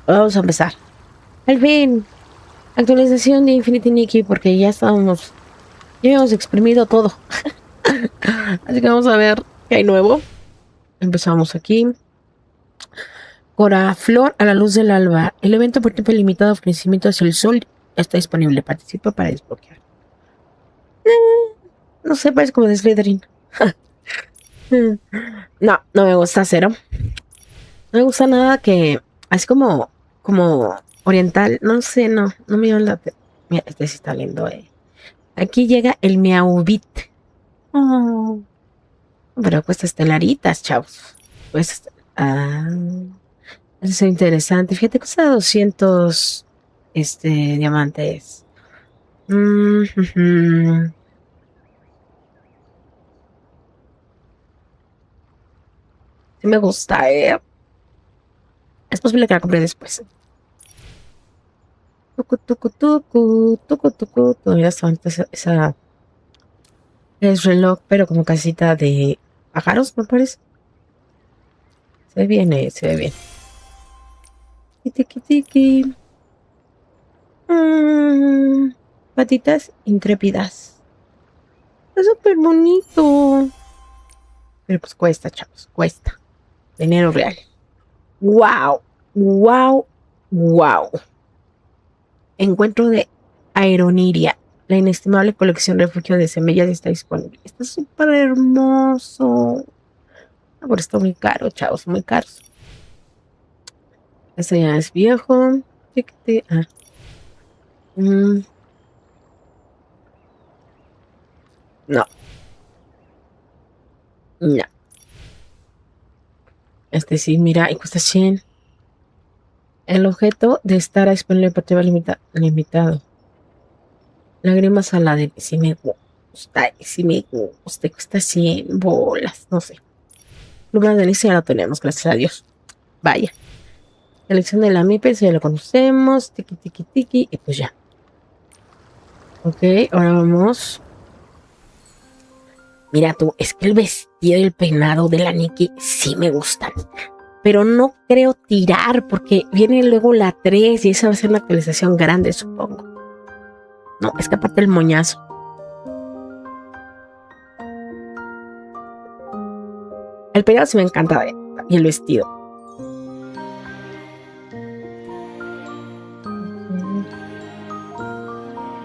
Vamos a empezar. Al fin, actualización de Infinity Nikki, porque ya hemos exprimido todo. Así que vamos a ver qué hay nuevo. Empezamos aquí. Cora, flor a la luz del alba. El evento por tiempo limitado, ofrecimiento hacia el sol, está disponible. Participa para desbloquear. No sé, parece como de Slytherin. No, no me gusta cero. No me gusta nada que, así como oriental, no sé, no me llama la atención. Mira, este sí está lindo, Aquí llega el Miaubit. Oh, pero cuesta estelaritas, chavos. Pues, eso es interesante. Fíjate, cuesta 200, diamantes. Ujú. Sí me gusta, Es posible que la compre después. Tucu, tucu, tucu, tucu, tucu. Todavía está bonita esa es reloj, pero como casita de pájaros, me parece. Se ve bien, se ve bien. Tiki, tiki. Patitas intrépidas. Es súper bonito. Pero pues cuesta, chavos, cuesta. Dinero real. ¡Wow! ¡Wow! ¡Wow! Encuentro de aeroniria. La inestimable colección refugio de semillas está disponible. Está súper hermoso. Ahora está muy caro, chavos, muy caros. Este ya es viejo. No, no. Este sí, mira, y cuesta 100. El objeto de estar disponible por tiempo limitado. Lágrimas a la de... Si me gusta, si me gusta, cuesta 100 bolas, no sé. Plumas de Alicia ya lo tenemos, gracias a Dios. Vaya. Selección de la MIPE, ya lo conocemos. Tiki, tiki, tiki. Y pues ya. Ok, ahora vamos. Mira tú, es que el vestido y el peinado de la Nikki sí me gustan. Pero no creo tirar porque viene luego la 3 y esa va a ser una actualización grande, supongo. No, es que aparte el moñazo. El peinado sí me encanta y el vestido.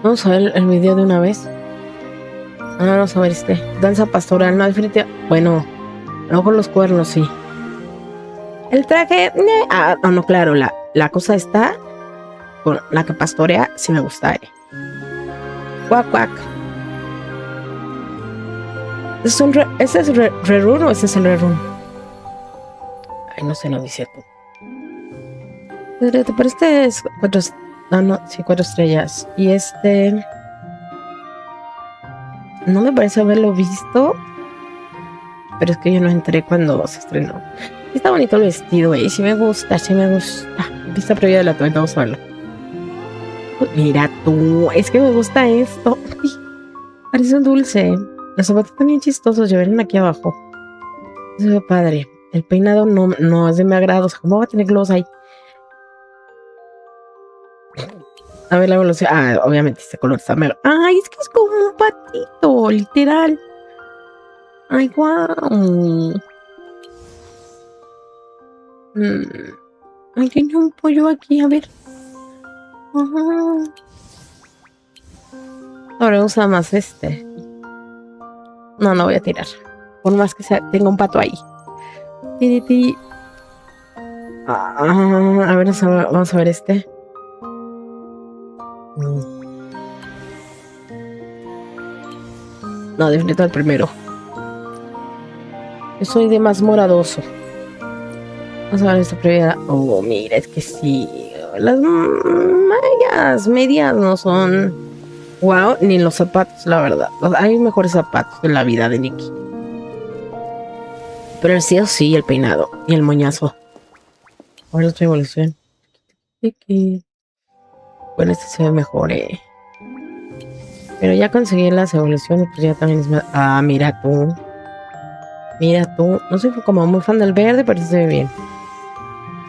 Vamos a ver el video de una vez. Vamos a ver danza pastoral, no, definitivamente. Bueno, no con los cuernos, sí. El traje, no, claro, la cosa está con la que pastorea, sí me gusta, Cuac, cuac. ¿Ese es rerun o ese es el rerun? Ay, no sé, no dice tú. Pero este es 4, no, sí, 4 estrellas. Y no me parece haberlo visto, pero es que yo no entré cuando se estrenó. Está bonito el vestido, sí me gusta, sí me gusta. Vista previa de la torta, vamos a verlo. Mira tú, es que me gusta esto. Uy, parece un dulce. Los zapatos están bien chistosos, llevaron aquí abajo. Se ve padre. El peinado no es de mi agrado. O sea, ¿cómo va a tener gloss ahí? A ver la evolución. Obviamente este color está mejor. Ay, es que es como un patito, literal. Ay, guau. Ay, tiene un pollo aquí, a ver. Ahora usa más No voy a tirar. Por más que tenga un pato ahí. A ver, vamos a ver No, definitivamente el primero. Yo soy de más moradoso. Vamos a ver esta previa. Oh, mira, es que sí. Las mallas medias no son wow, ni los zapatos, la verdad. Hay mejores zapatos en la vida de Nikki. Pero el vestido sí, el peinado y el moñazo. Ahora otra evolución. Bueno, este se ve mejor, Pero ya conseguí las evoluciones, pues ya también es más... mira tú. Mira tú, no soy como muy fan del verde, pero sí se ve bien.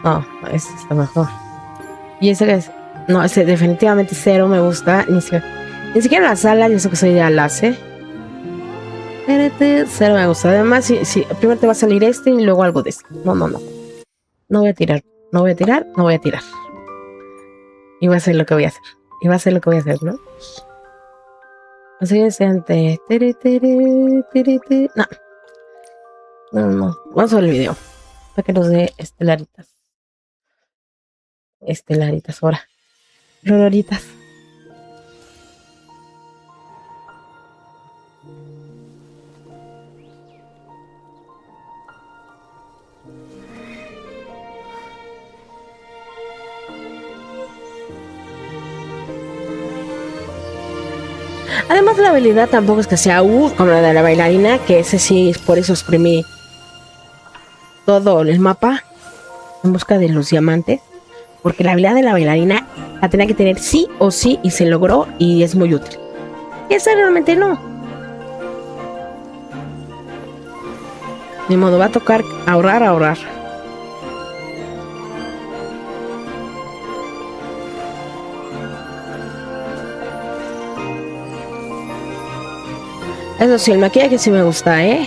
No, este está mejor. Y ese es, no, ese definitivamente cero me gusta. Ni siquiera la sala, yo sé que soy de alace. Espérate, cero me gusta. Además, si primero te va a salir este y luego algo de este. No, no, no. No voy a tirar, no voy a tirar, no voy a tirar. Y va a ser lo que voy a hacer. Y va a ser lo que voy a hacer, ¿no? Así es, ante. No, no, no. Vamos a ver el video. Para que nos dé estelaritas. Estelaritas, ahora. Flororitas. Además, la habilidad tampoco es que sea como la de la bailarina, que ese sí, por eso exprimí todo el mapa en busca de los diamantes. Porque la habilidad de la bailarina la tenía que tener sí o sí y se logró y es muy útil. Y esa realmente no. Ni modo, va a tocar ahorrar, ahorrar. Eso sí, el maquillaje sí me gusta, ¿eh?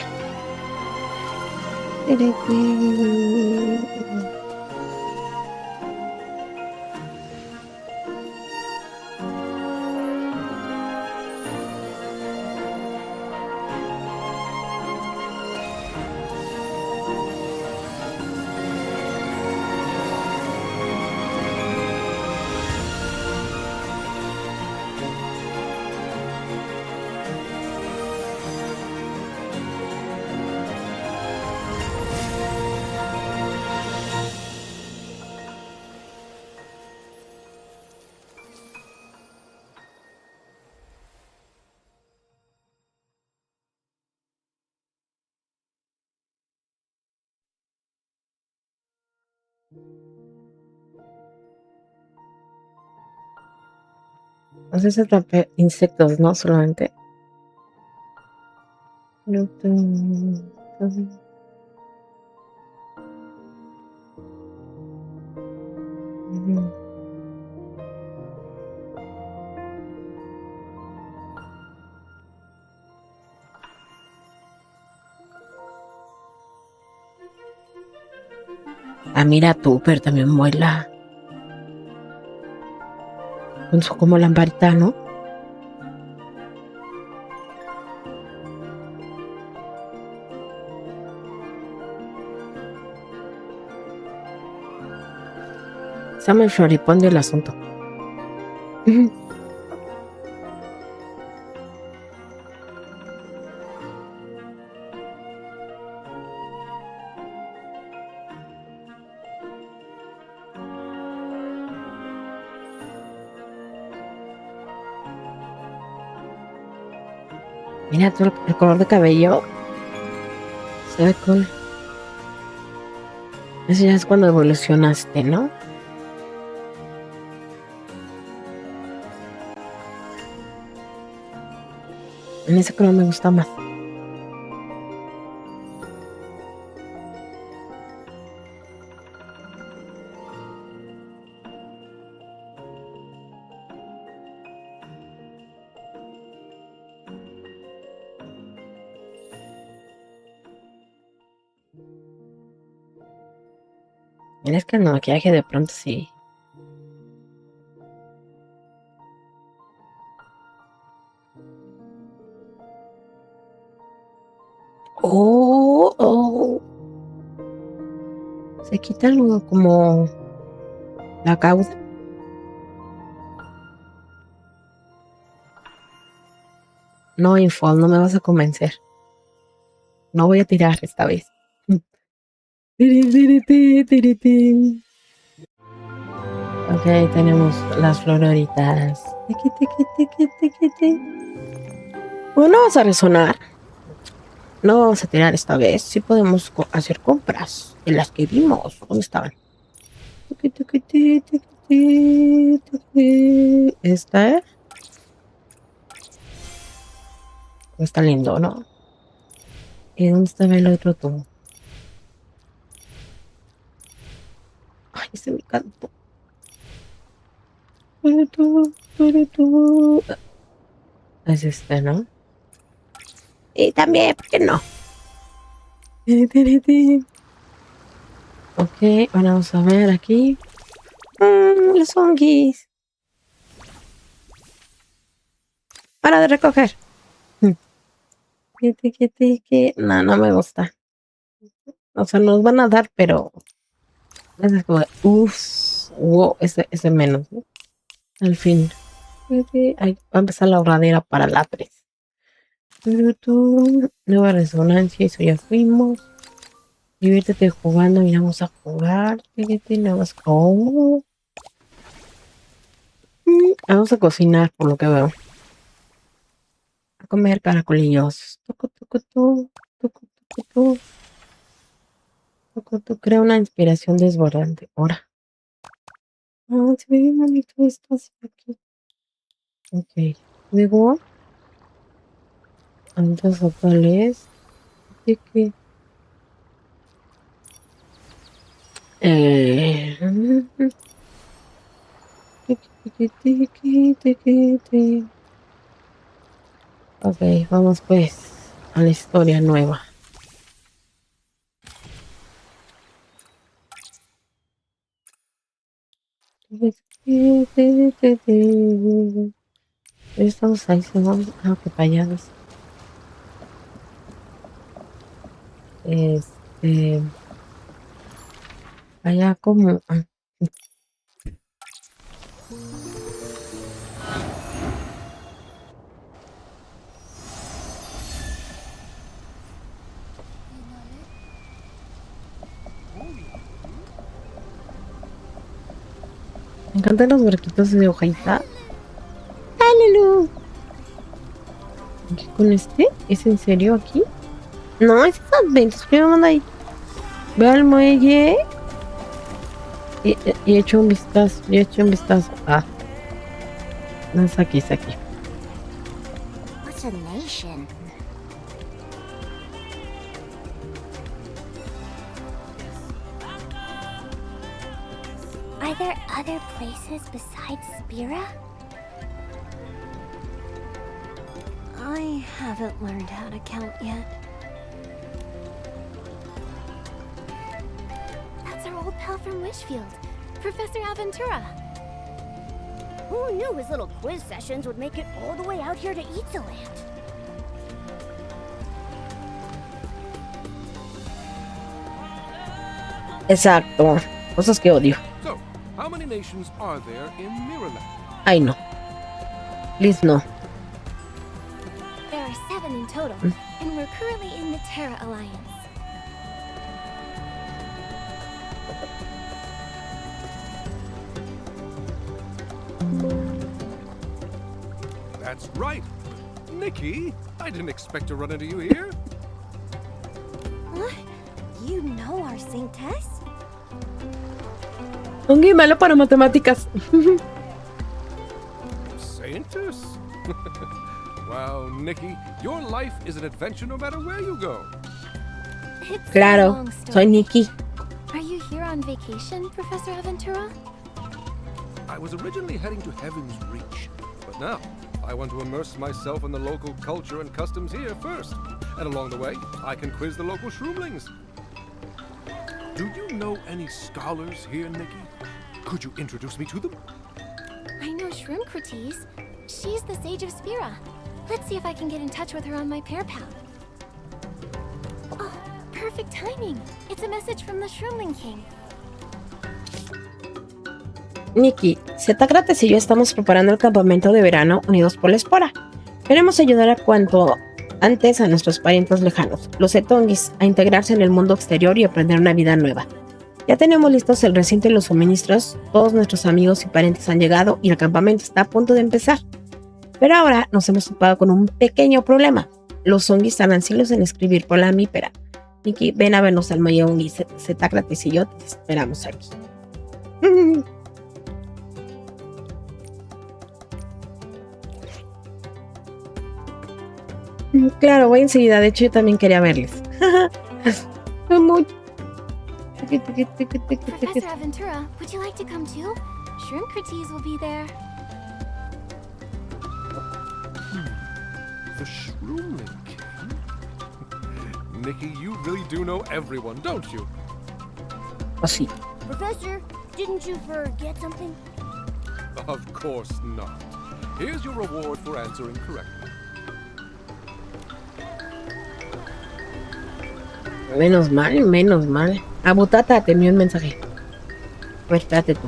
Entonces atrapé insectos, ¿no? Solamente. Ah, mira tú, pero también vuela. Con su como lamparita, ¿no? Está muy floripondio el asunto. Mira tú el color de cabello. Se ve cool. Eso ya es cuando evolucionaste, ¿no? En ese color me gusta más. Mira, es que el maquillaje de pronto sí. Oh, oh. Se quita algo como la causa. No, Info, no me vas a convencer. No voy a tirar esta vez. Ok, tenemos las flororitas. Bueno, vamos a resonar. No vamos a tirar esta vez. Sí podemos hacer compras de las que vimos. ¿Dónde estaban? Esta, ¿eh? Está lindo, ¿no? ¿Y dónde estaba el otro tubo? Ay, ese me encantó. Es este, ¿no? Y también, ¿por qué no? Ok, vamos a ver aquí. Los zombies. Para de recoger. No, no me gusta. O sea, nos van a dar, pero es como, wow, ese menos, ¿no? Al fin. Ahí va a empezar la ahorradera para la 3. Nueva resonancia, eso ya fuimos. Diviértete jugando, miramos a jugar. Nuevas. Oh. Vamos a cocinar, por lo que veo. A comer caracolillos. Crea una inspiración desbordante. Ahora. Ah, se ve bien bonito esto así aquí. Ok. Luego, antes actuales. De que. Eh, Ok, vamos pues a la historia nueva. Estamos ahí, se vamos. Ah, qué payados. Allá como. Me encantan los barquitos de hojita. ¡Alelu! ¿Qué con este? ¿Es en serio aquí? No, es Adventos. ¿Qué me manda ahí? Veo al muelle. Y he hecho un vistazo. Y he hecho un vistazo. Ah. No, es aquí, es aquí. What's a nation? Are there other places besides Spira? I haven't learned how to count yet. That's our old pal from Wishfield, Professor Aventura. Who knew his little quiz sessions would make it all the way out here to Itzaland? Exacto. Cosas que odio. So, how many nations are there in Mirrorland? Ay, no. Please, no. There are 7 in total, and we're currently in the Terra Alliance. That's right. Nikki, I didn't expect to run into you here. What? You know our Saint Tess? Un gay malo para matemáticas. Saintess? Wow, Nikki, your life is an adventure no matter where you go. It's a Claro, long story. soy Nikki. Are you here on vacation, Professor Aventura? I was originally heading to Heaven's Reach, but now I want to immerse myself in the local culture and customs here first. And along the way, I can quiz the local shroomlings. Do you know any scholars here, Nikki? Could you introduce me to them? I know Shroomcrates. She's the Sage of Spira. Let's see if I can get in touch with her on my pair pal. Oh, perfect timing. It's a message from the Shroomling King. Nikki, Zetácrates y yo estamos preparando el campamento de verano unidos por la espora. Queremos ayudar a cuanto antes a nuestros parientes lejanos, los Zetongis, a integrarse en el mundo exterior y aprender una vida nueva. Ya tenemos listos el recinto y los suministros, todos nuestros amigos y parientes han llegado y el campamento está a punto de empezar. Pero ahora nos hemos topado con un pequeño problema. Los zongis están ansiosos en escribir por la mípera. Nikki, ven a vernos al muelle Ongi. Zetácrates y yo te esperamos aquí. Claro, voy enseguida. De hecho, yo también quería verles. Muy... Professor Aventura, would you like to come too? Shroomcrates will be there. The Shroomling King? Nikki, you really do know everyone, don't you? Así. Professor, didn't you forget something? Of course not. Here's your reward for answering correctly. Menos mal, menos mal. Abutata te envió un mensaje. A ver, espérate tú.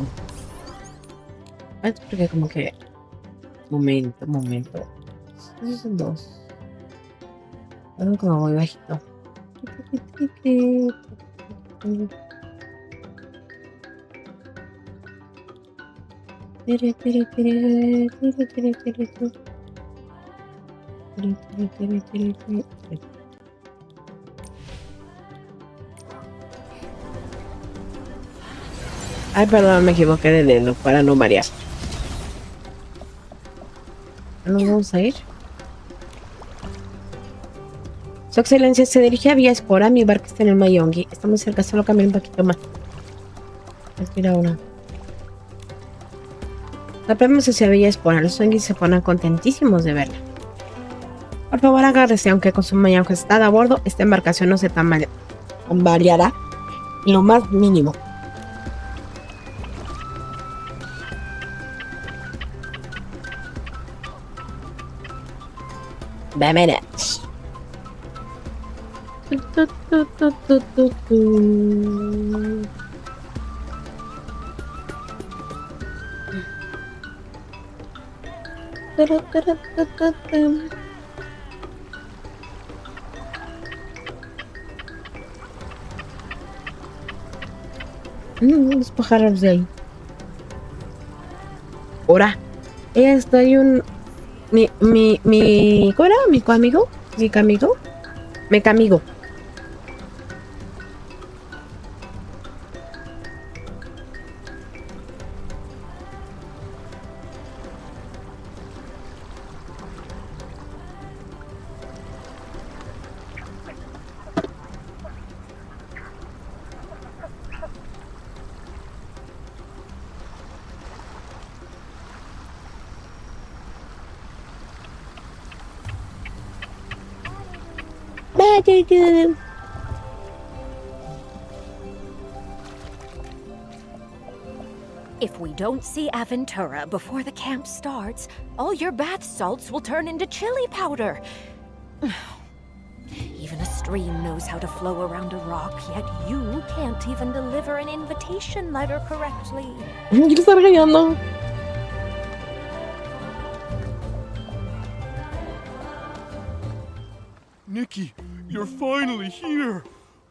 Es porque como que... Momento. Esos son dos. Algo como muy bajito. Ay, perdón, me equivoqué de dedo para no marear. ¿Nos vamos a ir? Su excelencia se dirige a Vía Espora. Mi barco está en el Mayongi. Está muy cerca, solo cambia un poquito más. Respira una. Zapemos hacia Villa Espora. Los Yongis se ponen contentísimos de verla. Por favor, agárrese, aunque con su majestad a bordo, esta embarcación no se tambaleará en lo más mínimo. Vámonos. Los pájaros de ahí. Ahora, estoy un... ¿Cómo era? ¿Mi coamigo? ¿Mi camigo? Me camigo. If we don't see Aventura before the camp starts, all your bath salts will turn into chili powder. Even a stream knows how to flow around a rock, yet you can't even deliver an invitation letter correctly. ¿Qué está regañando? Nikki, you're finally here.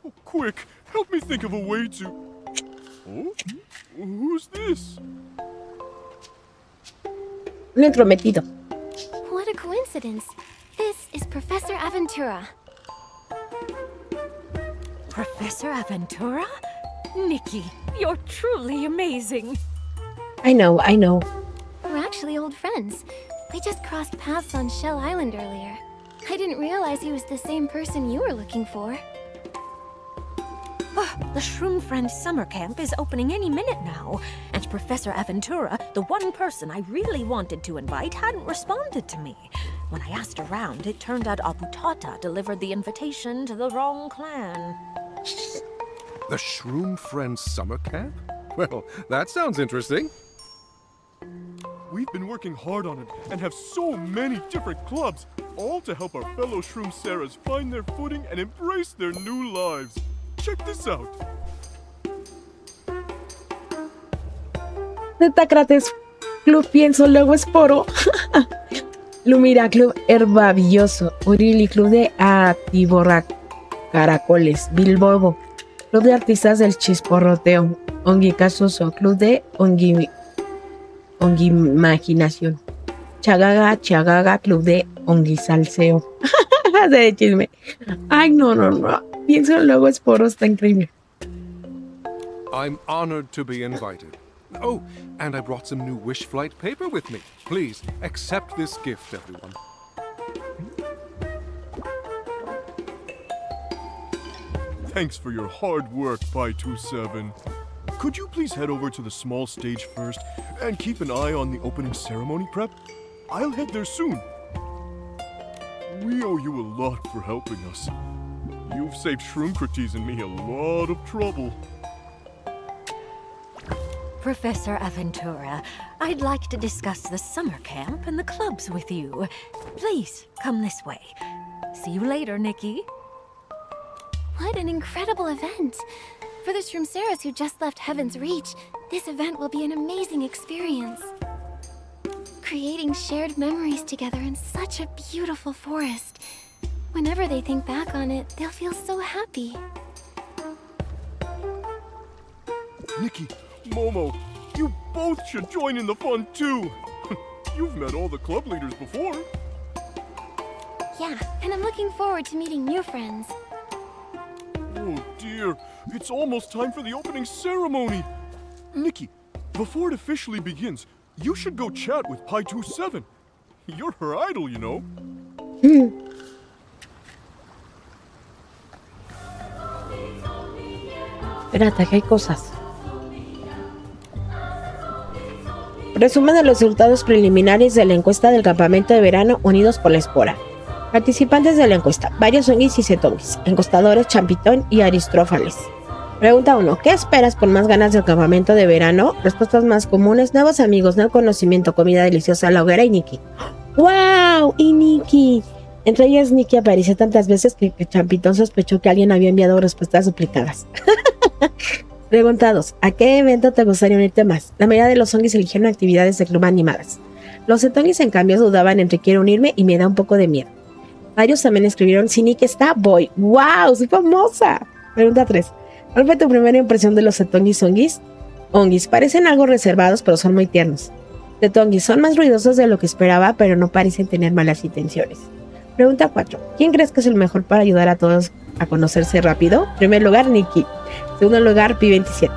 Oh, quick, help me think of a way to... Oh? Who's this? Un entrometido. What a coincidence. This is Professor Aventura. Professor Aventura? Nikki, you're truly amazing. I know. We're actually old friends. We just crossed paths on Shell Island earlier. I didn't realize he was the same person you were looking for. The Shroom Friends summer camp is opening any minute now, and Professor Aventura, the one person I really wanted to invite, hadn't responded to me. When I asked around, it turned out Abutata delivered the invitation to the wrong clan. The Shroom Friends summer camp? Well, that sounds interesting. We've been working hard on it and have so many different clubs, all to help our fellow Shroom Sarahs find their footing and embrace their new lives. Check this out. Tetacrates Club Pienso, luego Esporo. Lumira Club Herbavilloso. Urili Club de Atiborra Caracoles. Bilbobo Club de Artistas del Chisporroteo. Onguicasuso Club de Onguimaginación. Chagaga Club de Onguisalseo. De chisme. Ay, no. Pienso luego Esporo, está increíble. I'm honored to be invited. Oh, and I brought some new wish flight paper with me. Please, accept this gift, everyone. Thanks for your hard work, Pi-27. Could you please head over to the small stage first and keep an eye on the opening ceremony prep? I'll head there soon. We owe you a lot for helping us. You've saved Shroomcrates and me a lot of trouble. Professor Aventura, I'd like to discuss the summer camp and the clubs with you. Please, come this way. See you later, Nikki. What an incredible event! For the Shroomceras who just left Heaven's Reach, this event will be an amazing experience. Creating shared memories together in such a beautiful forest. Whenever they think back on it, they'll feel so happy. Nikki, Momo, you both should join in the fun too. You've met all the club leaders before. Yeah, and I'm looking forward to meeting new friends. Oh dear, it's almost time for the opening ceremony. Nikki, before it officially begins, you should go chat with Pi-27. You're her idol, you know. Espérate, que hay cosas. Resumen de los resultados preliminares de la encuesta del campamento de verano unidos por la espora. Participantes de la encuesta: varios ongis y cetongis, encuestadores Champitón y Aristófanes. Pregunta 1. ¿Qué esperas con más ganas del campamento de verano? Respuestas más comunes: nuevos amigos, nuevo conocimiento, comida deliciosa, la hoguera y Nikki. ¡Wow! Y Nikki. Entre ellas, Nikki apareció tantas veces que Champitón sospechó que alguien había enviado respuestas duplicadas. Pregunta 2. ¿A qué evento te gustaría unirte más? La mayoría de los ongis eligieron actividades de club animadas. Los cetongis, en cambio, dudaban entre quiero unirme y me da un poco de miedo. Varios también escribieron: si Nikki está, voy. ¡Wow! ¡Soy famosa! Pregunta 3. ¿Cuál fue tu primera impresión de los cetongis ongis? Ongis parecen algo reservados, pero son muy tiernos. Cetongis son más ruidosos de lo que esperaba, pero no parecen tener malas intenciones. Pregunta 4. ¿Quién crees que es el mejor para ayudar a todos a conocerse rápido? En primer lugar, Nikki. Segundo lugar, Pi-27.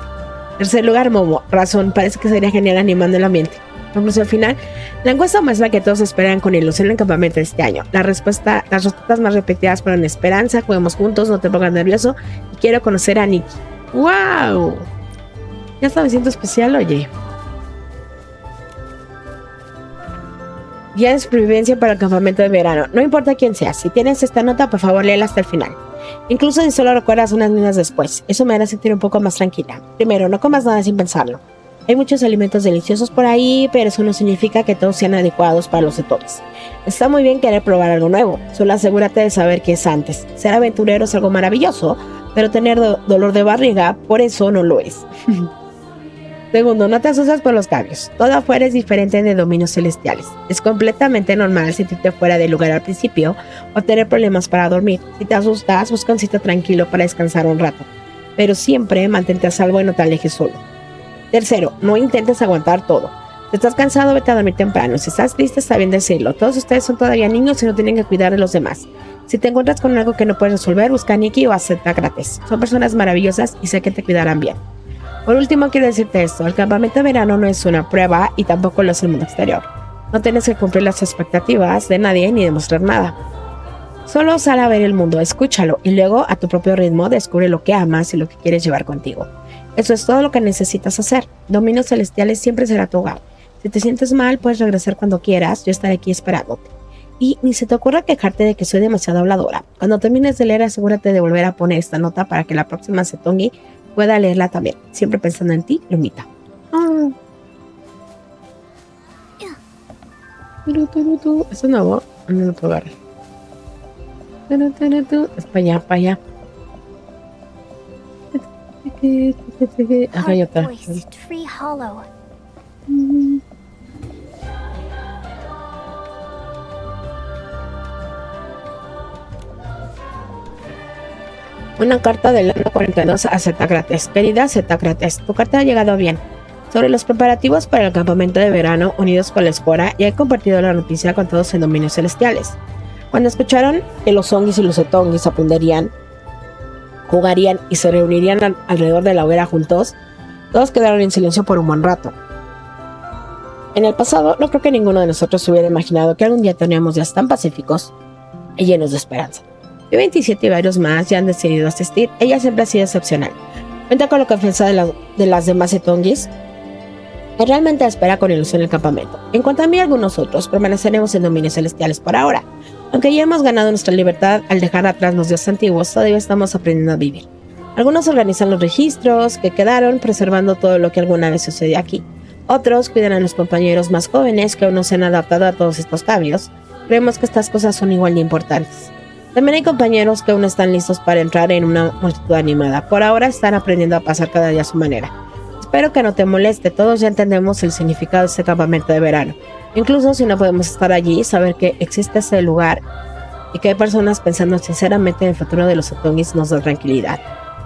Tercer lugar, Momo. Razón, parece que sería genial animando el ambiente. Conclusión final. La encuesta muestra que todos esperan con ilusión el campamento de este año. Las respuestas más repetidas fueron: esperanza, juguemos juntos, no te pongas nervioso y quiero conocer a Nikki. ¡Wow! Ya está, me siento especial, oye. Guía de supervivencia para el campamento de verano. No importa quién seas, si tienes esta nota, por favor léela hasta el final. Incluso si solo recuerdas unas líneas después, eso me hará sentir un poco más tranquila. Primero, no comas nada sin pensarlo. Hay muchos alimentos deliciosos por ahí, pero eso no significa que todos sean adecuados para los cetongis. Está muy bien querer probar algo nuevo, solo asegúrate de saber qué es antes. Ser aventurero es algo maravilloso, pero tener dolor de barriga, por eso no lo es. Segundo, no te asustes por los cambios. Todo afuera es diferente de dominios celestiales. Es completamente normal sentirte fuera de lugar al principio o tener problemas para dormir. Si te asustas, busca un sitio tranquilo para descansar un rato. Pero siempre mantente a salvo y no te alejes solo. Tercero, no intentes aguantar todo. Si estás cansado, vete a dormir temprano. Si estás triste, está bien decirlo. Todos ustedes son todavía niños y no tienen que cuidar de los demás. Si te encuentras con algo que no puedes resolver, busca a Nikki o a Sócrates. Son personas maravillosas y sé que te cuidarán bien. Por último, quiero decirte esto: el campamento de verano no es una prueba y tampoco lo es el mundo exterior. No tienes que cumplir las expectativas de nadie ni demostrar nada. Solo sal a ver el mundo, escúchalo y luego a tu propio ritmo descubre lo que amas y lo que quieres llevar contigo. Eso es todo lo que necesitas hacer. Dominios celestiales siempre será tu hogar. Si te sientes mal, puedes regresar cuando quieras, yo estaré aquí esperándote. Y ni se te ocurra quejarte de que soy demasiado habladora. Cuando termines de leer, asegúrate de volver a poner esta nota para que la próxima cetongi pueda leerla también. Siempre pensando en ti, Lumita. ¿Eso es nuevo? No lo puedo agarrar. Es para allá, para allá. Acá hay otra. Voice, Tree Hollow. Una carta del año 42 a Zetacrates. Querida Zetacrates, tu carta ha llegado bien. Sobre los preparativos para el campamento de verano unidos con la espora, ya he compartido la noticia con todos en dominios celestiales. Cuando escucharon que los ongis y los cetongis aprenderían, jugarían y se reunirían alrededor de la hoguera juntos, todos quedaron en silencio por un buen rato. En el pasado, no creo que ninguno de nosotros hubiera imaginado que algún día tendríamos días tan pacíficos y llenos de esperanza. Yo 27 y varios más ya han decidido asistir. Ella siempre ha sido excepcional. Cuenta con la confianza de las demás etongis y realmente espera con ilusión el campamento. En cuanto a mí y algunos otros, permaneceremos en dominios celestiales por ahora. Aunque ya hemos ganado nuestra libertad al dejar atrás los dioses antiguos, todavía estamos aprendiendo a vivir. Algunos organizan los registros que quedaron, preservando todo lo que alguna vez sucedió aquí. Otros cuidan a los compañeros más jóvenes que aún no se han adaptado a todos estos cambios. Creemos que estas cosas son igual de importantes. También hay compañeros que aún están listos para entrar en una multitud animada. Por ahora están aprendiendo a pasar cada día a su manera. Espero que no te moleste, todos ya entendemos el significado de este campamento de verano. Incluso si no podemos estar allí, saber que existe ese lugar y que hay personas pensando sinceramente en el futuro de los otongis nos da tranquilidad.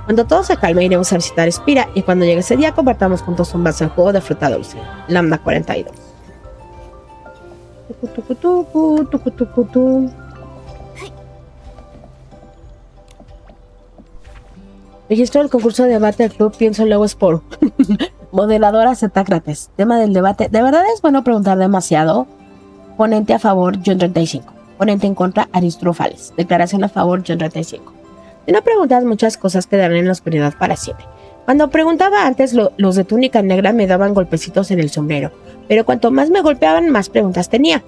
Cuando todo se calme, iremos a visitar Spira y cuando llegue ese día compartamos juntos un vaso de jugo de fruta dulce. Lambda 42. Registro del concurso de debate del club Pienso Luego Esporo. Moderadora Zetácrates. Tema del debate. ¿De verdad es bueno preguntar demasiado? Ponente a favor, John 35. Ponente en contra, Aristófanes. Declaración a favor, John 35. Si no preguntas, muchas cosas quedarán en la oscuridad para siempre. Cuando preguntaba antes, los de túnica negra me daban golpecitos en el sombrero. Pero cuanto más me golpeaban, más preguntas tenía.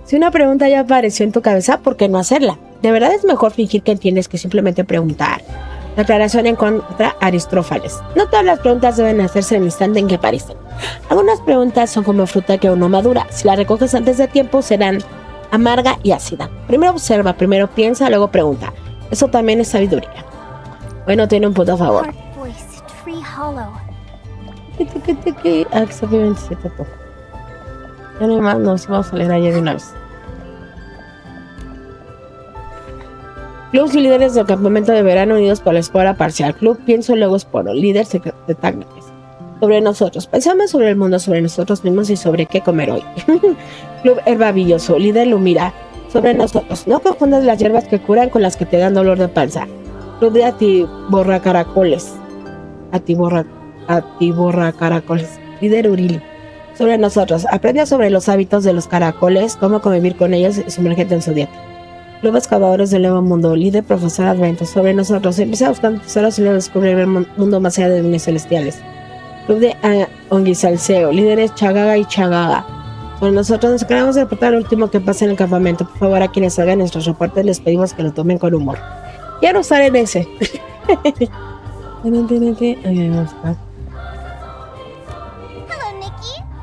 Si una pregunta ya apareció en tu cabeza, ¿por qué no hacerla? De verdad es mejor fingir que entiendes que simplemente preguntar. Declaración en contra, Aristófanes. No todas las preguntas deben hacerse en el instante en que aparecen. Algunas preguntas son como fruta que aún no madura. Si la recoges antes de tiempo, serán amarga y ácida. Primero observa, primero piensa, luego pregunta. Eso también es sabiduría. Bueno, tiene un punto a favor. Heart voice, tree hollow. Ah, que está 27 poco. Ya no hay más, no, sí vamos a leer ayer de una vez. Clubs y líderes del campamento de verano unidos por la espora parcial. Club Pienso Luego Esporo. Líder de tácticas. Sobre nosotros. Pensamos sobre el mundo, sobre nosotros mismos y sobre qué comer hoy. Club Herba Villoso. Líder Lumira. Sobre nosotros. No confundas las hierbas que curan con las que te dan dolor de panza. Club de Atiborra Caracoles. Atiborra Caracoles. Líder Urili. Sobre nosotros. Aprende sobre los hábitos de los caracoles, cómo convivir con ellos y sumérgete en su dieta. Club Excavadores del Nuevo Mundo, líder Profesor Advento. Sobre nosotros, empieza buscando tesoros y luego descubrir el mundo más allá de dominios celestiales. Club de Onguisalceo, líderes Chagaga y Chagaga. Sobre nosotros nos encargamos de reportar lo último que pasa en el campamento. Por favor, a quienes hagan nuestros reportes les pedimos que lo tomen con humor. Quiero usar en ese. Hello, Nikki.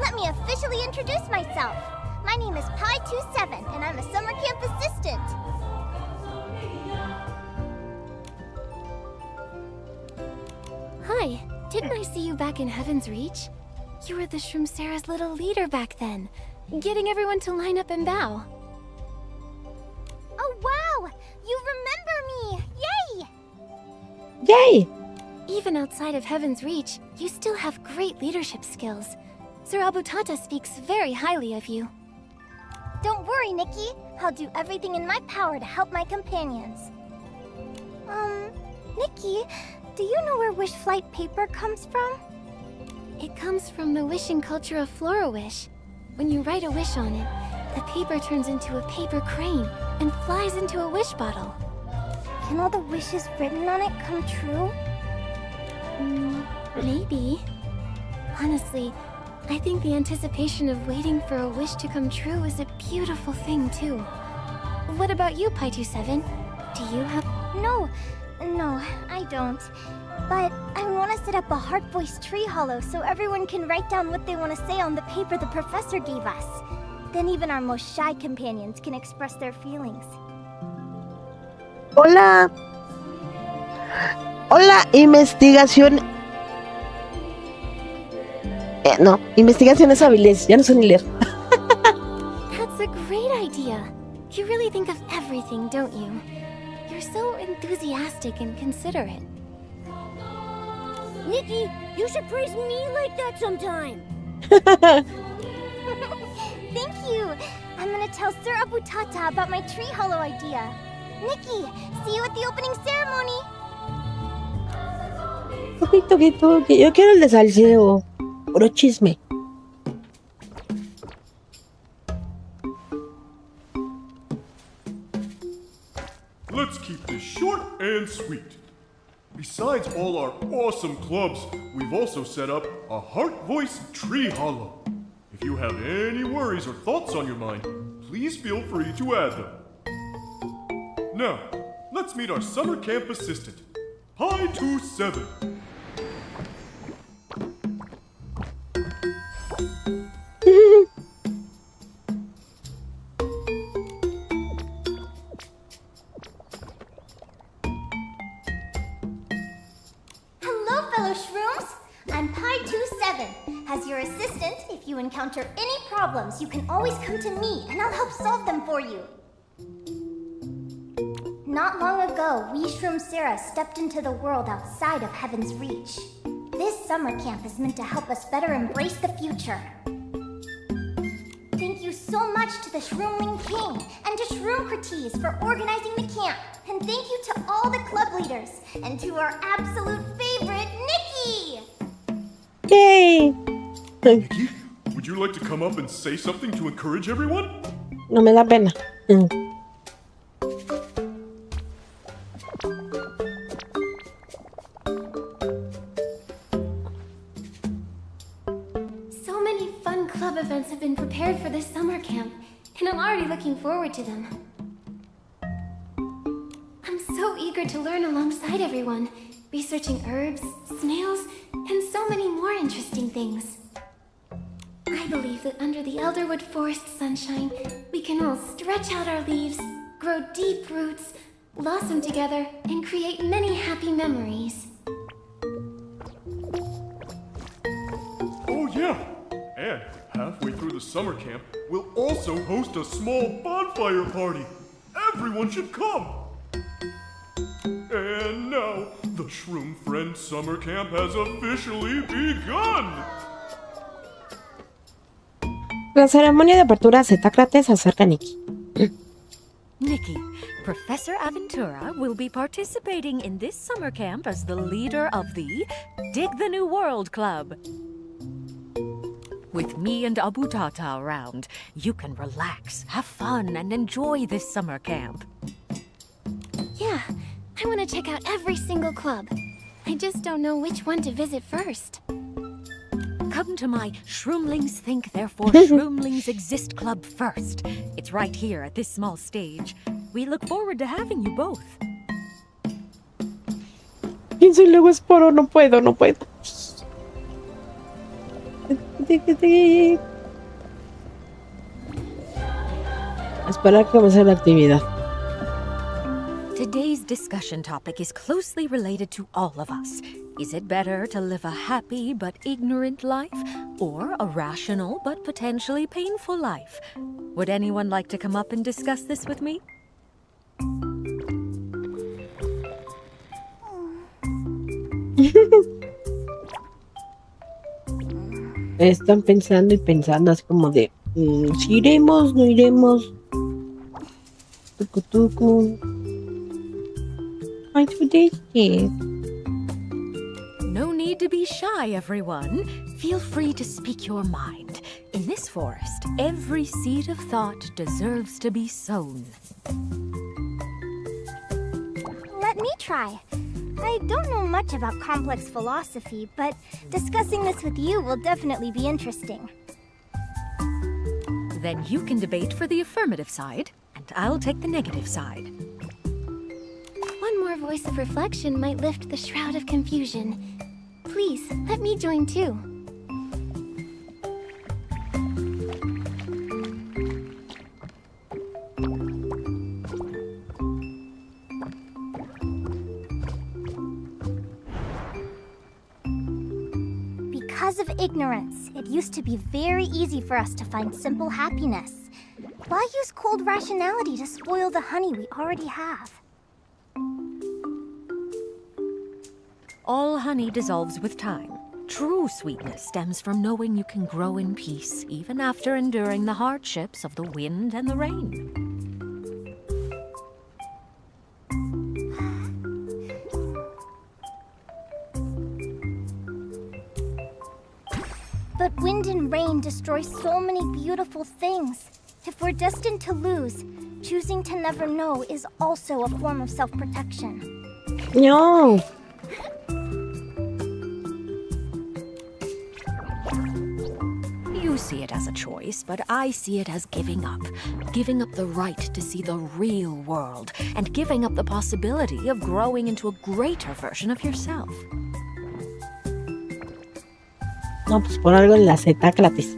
Let me officially introduce myself. My name is Pi27, and I'm a summer camp assistant. Hi, didn't I see you back in Heaven's Reach? You were the Shroomsera's little leader back then, getting everyone to line up and bow. Oh wow! You remember me! Yay! ¡Yay! Even outside of Heaven's Reach, you still have great leadership skills. Sir Abutata speaks very highly of you. Don't worry, Nikki. I'll do everything in my power to help my companions. Nikki, do you know where wish flight paper comes from? It comes from the wishing culture of Flora-Wish. When you write a wish on it, the paper turns into a paper crane and flies into a wish bottle. Can all the wishes written on it come true? Maybe. Honestly, I think the anticipation of waiting for a wish to come true is a beautiful thing, too. What about you, Pi27? Do you have... No, I don't. But I want to set up a heart voice tree hollow so everyone can write down what they want to say on the paper the professor gave us. Then even our most shy companions can express their feelings. Hola. Hola, investigación. No, investigación es habilidad. Ya no sé ni leer. That's a great idea. You really think of everything, don't you? You're so enthusiastic and considerate. Nikki, you should praise me like that sometime. Thank you. I'm gonna tell Sir Abutata about my tree hollow idea. Nikki, see you at the opening ceremony. Toque. Yo quiero el de salseo. Puro chisme. let's keep this short and sweet. Besides all our awesome clubs, we've also set up a Heart Voice Tree Hollow. If you have any worries or thoughts on your mind, please feel free to add them. Now, let's meet our summer camp assistant, Pi 27. Hello, fellow shrooms. I'm Pi 27. As your assistant, if you encounter any problems, you can always come to me and I'll help solve them for you. Not long ago, wee shroom Sarah stepped into the world outside of Heaven's reach. This summer camp is meant to help us better embrace the future. Thank you so much to the Shroomling King and to Shroomcrates for organizing the camp. And thank you to all the club leaders and to our absolute favorite, Nikki! Yay! Nikki, would you like to come up and say something to encourage everyone? No me da pena. So many fun club events have been prepared for this summer camp, and I'm already looking forward to them. I'm so eager to learn alongside everyone, researching herbs, snails, and so many more interesting things. I believe that under the Elderwood Forest sunshine, we can all stretch out our leaves, grow deep roots, blossom together, and create many happy memories. Oh yeah! And halfway through the summer camp, we'll also host a small bonfire party. Everyone should come! And now, the Shroom Friend Summer Camp has officially begun! La ceremonia de apertura de Zetacrates acerca a Nikki. Nikki, Professor Aventura will be participating in this summer camp as the leader of the Dig the New World Club. With me and Abu Tata around, you can relax, have fun, and enjoy this summer camp. Yeah, I want to check out every single club. I just don't know which one to visit first. Come to my Shroomlings Think Therefore Shroomlings Exist Club first. It's right here at this small stage. We look forward to having you both. Pienso y luego esporo, no puedo. Esperar que comience la actividad. Today's discussion topic is closely related to all of us. Is it better to live a happy but ignorant life, or a rational but potentially painful life? Would anyone like to come up and discuss this with me? Están pensando y pensando, así como de si iremos, no iremos. Tucu tucu. Ay, tu deje. No need to be shy, everyone. Feel free to speak your mind. In this forest, every seed of thought deserves to be sown. Let me try. I don't know much about complex philosophy, but discussing this with you will definitely be interesting. Then you can debate for the affirmative side, and I'll take the negative side. One more voice of reflection might lift the shroud of confusion. Please, let me join too. Because of ignorance, it used to be very easy for us to find simple happiness. Why use cold rationality to spoil the honey we already have? All honey dissolves with time. True sweetness stems from knowing you can grow in peace even after enduring the hardships of the wind and the rain. But wind and rain destroy so many beautiful things. If we're destined to lose, choosing to never know is also a form of self-protection. No. You see it as a choice, but I see it as giving up. Giving up the right to see the real world, and giving up the possibility of growing into a greater version of yourself. No, pues por algo en la Z gratis.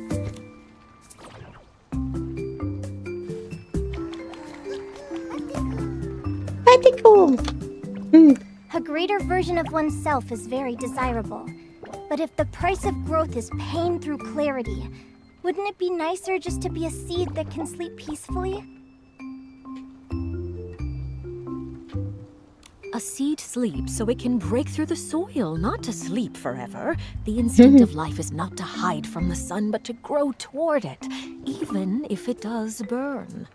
A greater version of oneself is very desirable. But if the price of growth is pain through clarity, wouldn't it be nicer just to be a seed that can sleep peacefully? A seed sleeps so it can break through the soil, not to sleep forever. The instinct of life is not to hide from the sun, but to grow toward it, even if it does burn.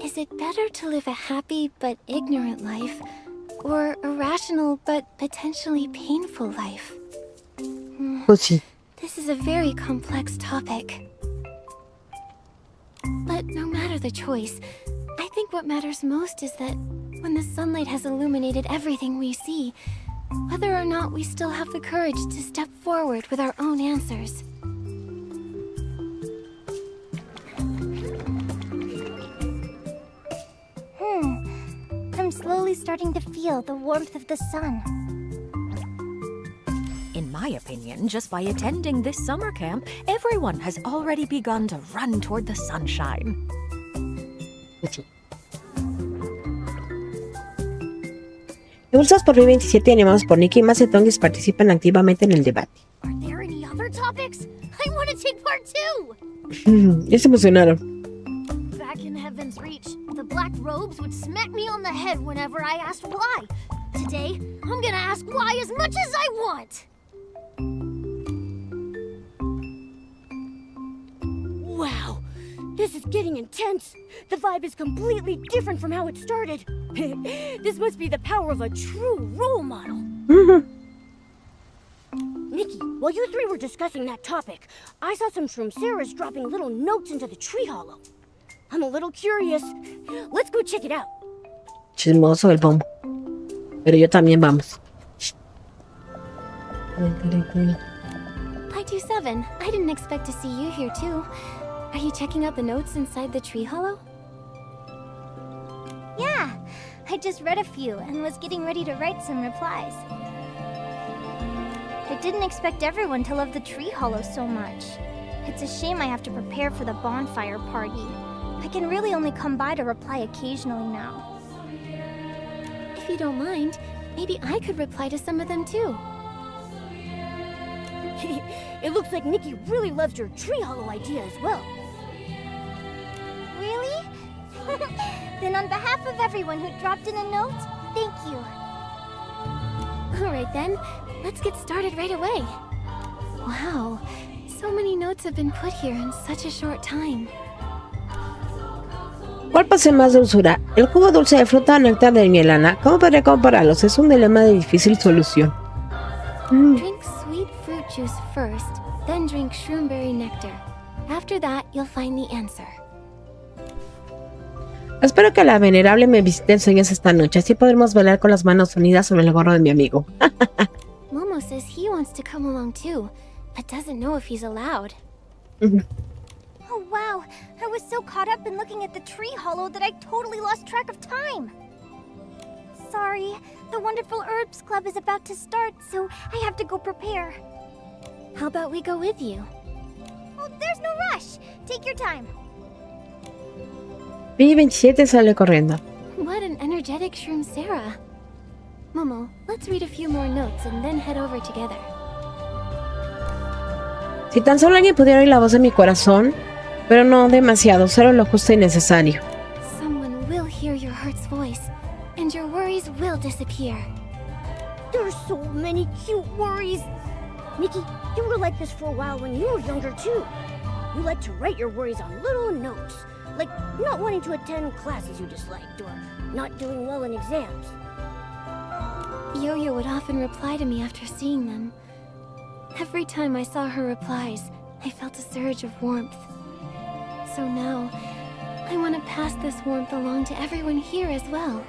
Is it better to live a happy but ignorant life, or a rational but potentially painful life? Pues sí. This is a very complex topic. But no matter the choice, I think what matters most is that when the sunlight has illuminated everything we see, whether or not we still have the courage to step forward with our own answers. I'm slowly starting to feel the warmth of the sun. In my opinion, just by attending this summer camp, everyone has already begun to run toward the sunshine. Pues sí. Impulsados por Vivo 27 y animados por Nikki, más entonces participan activamente en el debate. Are there any other topics? I want to take part too! Ya se emocionaron. Back in Heaven's Reach, the black robes would smack me on the head whenever I asked why. Today, I'm gonna ask why as much as I want! Wow, this is getting intense. The vibe is completely different from how it started. This must be the power of a true role model. Nikki, while you three were discussing that topic, I saw some Shroomceras dropping little notes into the tree hollow. I'm a little curious. Let's go check it out. Chismoso el bombo. Pero yo también vamos. 527, I didn't expect to see you here too. Are you checking out the notes inside the tree hollow? Yeah, I just read a few and was getting ready to write some replies. I didn't expect everyone to love the tree hollow so much. It's a shame I have to prepare for the bonfire party. I can really only come by to reply occasionally now. If you don't mind, maybe I could reply to some of them too. It looks like Nikki really loves your tree hollow idea as well. Really? Then on behalf of everyone who dropped in a note, thank you. Alright then, let's get started right away. Wow, so many notes have been put here in such a short time. ¿Cuál posee más dulzura? ¿El jugo dulce de fruta o néctar de mielana? ¿Cómo podría compararlos? Es un dilema de difícil solución. Drink sweet fruit juice first, then drink shroomberry nectar. After that, you'll find the answer. Espero que la venerable me visite en sueños esta noche, así podremos velar con las manos unidas sobre el gorro de mi amigo. Momo says he wants to come along too, but doesn't know if he's allowed. Oh wow, I was so caught up in looking at the tree hollow that I totally lost track of time. Sorry, the Wonderful Herbs Club is about to start, so I have to go prepare. How about we go with you? Oh, there's no rush. Take your time. Vivo 27 sale corriendo. What an energetic Shroomcera. Momo, let's read a few more notes and then head over together. Si tan solo alguien pudiera oír la voz de mi corazón, pero no demasiado, solo lo justo y necesario. Someone will hear your heart's voice, and your worries will disappear. There's so many cute worries. Nikki, you were like this for a while when you were younger too. You like to write your worries on little notes, like not wanting to attend classes you disliked or not doing well in exams. Yo-Yo would often reply to me after seeing them. Every time I saw her replies, I felt a surge of warmth. So now, I want to pass this warmth along to everyone here as well.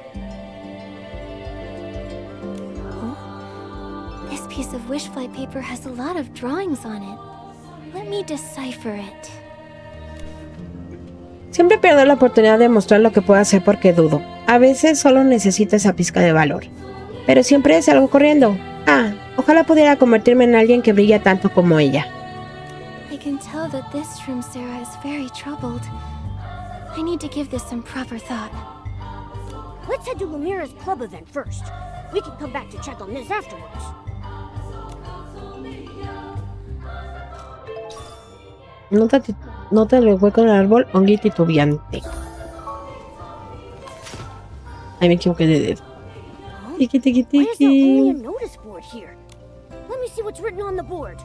Oh, this piece of wish fly paper has a lot of drawings on it. Let me decipher it. Siempre pierdo la oportunidad de mostrar lo que puedo hacer porque dudo. A veces solo necesito esa pizca de valor. Pero siempre salgo corriendo. Ah, ojalá pudiera convertirme en alguien que brilla tanto como ella. I can tell that this shroom Sarah is very troubled. I need to give this some proper thought. Let's head to Lumira's club event first. We can come back to check on this afterwards. Nota el hueco en el árbol, hongo titubeante. Ay, me equivoqué de dedo. Tiki, tiki, Why is there only a tiki. notice board here? Let me see what's written on the board.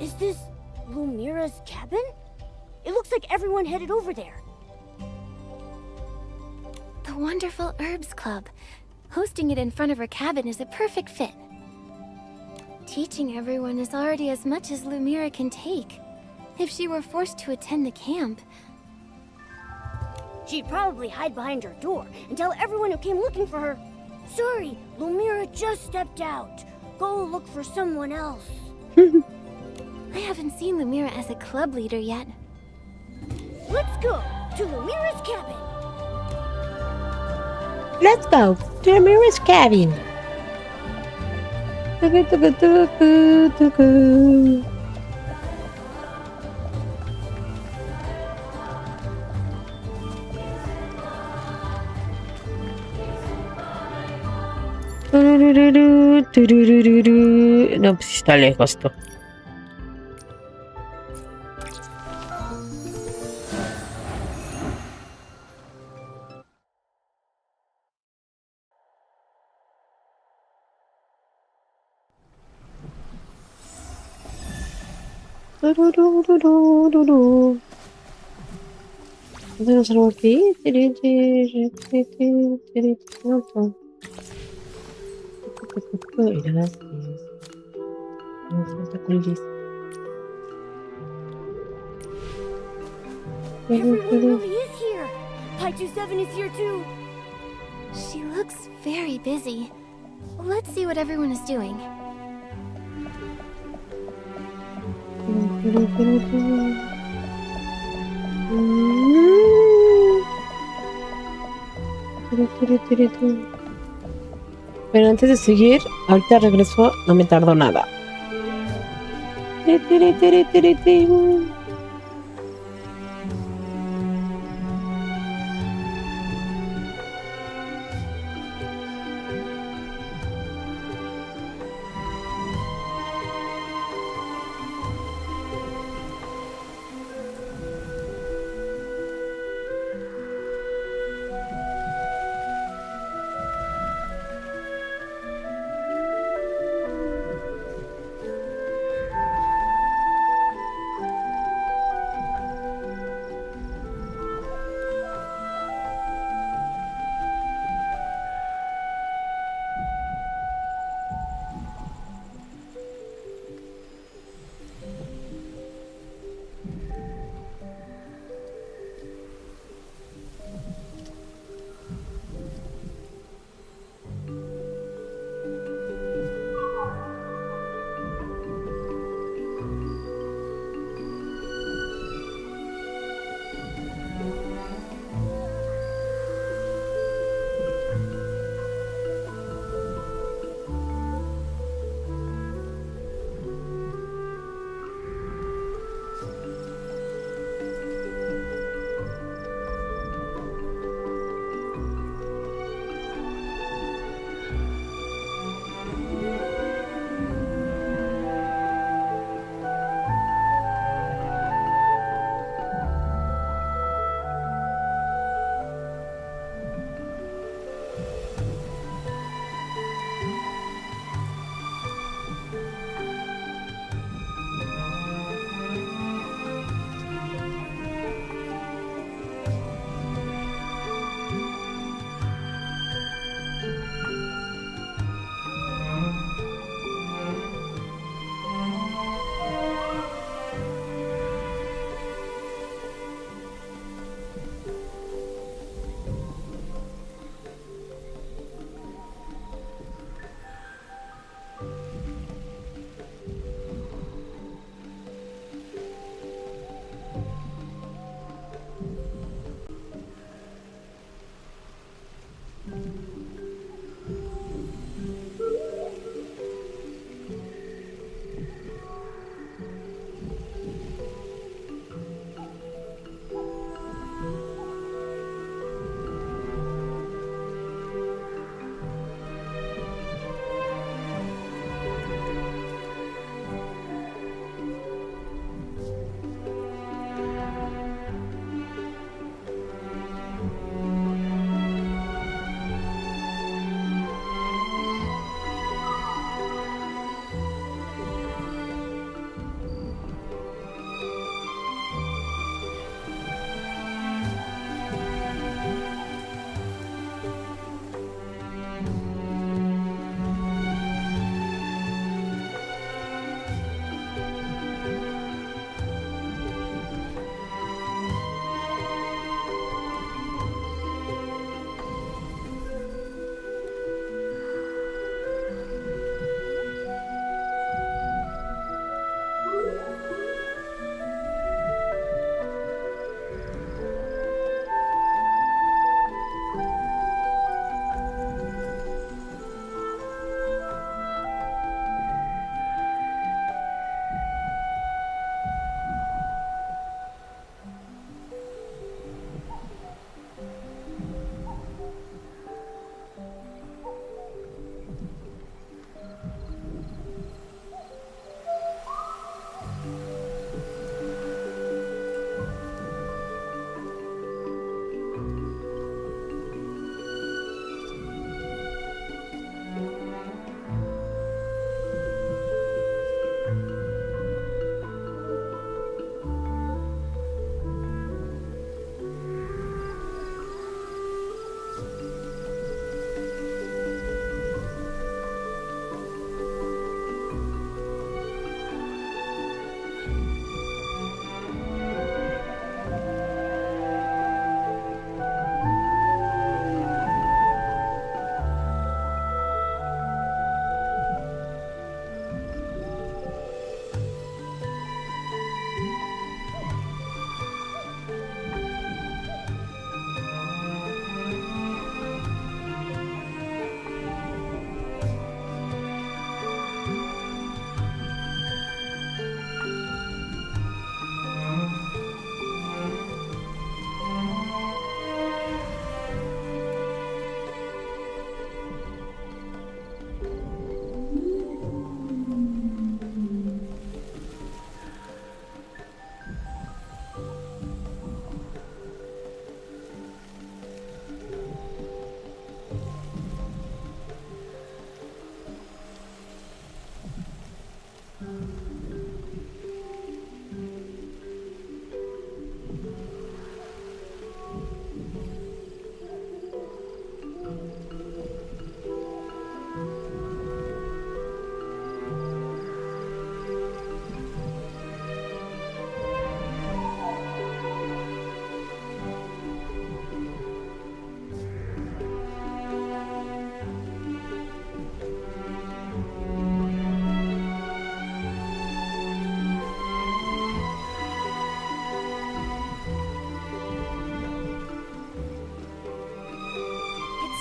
Is this Lumira's cabin? It looks like everyone headed over there. The Wonderful Herbs Club. Hosting it in front of her cabin is a perfect fit. Teaching everyone is already as much as Lumira can take. If she were forced to attend the camp, She'd probably hide behind her door and tell everyone who came looking for her, "Sorry, Lumira just stepped out. Go look for someone else." I haven't seen Lumira as a club leader yet. Let's go to Lumira's cabin. Let's go to the mirror's cabin. Tucu, tucu, tucu, tucu. Turururu, turururu. No, pues está lejos esto. Turururururu. ¿Tenemos algo aquí? Gracias. No falta colis. Everyone really is here. Pi 27 is here too. She looks very busy. Let's see what everyone is doing. Pero antes de seguir, ahorita regreso, no me tardo nada.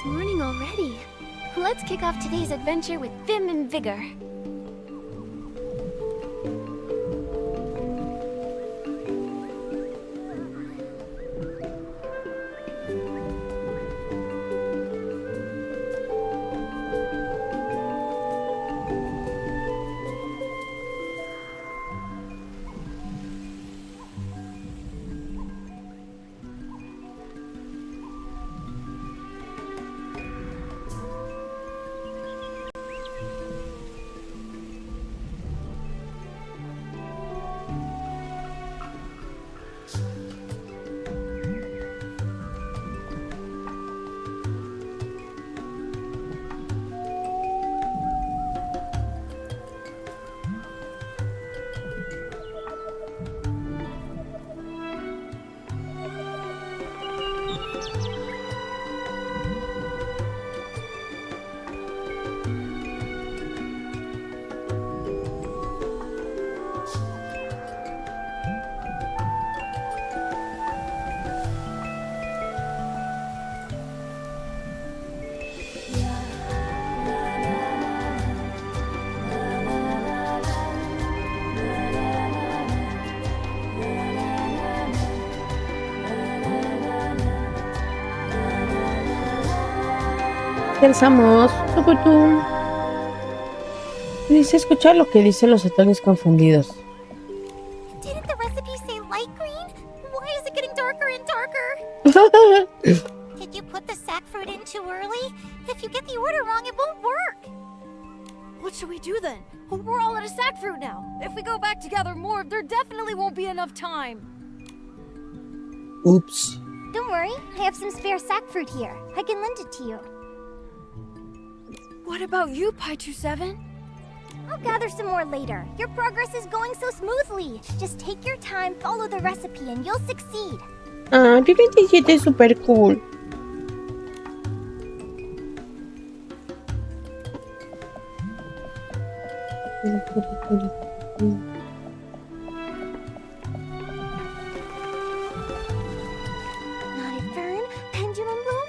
morning already. Let's kick off today's adventure with vim and vigor. Pensamos, tucutum. Dice escuchar lo que dicen los ratones confundidos. Didn't the recipe say light green? Why is it getting darker and darker? Did you put the sack fruit in too early? If you get the order wrong, it won't work. What should we do then? We're all out of sack fruit now. If we go back to gather more, there definitely won't be enough time. Oops. Don't worry, I have some spare sack fruit here. I can lend it to you. What about you, Pi27? I'll gather some more later. Your progress is going so smoothly. Just take your time, follow the recipe, and you'll succeed. Ah, Pi27 es super cool. Not a fern, pendulum bloom?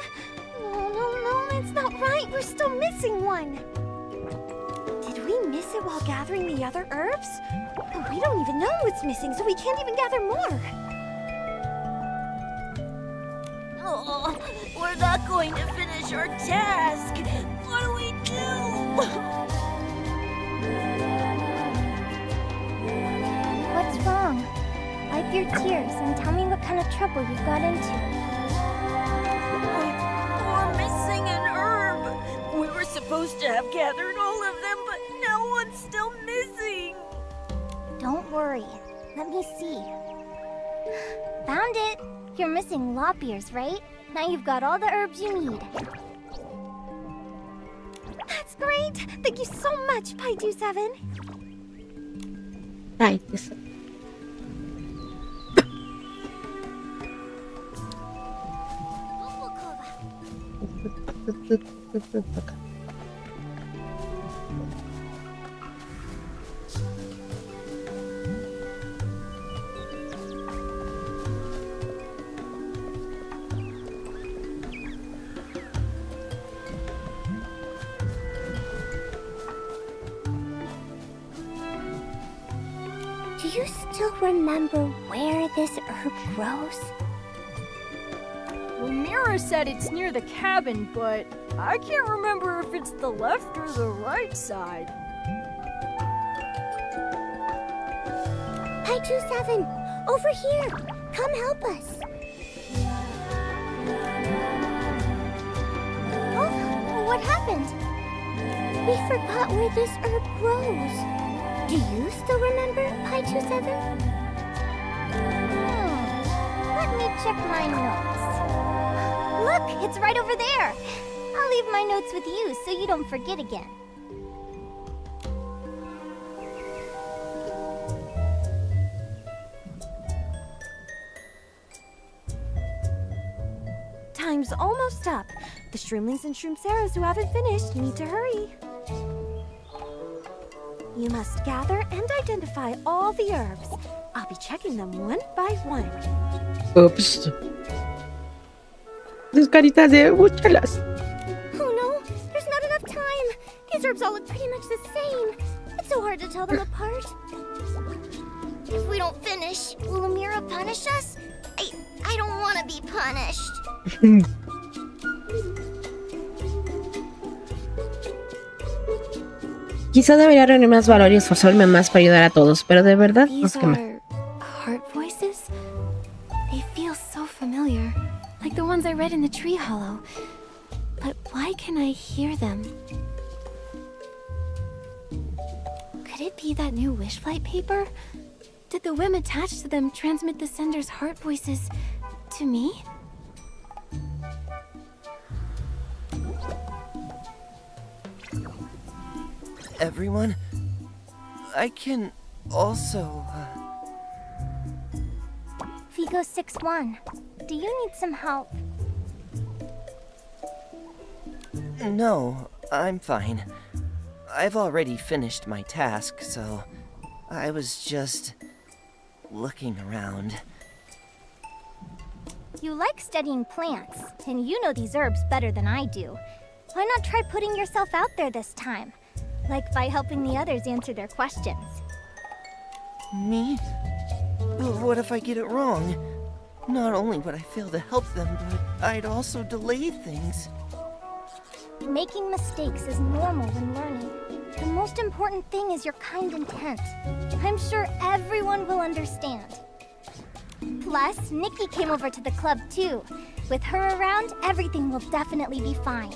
No, it's not right. We're still missing one. Did we miss it while gathering the other herbs? We don't even know what's missing, so we can't even gather more. Oh, we're not going to finish our task. What do we do? What's wrong? Wipe your tears and tell me what kind of trouble you got into. We're missing an herb. We were supposed to have gathered all of them, but now one's still missing. Don't worry. Let me see. Found it! You're missing lop ears, right? Now you've got all the herbs you need. That's great. Thank you so much, Pi27. Ay, eso. Do you still remember where this herb grows? Well, Mira said it's near the cabin, but I can't remember if it's the left or the right side. Pi27, over here! Come help us! Oh, what happened? We forgot where this herb grows. Do you still remember, Pi27? Let me check my notes. Look, it's right over there. I'll leave my notes with you so you don't forget again. Time's almost up. The Shroomlings and Shroomceras who haven't finished need to hurry. You must gather and identify all the herbs. I'll be checking them one by one. Ups. Las caritas de búchalas. orbs all look pretty much the same. It's so hard to tell them apart. If we don't finish, will Amira punish us? I don't want to be punished. Quizá debería reunir más valor y esforzarme más para ayudar a todos, pero de verdad no These sé qué más. are heart voices? They feel so familiar, like the ones I read in the tree hollow. But why can I hear them? Could it be that new wish flight paper? Did the whim attached to them transmit the sender's heart voices to me? Everyone, I can also... Vigo 6-1, do you need some help? No, I'm fine. I've already finished my task, so I was just looking around. You like studying plants, and you know these herbs better than I do. Why not try putting yourself out there this time? Like by helping the others answer their questions. Me? What if I get it wrong? Not only would I fail to help them, but I'd also delay things. Making mistakes is normal when learning. The most important thing is your kind intent. I'm sure everyone will understand. Plus, Nikki came over to the club too. With her around, everything will definitely be fine.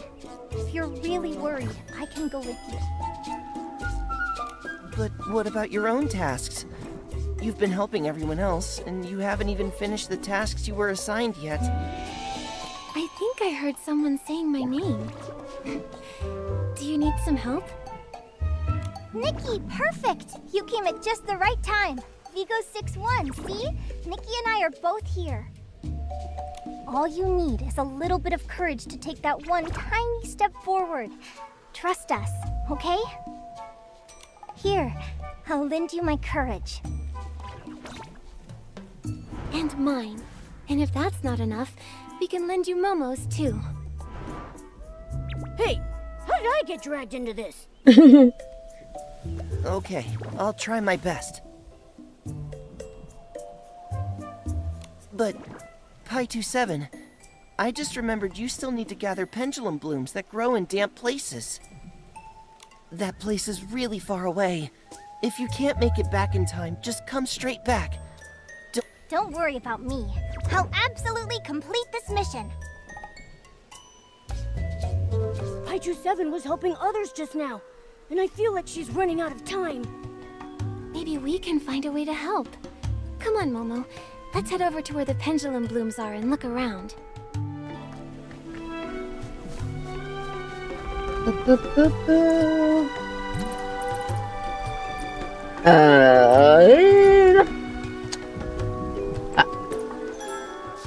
If you're really worried, I can go with you. But what about your own tasks? You've been helping everyone else, and you haven't even finished the tasks you were assigned yet. I think I heard someone saying my name. Do you need some help? Nikki, perfect! You came at just the right time. Vigo 6-1, see? Nikki and I are both here. All you need is a little bit of courage to take that one tiny step forward. Trust us, okay? Here, I'll lend you my courage. And mine. And if that's not enough, we can lend you Momo's too. Hey, how did I get dragged into this? Okay, I'll try my best. But, Pi27, I just remembered you still need to gather pendulum blooms that grow in damp places. That place is really far away. If you can't make it back in time, just come straight back. Don't worry about me. I'll absolutely complete this mission. Pi27 was helping others just now, and I feel like she's running out of time. Maybe we can find a way to help. Come on, Momo. Let's head over to where the pendulum blooms are and look around.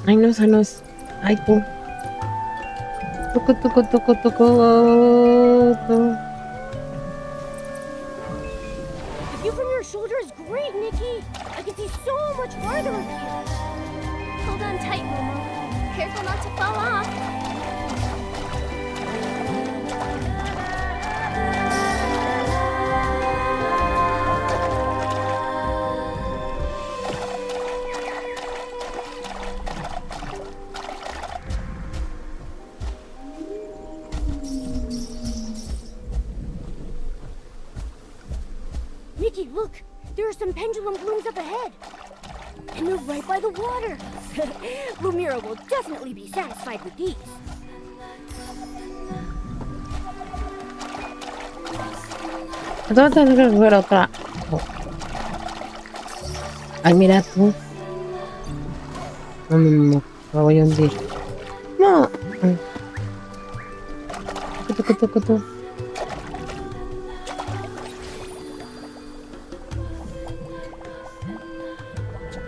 Ay, no, esa no es. Ay, tú. Toco. The view from your shoulder is great, Nikki. I can see so much farther up here. Hold on tight, Momo. Careful not to fall off. Nikki, look. There are some pendulum blooms up ahead. And they're right by the water. Lumira will definitely be satisfied with these. Entonces tengo que coger otra. Oh. Ay, mira tú. No, me voy a hundir. No. Toco.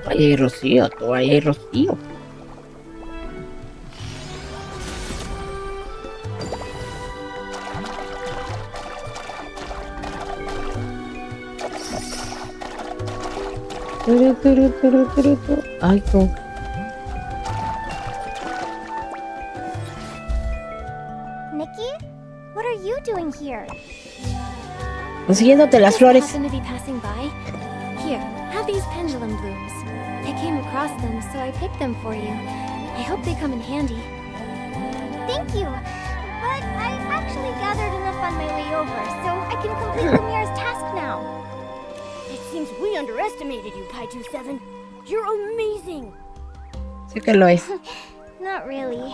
Ahí hay rocío, tú, ahí hay rocío. Turu. Ay, tú. Nikki? What are you doing here? Consiguiéndote las Just flores. happened to be passing by. Here, have these pendulum blooms. I came across them, so I picked them for you. I hope they come in handy. Thank you. But I actually gathered enough on my way over, so I can complete Lumiere's task now. It seems we underestimated you, Pi27. You're amazing. Sí que lo es. Not really.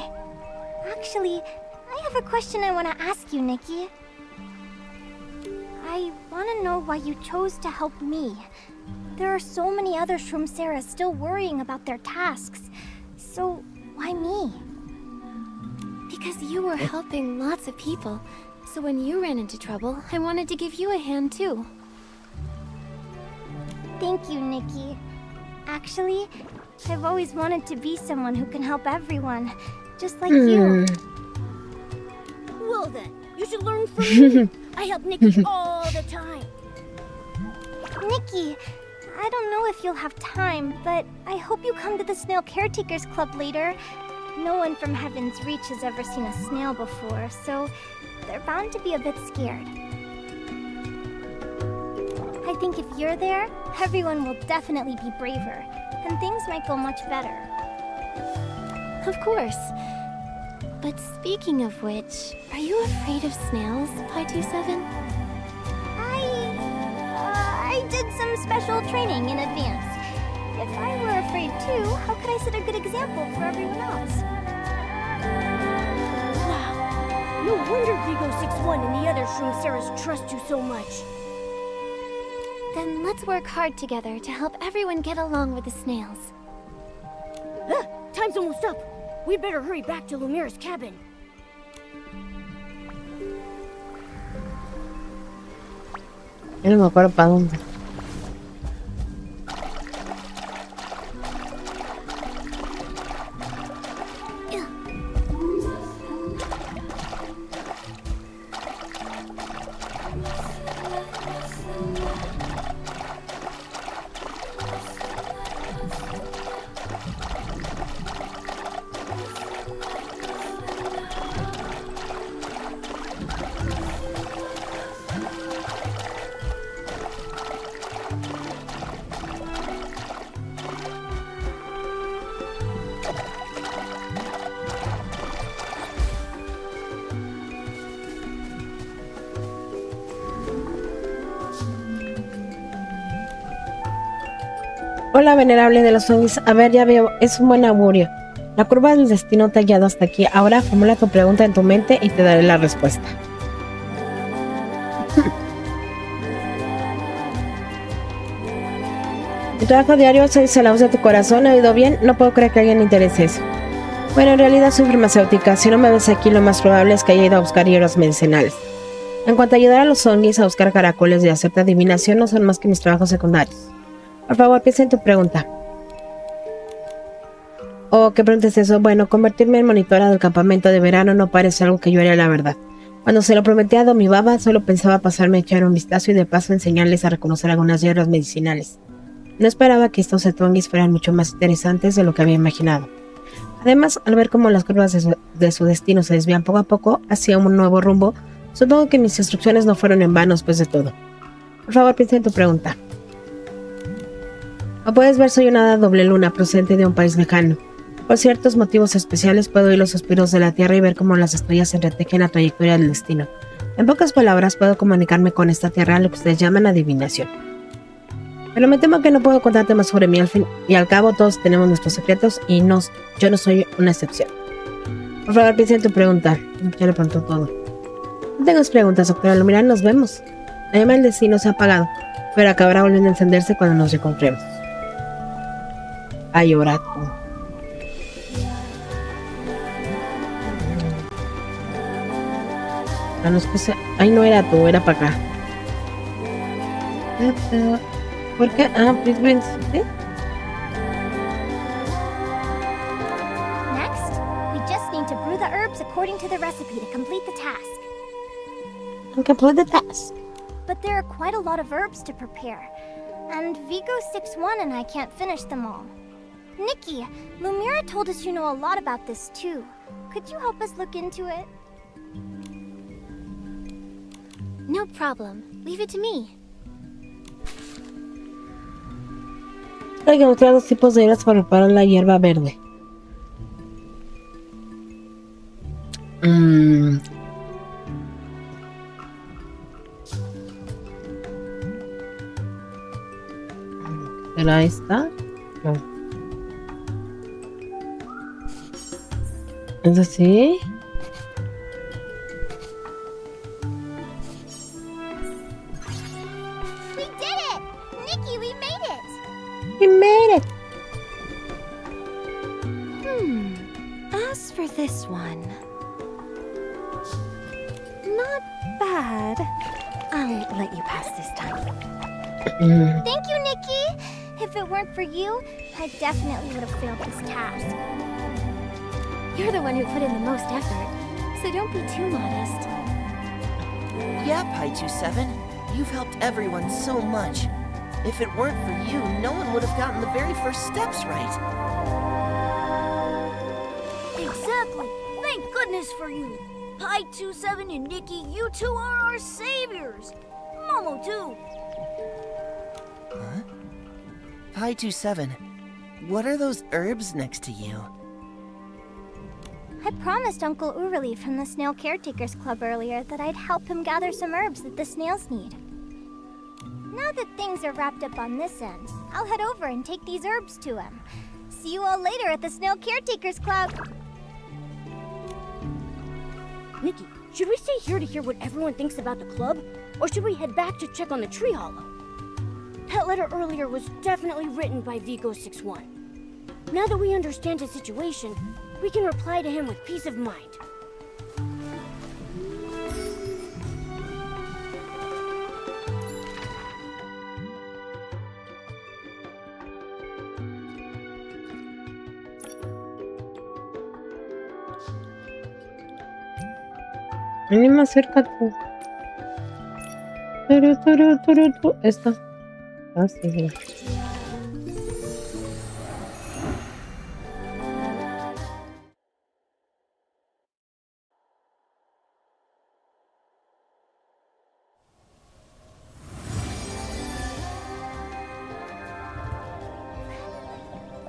Actually, I have a question I want to ask you, Nikki. I want to know why you chose to help me. There are so many other Shroomseras still worrying about their tasks. So, why me? Because you were helping lots of people. So when you ran into trouble, I wanted to give you a hand too. Thank you, Nikki. Actually, I've always wanted to be someone who can help everyone, just like you. Well then, you should learn from me. I help Nikki all the time. Nikki, I don't know if you'll have time, but I hope you come to the Snail Caretakers Club later. No one from Heaven's Reach has ever seen a snail before, so they're bound to be a bit scared. I think if you're there, everyone will definitely be braver, and things might go much better. Of course. But speaking of which, are you afraid of snails, Pi27? I did some special training in advance. If I were afraid too, how could I set a good example for everyone else? Wow. No wonder Vigo 61 and the other Shroomseras trust you so much. Then let's work hard together to help everyone get along with the snails. Time's almost up. We'd better hurry back to Lumiere's cabin. Yo no me acuerdo para dónde. Hola, venerable de los zombies. A ver, ya veo, es un buen augurio. La curva del destino te ha guiado hasta aquí. Ahora formula tu pregunta en tu mente y te daré la respuesta. Mi trabajo diario es la voz de tu corazón. ¿He oído bien? No puedo creer que a alguien le interese eso. Bueno, en realidad soy farmacéutica. Si no me ves aquí, lo más probable es que haya ido a buscar hierbas medicinales. En cuanto a ayudar a los zombies a buscar caracoles y hacerte adivinación, no son más que mis trabajos secundarios. Por favor, piensa en tu pregunta. ¿Qué pregunta es eso? Bueno, convertirme en monitora del campamento de verano no parece algo que yo haría, la verdad. Cuando se lo prometí a Domi Baba, solo pensaba pasarme a echar un vistazo y de paso enseñarles a reconocer algunas hierbas medicinales. No esperaba que estos etuangis fueran mucho más interesantes de lo que había imaginado. Además, al ver cómo las curvas de su destino se desvían poco a poco hacia un nuevo rumbo, supongo que mis instrucciones no fueron en vano después de todo. Por favor, piensa en tu pregunta. Como puedes ver, soy una hada doble luna procedente de un país lejano. Por ciertos motivos especiales puedo oír los suspiros de la tierra y ver cómo las estrellas entretejen la trayectoria del destino. En pocas palabras, puedo comunicarme con esta tierra, lo que ustedes llaman adivinación. Pero me temo que no puedo contarte más sobre mí. Al fin y al cabo, todos tenemos nuestros secretos y yo no soy una excepción. Por favor, piensa en tu pregunta. Ya le preguntó todo. No tengas preguntas, doctora Lumira, nos vemos. La llama del destino se ha apagado, pero acabará volviendo a encenderse cuando nos encontremos. Ay, orato. A los que se... Ay, no era tú, era para acá. ¿Por qué? Pues ven, ¿sí? Next, we just need to brew the herbs according to the recipe to complete the task. Complete the task. But there are quite a lot of herbs to prepare, and Vigo 61 and I can't finish them all. Nikki, Lumira told us you know a lot about this too. Could you help us look into it? No problem. Leave it to me. Hay que mostrar dos tipos de hierbas para preparar la hierba verde. ¿Será esta? No. ¿Es así? We did it! Nikki, we made it! We made it! As for this one, not bad. I'll let you pass this time. Thank you, Nikki! If it weren't for you, I definitely would have failed this task. You're the one who put in the most effort, so don't be too modest. Yeah, Pi27, you've helped everyone so much. If it weren't for you, no one would have gotten the very first steps right. Exactly. Thank goodness for you. Pi27 and Nikki, you two are our saviors. Momo, too. Huh? Pi27, what are those herbs next to you? I promised Uncle Urali from the Snail Caretakers Club earlier that I'd help him gather some herbs that the snails need. Now that things are wrapped up on this end, I'll head over and take these herbs to him. See you all later at the Snail Caretakers Club. Nikki, should we stay here to hear what everyone thinks about the club? Or should we head back to check on the tree hollow? That letter earlier was definitely written by Vigo61. Now that we understand his situation, we can reply to him with peace of mind. Vení más cerca tú. Esta. Ah, sí, sí.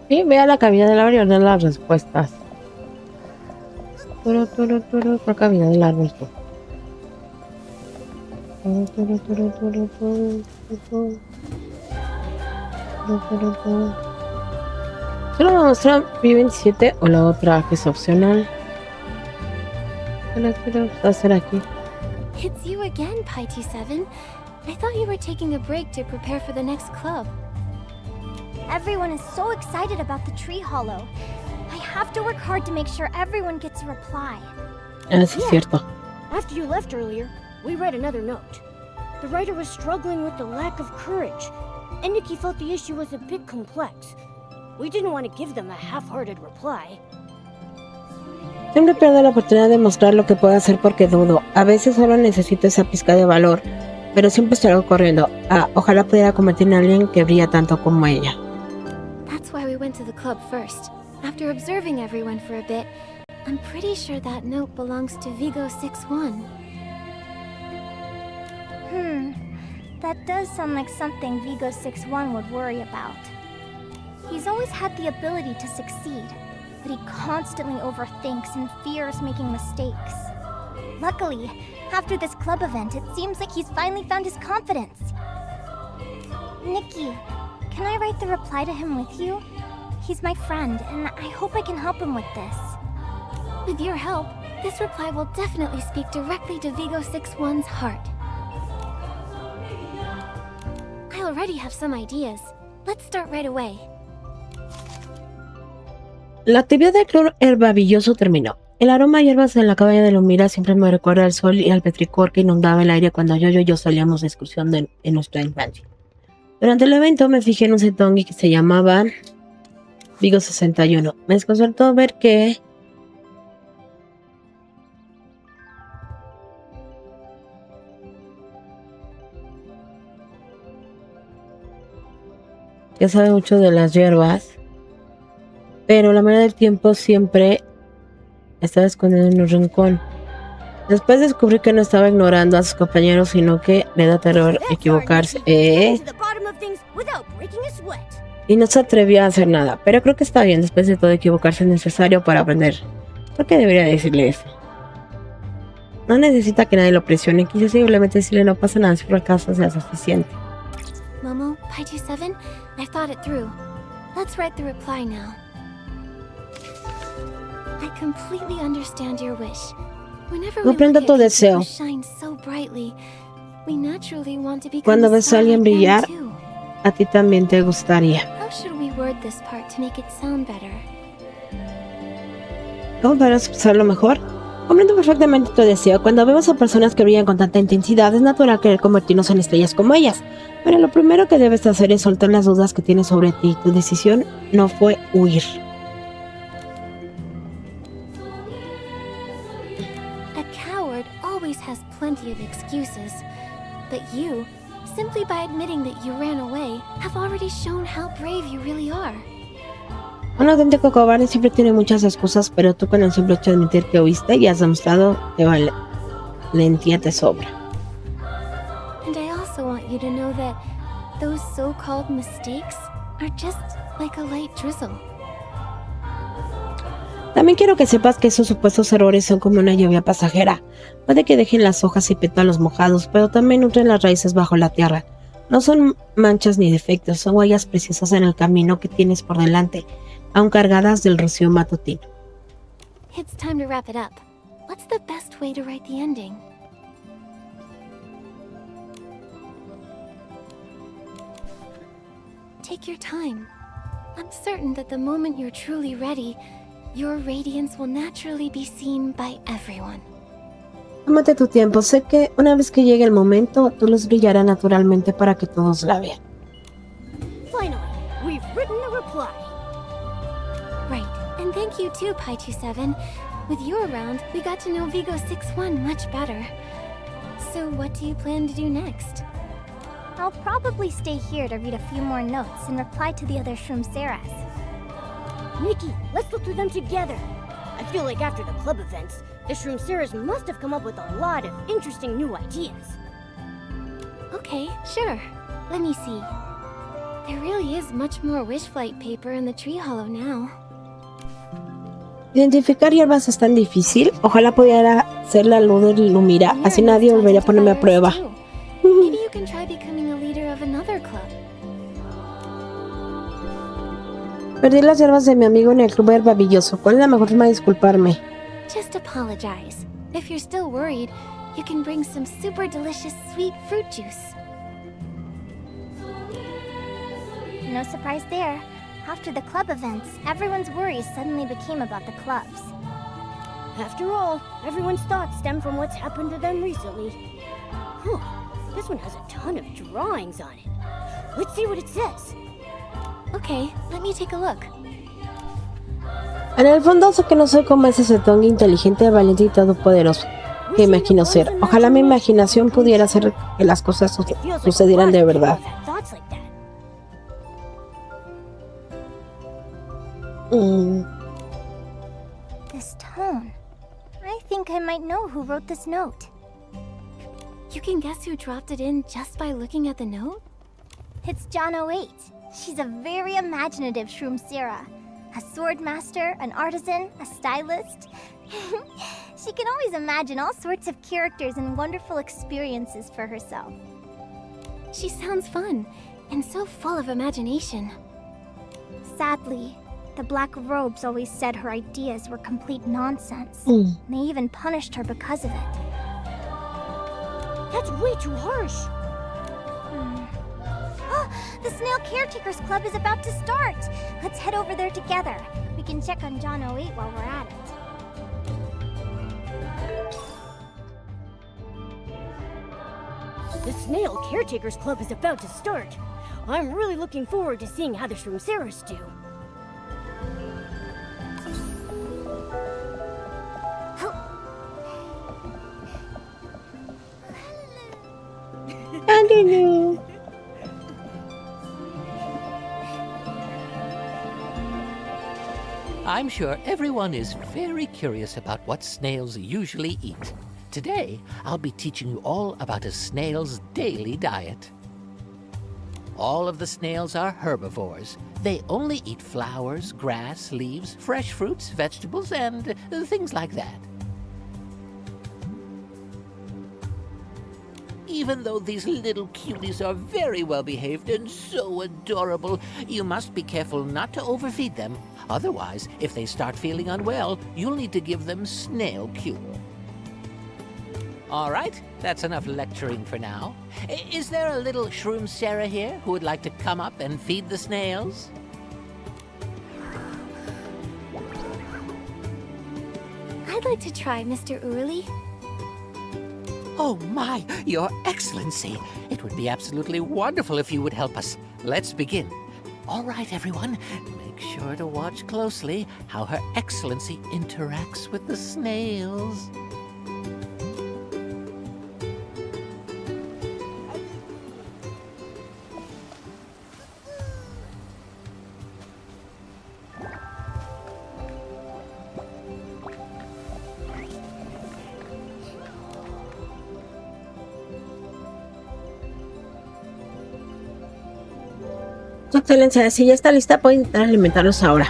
Sí, ve a la cavidad del árbol y ordena las respuestas. Por cavidad del árbol. Solo me muestra Mi27 o la otra que es opcional. Quiero hacer aquí. It's you again, Pi27. I thought you were taking a break to prepare for the next club. Everyone is so excited about the tree hollow. I have to work hard to make sure everyone gets a reply. Sí, es cierto. After you left earlier, we read another note. The writer was struggling with the lack of courage, and Nikki felt the issue was a bit complex. We didn't want to give them a half-hearted reply. Siempre pierdo la oportunidad de mostrar lo que puedo hacer porque dudo. A veces solo necesito esa pizca de valor, pero siempre salgo corriendo. Ojalá pudiera convertirme en alguien que brilla tanto como ella. That's why we went to the club first. After observing everyone for a bit, I'm pretty sure that note belongs to Vigo61. That does sound like something Vigo61 would worry about. He's always had the ability to succeed, but he constantly overthinks and fears making mistakes. Luckily, after this club event, it seems like he's finally found his confidence. Nikki, can I write the reply to him with you? He's my friend, and I hope I can help him with this. With your help, this reply will definitely speak directly to Vigo61's heart. I already have some ideas. Let's start right away. La actividad del club herbavilloso terminó. El aroma a hierbas en la cabaña de Lumira siempre me recuerda al sol y al petricor que inundaba el aire cuando yo salíamos de excursión en nuestra infancia. Durante el evento me fijé en un setongi que se llamaba Vigo61. Me desconcertó ver que sabe mucho de las hierbas, pero la mayoría del tiempo siempre estaba escondido en un rincón. Después descubrí que no estaba ignorando a sus compañeros, sino que le da terror equivocarse. Y no se atrevió a hacer nada. Pero creo que está bien, después de todo equivocarse es necesario para aprender. ¿Por qué debería decirle eso? No necesita que nadie lo presione, quise simplemente decirle no pasa nada si fracasa sea suficiente. Momo, Pi27, I thought it through. Let's write the reply now. I completely understand your wish. Whenever we Comprendo look tu at deseo. people who shine so brightly, we naturally want to become Cuando a ves a star alguien like them brillar, too. a ti también te gustaría. How should we word this part to make it sound better? ¿Cómo para expresarlo mejor? Comprendo perfectamente tu deseo. Cuando vemos a personas que brillan con tanta intensidad, es natural querer convertirnos en estrellas como ellas. Pero lo primero que debes hacer es soltar las dudas que tienes sobre ti. Tu decisión no fue huir. A coward always has plenty of excuses. But you, simply by admitting that you ran away, have already shown how brave you really are. Un auténtico cobarde siempre tiene muchas excusas, pero tú con el simple hecho de admitir que huiste y has demostrado que valentía te sobra. And I also want you to know that those so-called mistakes are just like a light drizzle. También quiero que sepas que esos supuestos errores son como una lluvia pasajera. Puede que dejen las hojas y pétalos mojados, pero también nutren las raíces bajo la tierra. No son manchas ni defectos, son huellas preciosas en el camino que tienes por delante, aún cargadas del rocío matutino. It's time to wrap it up. What's the best way to write the ending? Take your time. I'm certain that the moment you're truly ready, your radiance will naturally be seen by everyone. Tómate tu tiempo, sé que una vez que llegue el momento, tu luz brillará naturalmente para que todos la vean. Finally, we've written a reply. Right, and thank you too, Pi27. With you around, we got to know Vigo 6-1 much better. So what do you plan to do next? I'll probably stay here to read a few more notes and reply to the other Shroomseras. Nikki, let's look through them together. I feel like after the club events, the Shroomseras must have come up with a lot of interesting new ideas. Okay, sure. Let me see. There really is much more wish flight paper in the tree hollow now. Identificar hierbas es tan difícil. Ojalá pudiera ser la luz de Lumira, así nadie volvería a ponerme a prueba. Maybe you can try becoming a leader of another club. Perdí las hierbas de mi amigo en el club herbavilloso. ¿Cuál es la mejor forma de disculparme? Just apologize. If you're still worried, you can bring some super delicious sweet fruit juice. No surprise there. After the club events, everyone's worries suddenly became about the clubs. After all, everyone's thoughts stem from what's happened to them recently. Huh, this one has a ton of drawings on it. Let's see what it says. Okay, let me take a look. En el fondo sé que no soy como ese setón inteligente, valiente y todopoderoso que imagino ser. Ojalá mi imaginación pudiera hacer que las cosas sucedieran de verdad. This tone. I think I might know who wrote this note. You can guess who dropped it in just by looking at the note? It's John08. She's a very imaginative Shroomsera. A sword master, an artisan, a stylist. She can always imagine all sorts of characters and wonderful experiences for herself. She sounds fun, and so full of imagination. Sadly, the Black Robes always said her ideas were complete nonsense. They even punished her because of it. That's way too harsh. Oh, the Snail Caretakers Club is about to start. Let's head over there together. We can check on John08 while we're at it. The Snail Caretakers Club is about to start. I'm really looking forward to seeing how the Shroomseras do. I'm sure everyone is very curious about what snails usually eat. Today, I'll be teaching you all about a snail's daily diet. All of the snails are herbivores. They only eat flowers, grass, leaves, fresh fruits, vegetables, and things like that. Even though these little cuties are very well behaved and so adorable, you must be careful not to overfeed them. Otherwise, if they start feeling unwell, you'll need to give them snail cure. All right, that's enough lecturing for now. Is there a little shroom Sarah here who would like to come up and feed the snails? I'd like to try, Mr. Urley. Oh my, Your Excellency! It would be absolutely wonderful if you would help us. Let's begin. All right, everyone, make sure to watch closely how Her Excellency interacts with the snails. Su excelencia, si ya está lista, puede intentar alimentarlos ahora.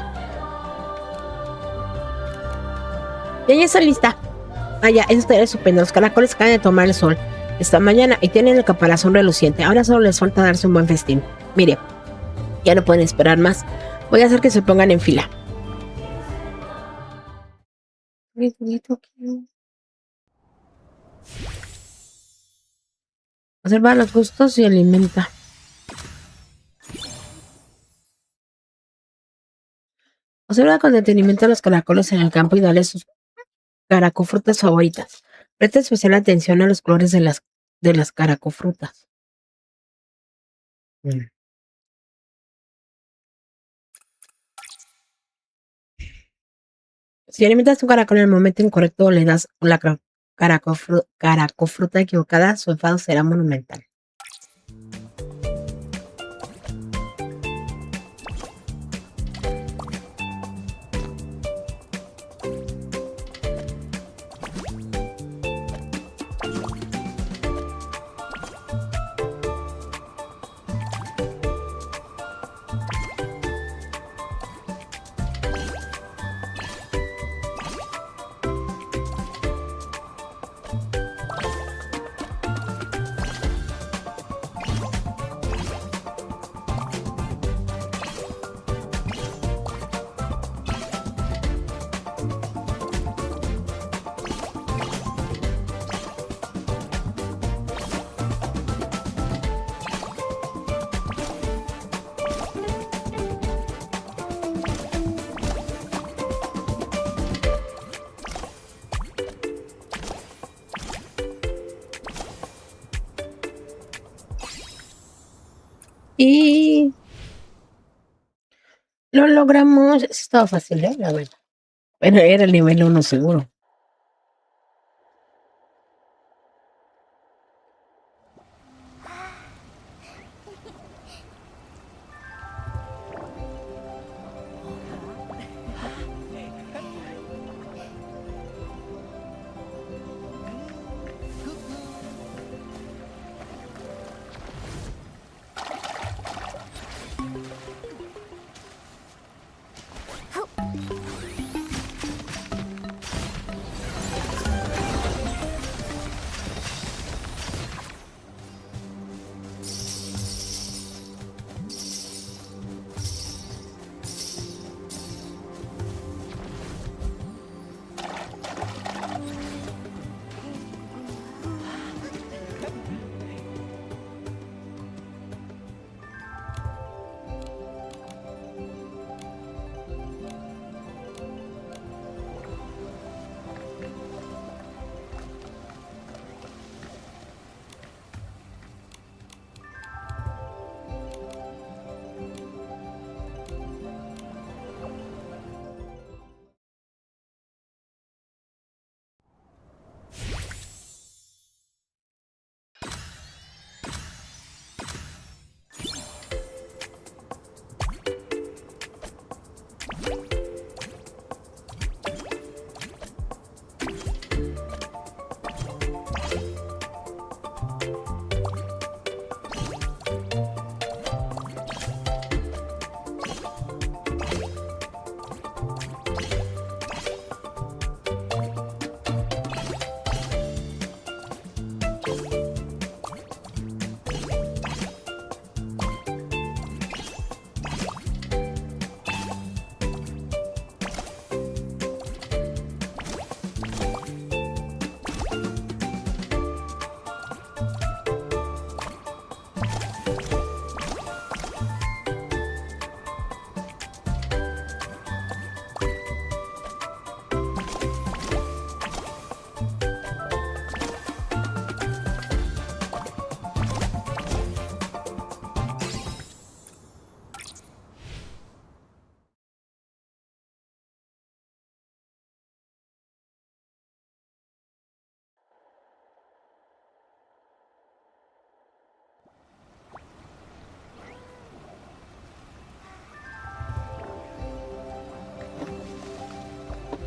Ya está lista. Vaya, eso estaría estupendo. Los caracoles acaban de tomar el sol esta mañana y tienen el caparazón reluciente. Ahora solo les falta darse un buen festín. Mire, ya no pueden esperar más. Voy a hacer que se pongan en fila. Observa los gustos y alimenta. Observa con detenimiento a los caracoles en el campo y dale sus caracofrutas favoritas. Presta especial atención a los colores de las caracofrutas. Si alimentas un caracol en el momento incorrecto o le das la caracofruta equivocada, su enfado será monumental. Y lo logramos. Estaba fácil, la verdad. Bueno, era el nivel 1 seguro.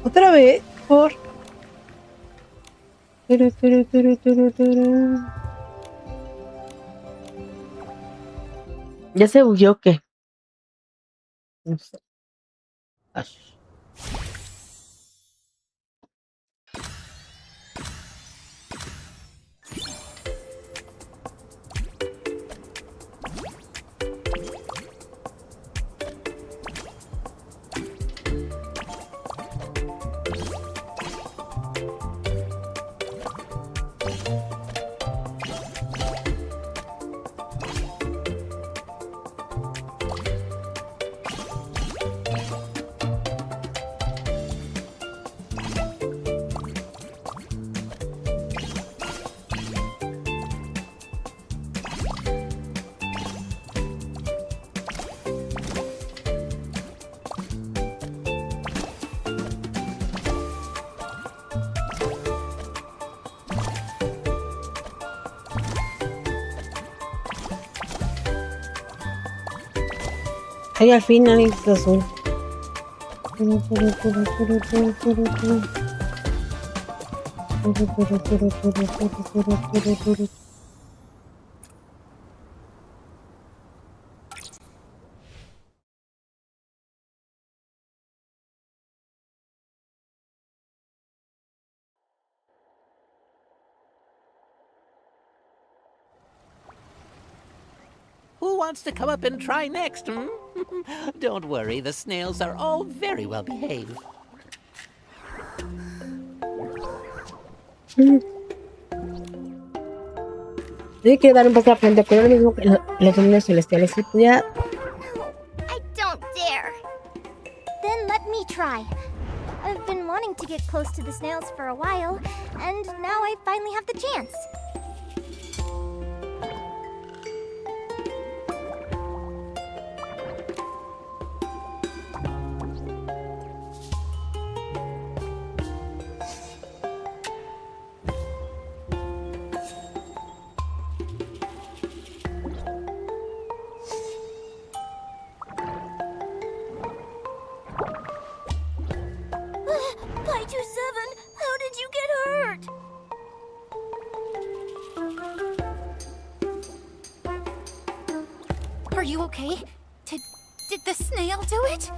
Otra vez, por... Turu. ¿Ya se bugueó o qué? No sé. Ash. Ay, al fin nadie es azul. Who wants to come up and try next, hmm? Don't worry, the snails are all very well behaved. Tiene que dar un poco la frente, pero lo mismo que los luminares celestiales. Si pudiera... I don't dare. Then let me try. I've been wanting to get close to the snails for a while, and now I finally have the chance. Are you okay? Did the snail do it?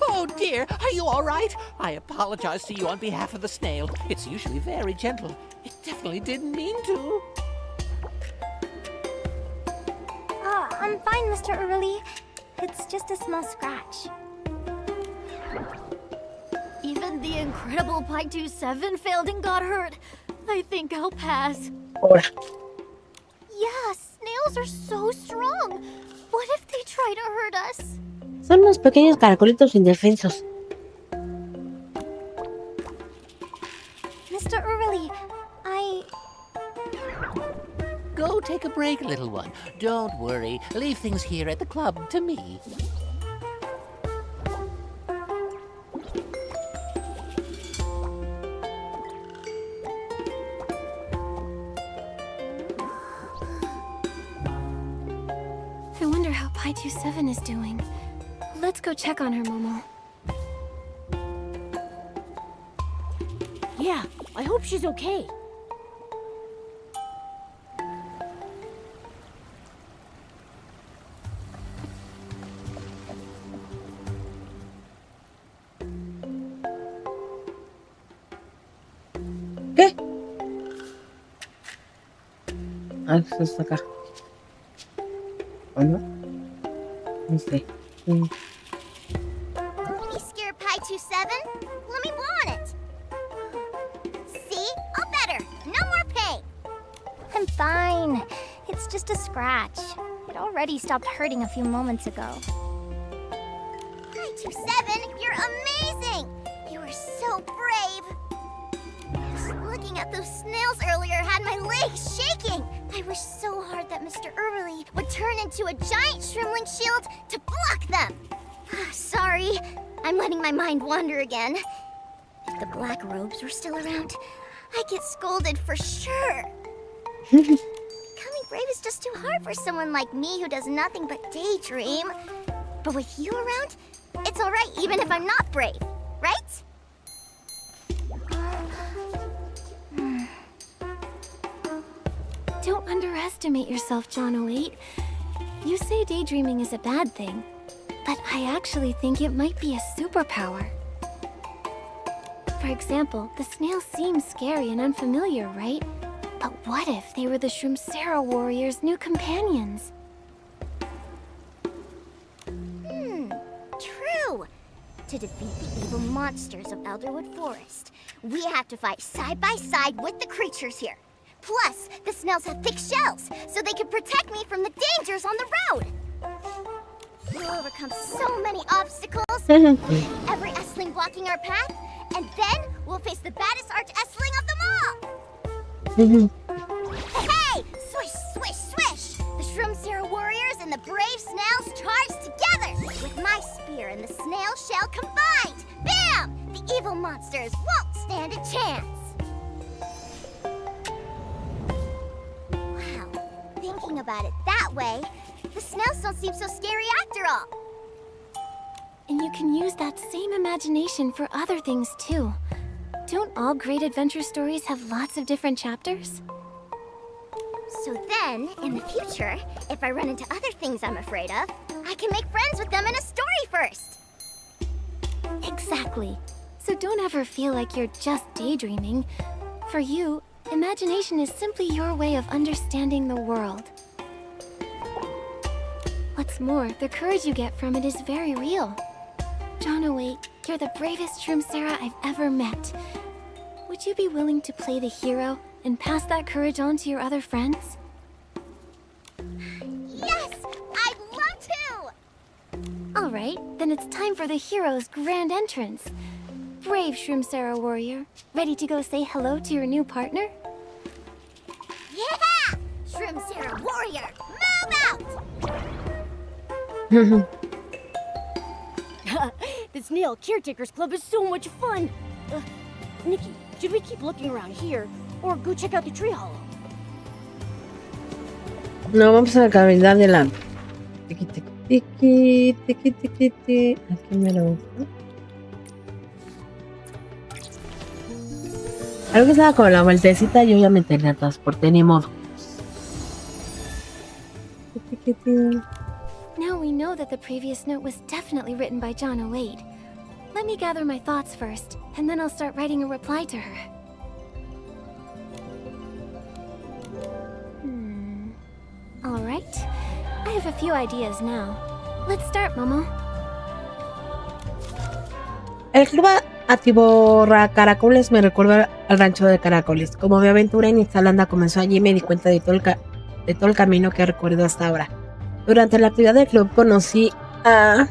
Oh dear, are you all right? I apologize to you on behalf of the snail. It's usually very gentle. It definitely didn't mean to. I'm fine, Mr. Urley. It's just a small scratch. Even the incredible Pi27 failed and got hurt. I think I'll pass. Ahora. Yeah, snails are so strong. What if they try to hurt us? Son unos pequeños caracolitos indefensos. Mr. Urley, Go take a break, little one. Don't worry. Leave things here at the club to me. I wonder how Pi27 is doing. Let's go check on her, Momo. Yeah, I hope she's okay. ¿Qué? Ah, eso está acá. ¿O no? No sé. Don't be scared, Pi27. Let me blow on it. See? All better. No more pain. I'm fine. It's just a scratch. It already stopped hurting a few moments ago. Pi27, you're amazing! You were so brave. Just looking at those snails earlier had my legs shaking. I wish so hard that Mr. Urley would turn into a giant shrimpling shield to block them. Sorry, I'm letting my mind wander again. If the black robes were still around, I'd get scolded for sure. Becoming brave is just too hard for someone like me who does nothing but daydream. But with you around, it's alright even if I'm not brave, right? Don't underestimate yourself, John 08. You say daydreaming is a bad thing, but I actually think it might be a superpower. For example, the snails seem scary and unfamiliar, right? But what if they were the Shroomsera warriors' new companions? True. To defeat the evil monsters of Elderwood Forest, we have to fight side by side with the creatures here. Plus, the snails have thick shells, so they can protect me from the dangers on the road. We'll overcome so many obstacles, every Essling blocking our path, and then we'll face the baddest arch-Essling of them all! Hey! Swish, swish, swish! The Shroomsera warriors and the brave snails charge together! With my spear and the snail shell combined! Bam! The evil monsters won't stand a chance! Thinking about it that way, the snails don't seem so scary after all. And you can use that same imagination for other things too. Don't all great adventure stories have lots of different chapters? So then, in the future, if I run into other things I'm afraid of, I can make friends with them in a story first. Exactly. So don't ever feel like you're just daydreaming. For you, imagination is simply your way of understanding the world. What's more, the courage you get from it is very real. John 08, you're the bravest Shroomsera I've ever met. Would you be willing to play the hero and pass that courage on to your other friends? Yes! I'd love to! Alright, then it's time for the hero's grand entrance. Brave Shroomsera warrior, ready to go say hello to your new partner? Yeah! Shroomsera warrior, move out! The Snail Caretakers Club is so much fun! Nikki, should we keep looking around here, or go check out the tree hollow? No, vamos a la cavidad de la... Tiki, tiki, tiki, tiki, tiki, tiki. Aquí me lo gusta. Algo que estaba con la vueltecita y obviamente en el transporte, ni modo. Tiki, tiki. Now we know that the previous note was definitely written by John 08. Let me gather my thoughts first, and then I'll start writing a reply to her. Alright. I have a few ideas now. Let's start, Momo. El club Atiborra Caracoles me recuerda al rancho de Caracoles. Como mi aventura en Ixtalanda comenzó allí, me di cuenta de todo el camino que he recorrido hasta ahora. Durante la actividad del club conocí a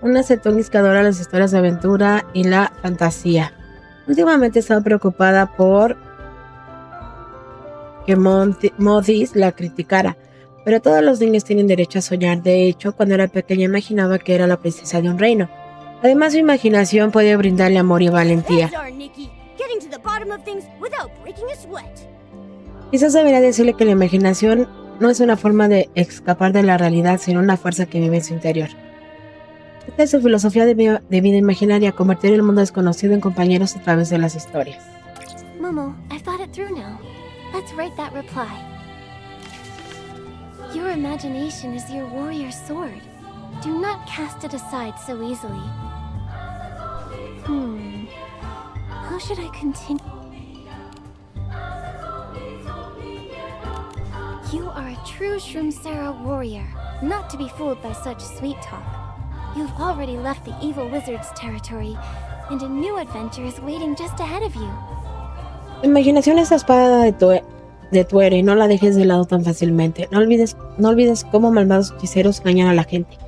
una sección que adora las historias de aventura y la fantasía. Últimamente he estado preocupada por que Modis la criticara, pero todos los niños tienen derecho a soñar. De hecho, cuando era pequeña imaginaba que era la princesa de un reino. Además, su imaginación puede brindarle amor y valentía. Quizás debería decirle que la imaginación no es una forma de escapar de la realidad, sino una fuerza que vive en su interior. Esta es su filosofía de vida imaginaria, convertir el mundo desconocido en compañeros a través de las historias. Momo, I've thought it through now. Let's write that reply. Your imagination is your warrior sword. Do not cast it aside so easily. How should I continue? You are a true Shroomsera warrior, not to be fooled by such sweet talk. You've already left the evil wizard's territory, and a new adventure is waiting just ahead of you. Imaginación es la espada de tu héroe y no la dejes de lado tan fácilmente. No olvides cómo malvados hechiceros engañan a la gente.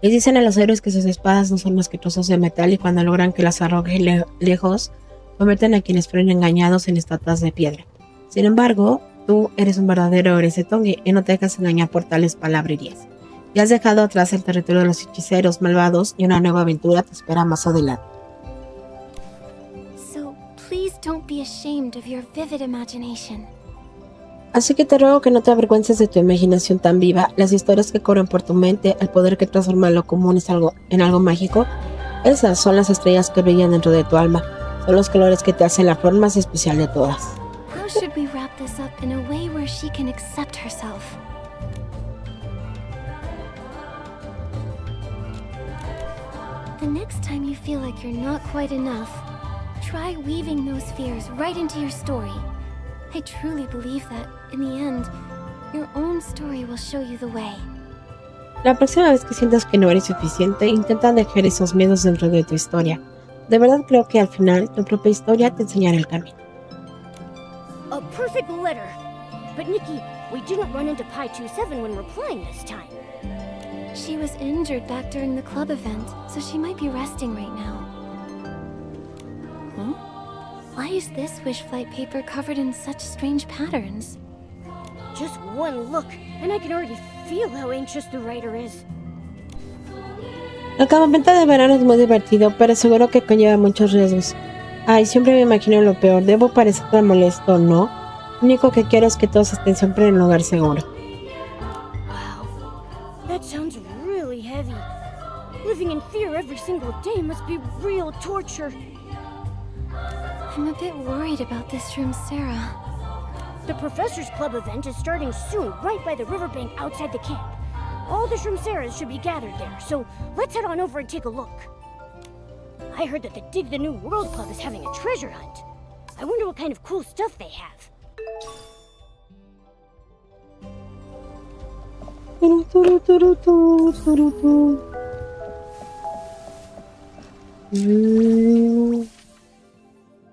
Les dicen a los héroes que sus espadas no son más que trozos de metal y cuando logran que las arrojen lejos, convierten a quienes fueron engañados en estatuas de piedra. Sin embargo, tú eres un verdadero héroe Tongue y no te dejas engañar por tales palabrerías. Ya has dejado atrás el territorio de los hechiceros malvados y una nueva aventura te espera más adelante. So, please don't be ashamed of your vivid imagination. Así que te ruego que no te avergüences de tu imaginación tan viva, las historias que corren por tu mente, el poder que transforma lo común en algo mágico. Esas son las estrellas que brillan dentro de tu alma, son los colores que te hacen la flor más especial de todas. How should we wrap this up in a way where she can accept herself? The next time you feel like you're not quite enough, try weaving those fears right into your story. I truly believe that, in the end, your own story will show you the way. La próxima vez que sientas que no eres suficiente, intenta dejar esos miedos dentro de tu historia. De verdad creo que al final tu propia historia te enseñará el camino. A perfect letter. But Nikki, we didn't run into Pi 27 when we're playing this time. She was injured back during the club event, so she might be resting right now. Huh? Why is this wish flight paper covered in such strange patterns? Just one look, and I can already feel how anxious the writer is. El campamento de verano es muy divertido, pero seguro que conlleva muchos riesgos. Ay, siempre me imagino lo peor. Debo parecer tan molesto, ¿no? Lo único que quiero es que todos estén siempre en un lugar seguro. Wow, that sounds really heavy. Living in fear every single day must be real torture. I'm a bit worried about this room, Sarah. The Professor's Club event is starting soon, right by the riverbank outside the camp. All the Shroom-Sarahs should be gathered there, so let's head on over and take a look. I heard that the Dig the New World Club is having a treasure hunt. I wonder what kind of cool stuff they have.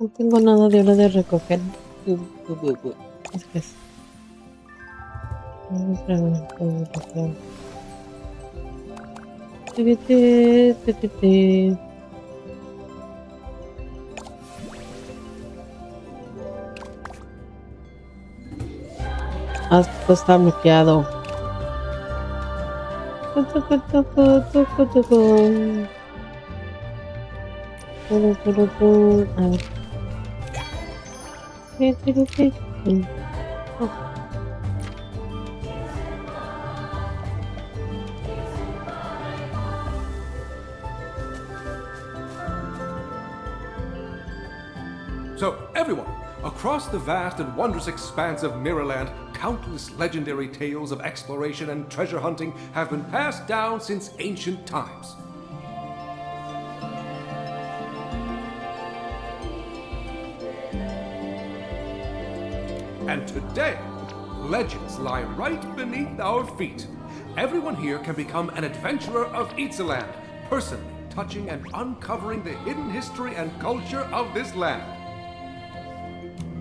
No tengo nada de hora de recoger. Es esto está bloqueado. A ver. So, everyone, across the vast and wondrous expanse of Mirrorland, countless legendary tales of exploration and treasure hunting have been passed down since ancient times. And today, legends lie right beneath our feet. Everyone here can become an adventurer of Itzaland, personally touching and uncovering the hidden history and culture of this land.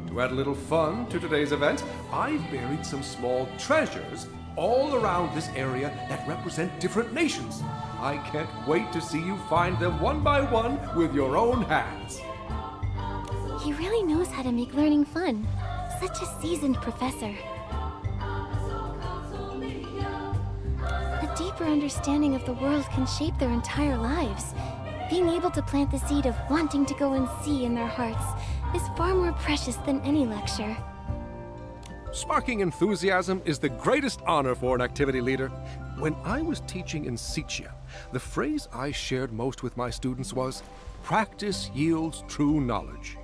To add a little fun to today's event, I've buried some small treasures all around this area that represent different nations. I can't wait to see you find them one by one with your own hands. He really knows how to make learning fun. Such a seasoned professor. A deeper understanding of the world can shape their entire lives. Being able to plant the seed of wanting to go and see in their hearts is far more precious than any lecture. Sparking enthusiasm is the greatest honor for an activity leader. When I was teaching in Sichia, the phrase I shared most with my students was, "Practice yields true knowledge."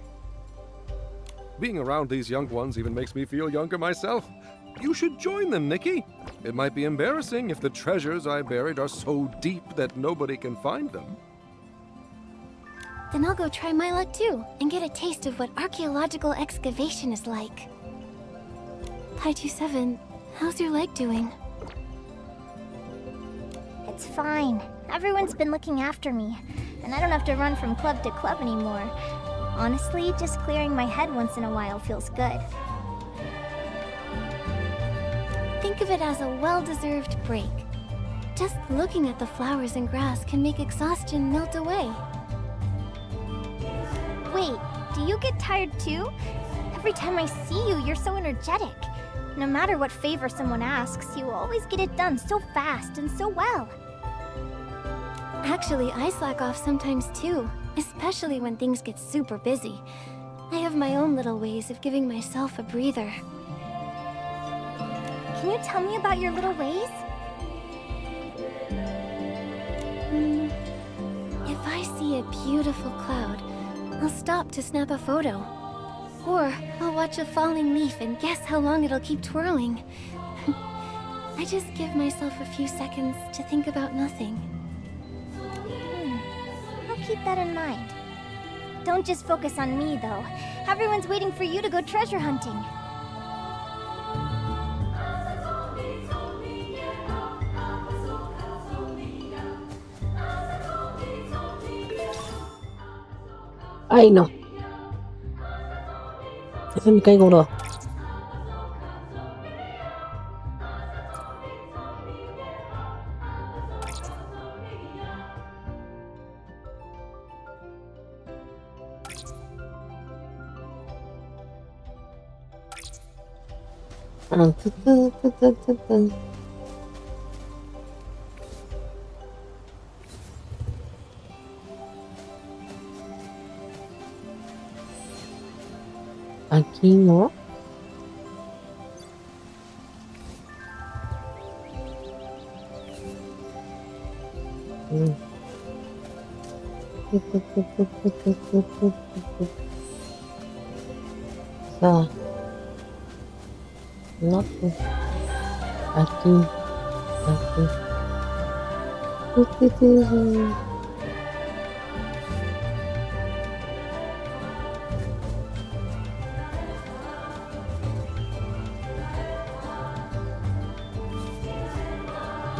Being around these young ones even makes me feel younger myself. You should join them, Nikki. It might be embarrassing if the treasures I buried are so deep that nobody can find them. Then I'll go try my luck too, and get a taste of what archaeological excavation is like. Pi 27, how's your leg doing? It's fine. Everyone's been looking after me, and I don't have to run from club to club anymore. Honestly, just clearing my head once in a while feels good. Think of it as a well-deserved break. Just looking at the flowers and grass can make exhaustion melt away. Wait, do you get tired too? Every time I see you, you're so energetic. No matter what favor someone asks, you always get it done so fast and so well. Actually, I slack off sometimes too, especially when things get super busy. I have my own little ways of giving myself a breather. can you tell me about your little ways? If I see a beautiful cloud, I'll stop to snap a photo. Or I'll watch a falling leaf and guess how long it'll keep twirling. I just give myself a few seconds to think about nothing. I'll keep that in mind. Don't just focus on me, though. Everyone's waiting for you to go treasure hunting. Ay, no. Ese me cae gordo. Aquí no. Ah. No, pues. Aquí.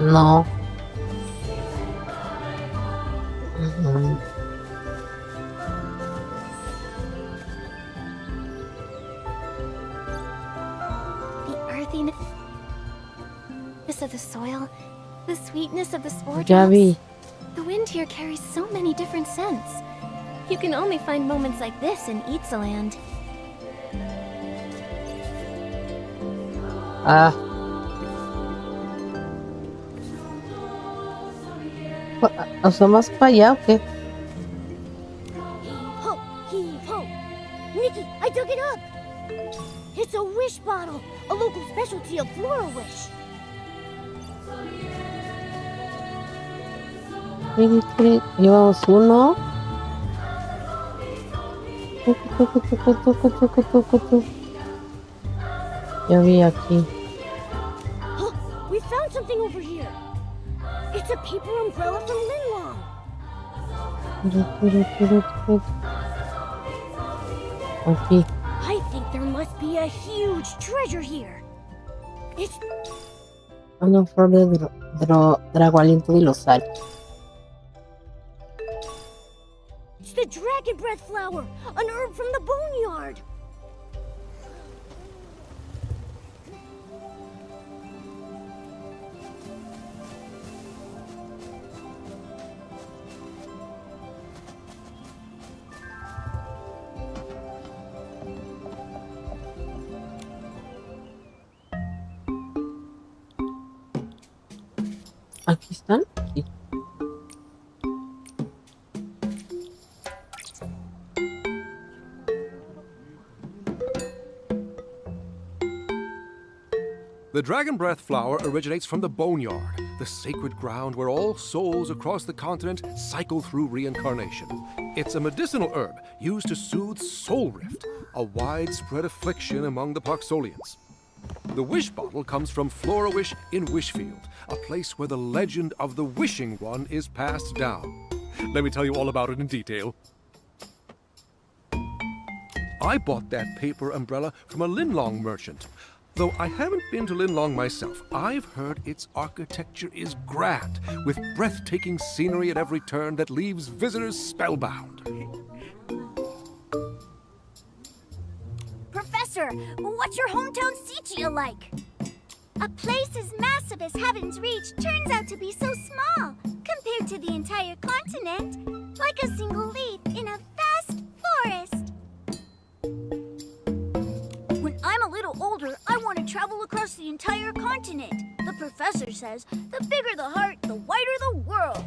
No. The earthiness of the soil, the sweetness of the spore Ya vi. drops. The wind here carries so many different scents. You can only find moments like this in Itzaland. Ah. O sea, más para allá, ¿o qué? Heave ho, heave ho. Nikki, I dug it up. It's a wish bottle, a local specialty of Flora Wish. Llevamos uno. Ya vi aquí. We found something over here. It's a paper umbrella from Linlong. Aquí. I think there must be a huge treasure here. It's Una flor de drago aliento dinosaurio. the dragon breath flower, an herb from the boneyard. Aquí están. Sí. The dragon breath flower originates from the boneyard, the sacred ground where all souls across the continent cycle through reincarnation. It's a medicinal herb used to soothe soul rift, a widespread affliction among the Parksolians. The wish bottle comes from Flora Wish in Wishfield, a place where the legend of the wishing one is passed down. Let me tell you all about it in detail. I bought that paper umbrella from a Linlong merchant. Though I haven't been to Linlong myself, I've heard its architecture is grand, with breathtaking scenery at every turn that leaves visitors spellbound. Professor, what's your hometown Sichia like? A place as massive as Heaven's Reach turns out to be so small compared to the entire continent, like a single leaf in a vast forest. When I'm a little older, I want to travel across the entire continent. The professor says the bigger the heart, the wider the world.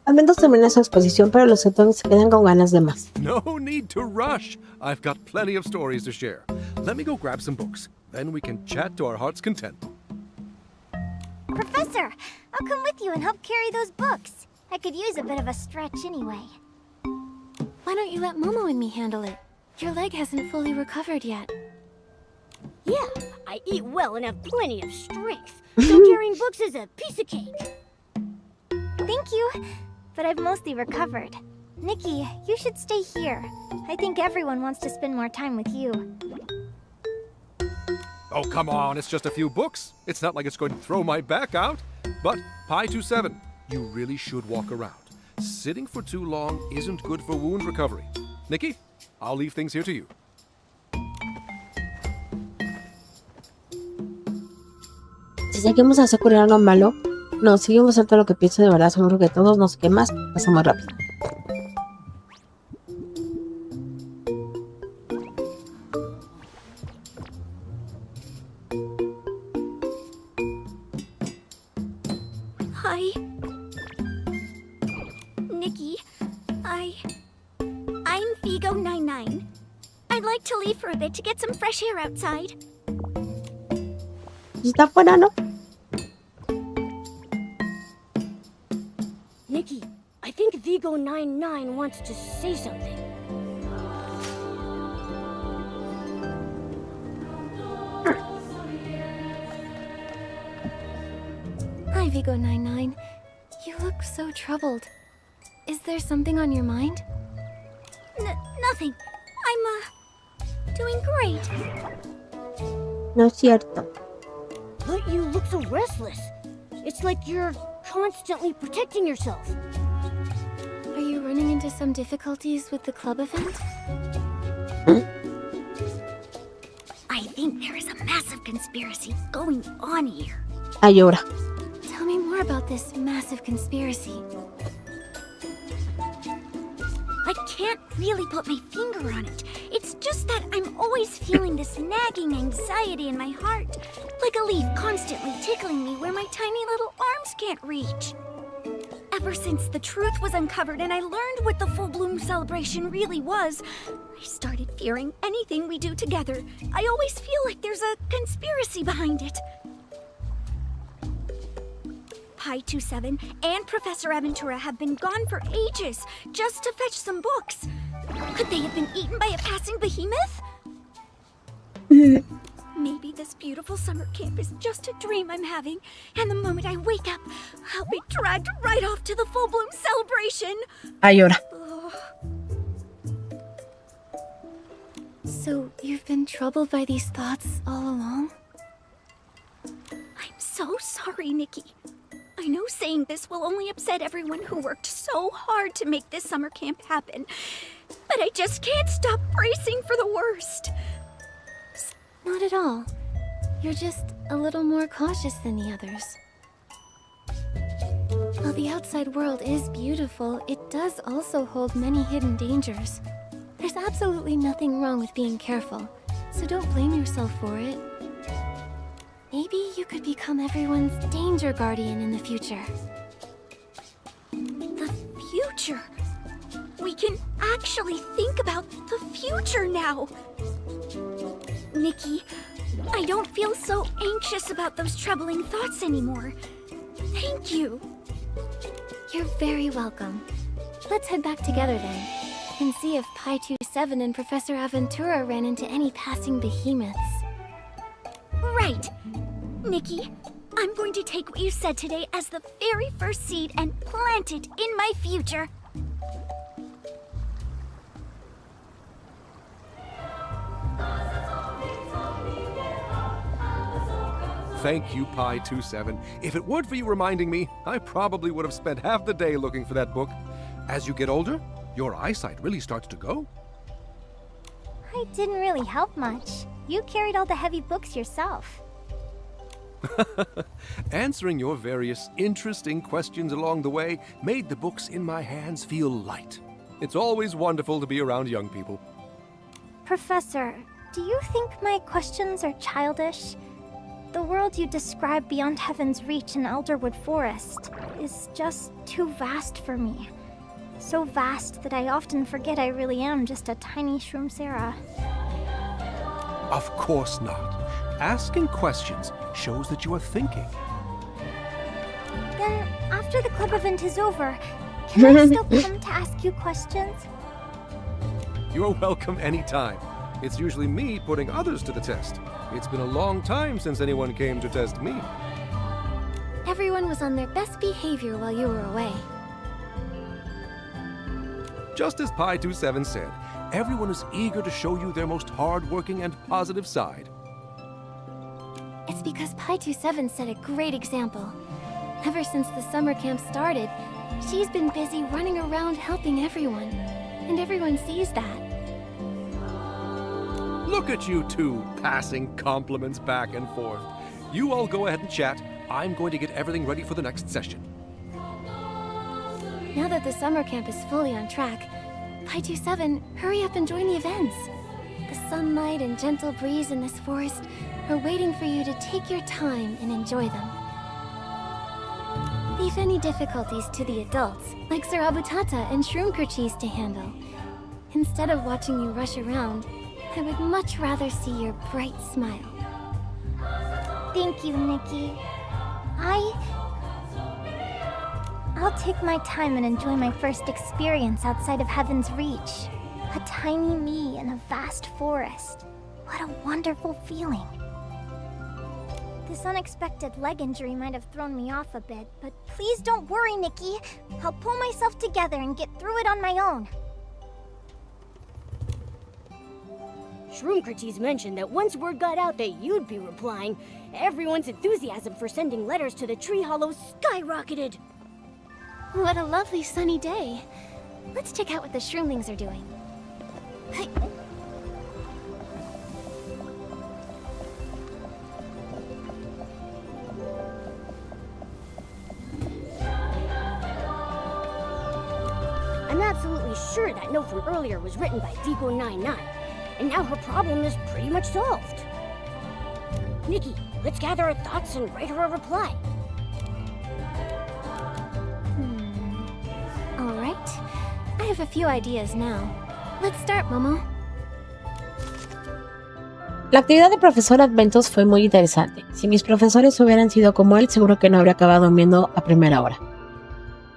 Al menos termina su exposición, pero los autores se quedan con ganas de más. No need to rush. I've got plenty of stories to share. Let me go grab some books. Then we can chat to our heart's content. Professor, I'll come with you and help carry those books. I could use a bit of a stretch anyway. Why don't you let Momo and me handle it? Your leg hasn't fully recovered yet. Yeah, I eat well and have plenty of strength. So carrying books is a piece of cake. Thank you, but I've mostly recovered. Nikki, you should stay here. I think everyone wants to spend more time with you. Oh, come on, it's just a few books. It's not like it's going to throw my back out. But, Pi27, you really should walk around. Sitting for too long isn't good for wound recovery. Nikki, I'll leave things here to you. Si seguimos a hacer ocurrir algo malo, no, seguimos a todo lo que pienso de verdad, seguro que todos, no sé qué más, pasa muy rápido. Hi. Nikki, I'm Vigo99. I'd like to leave for a bit to get some fresh air outside. ¿Y está afuera, no? Nikki, I think Vigo99 wants to say something. Hi, Vigo99. You look so troubled. Is there something on your mind? Nothing. I'm, doing great. No es cierto. But you look so restless. It's like you're constantly protecting yourself. Are you running into some difficulties with the club event? I think there is a massive conspiracy going on here. Ahí llora. Tell me more about this massive conspiracy. I can't really put my finger on it. It's just that I'm always feeling this nagging anxiety in my heart. Like a leaf constantly tickling me where my tiny little arms can't reach. Ever since the truth was uncovered and I learned what the full bloom celebration really was, I started fearing anything we do together. I always feel like there's a conspiracy behind it. Pi27 and Professor Aventura have been gone for ages, just to fetch some books. Could they have been eaten by a passing behemoth? Maybe this beautiful summer camp is just a dream I'm having, and the moment I wake up, I'll be dragged right off to the full bloom celebration. Ahí llora. So, you've been troubled by these thoughts all along? I'm so sorry, Nikki. I know saying this will only upset everyone who worked so hard to make this summer camp happen, but I just can't stop bracing for the worst. Not at all. You're just a little more cautious than the others. While the outside world is beautiful, it does also hold many hidden dangers. There's absolutely nothing wrong with being careful, so don't blame yourself for it. Maybe you could become everyone's danger guardian in the future. The future? We can actually think about the future now. Nikki, I don't feel so anxious about those troubling thoughts anymore. Thank you. You're very welcome. Let's head back together then, and see if Pi27 and Professor Aventura ran into any passing behemoths. Right. Nikki, I'm going to take what you said today as the very first seed and plant it in my future. Thank you, Pi27. If it weren't for you reminding me, I probably would have spent half the day looking for that book. As you get older, your eyesight really starts to go. I didn't really help much. You carried all the heavy books yourself. Answering your various interesting questions along the way made the books in my hands feel light. It's always wonderful to be around young people. Professor, do you think my questions are childish? The world you describe beyond Heaven's Reach in Elderwood Forest is just too vast for me. So vast that I often forget I really am just a tiny Shroomsera. Of course not. Asking questions shows that you are thinking. Then, after the club event is over, can I still come to ask you questions? You're welcome anytime. It's usually me putting others to the test. It's been a long time since anyone came to test me. Everyone was on their best behavior while you were away. Just as Pi27 said, everyone is eager to show you their most hardworking and positive side. It's because Pi27 set a great example. Ever since the summer camp started, she's been busy running around helping everyone. And everyone sees that. Look at you two, passing compliments back and forth. You all go ahead and chat. I'm going to get everything ready for the next session. Now that the summer camp is fully on track, Pi27, hurry up and join the events. The sunlight and gentle breeze in this forest are waiting for you to take your time and enjoy them. Leave any difficulties to the adults, like Sir Abutata and Shroomkercheese to handle. Instead of watching you rush around, I would much rather see your bright smile. Thank you, Nikki. I'll take my time and enjoy my first experience outside of Heaven's Reach. A tiny me in a vast forest. What a wonderful feeling. This unexpected leg injury might have thrown me off a bit, but please don't worry, Nikki. I'll pull myself together and get through it on my own. Shroomkercheese mentioned that once word got out that you'd be replying, everyone's enthusiasm for sending letters to the Tree Hollow skyrocketed. What a lovely sunny day. Let's check out what the Shroomlings are doing. Hey. I'm absolutely sure that note from earlier was written by Vigo99, and now her problem is pretty much solved. Nikki, let's gather our thoughts and write her a reply. All right. I have a few ideas now. Let's start, Momo. La actividad del profesor Adventus fue muy interesante. Si mis profesores hubieran sido como él, seguro que no habría acabado durmiendo a primera hora.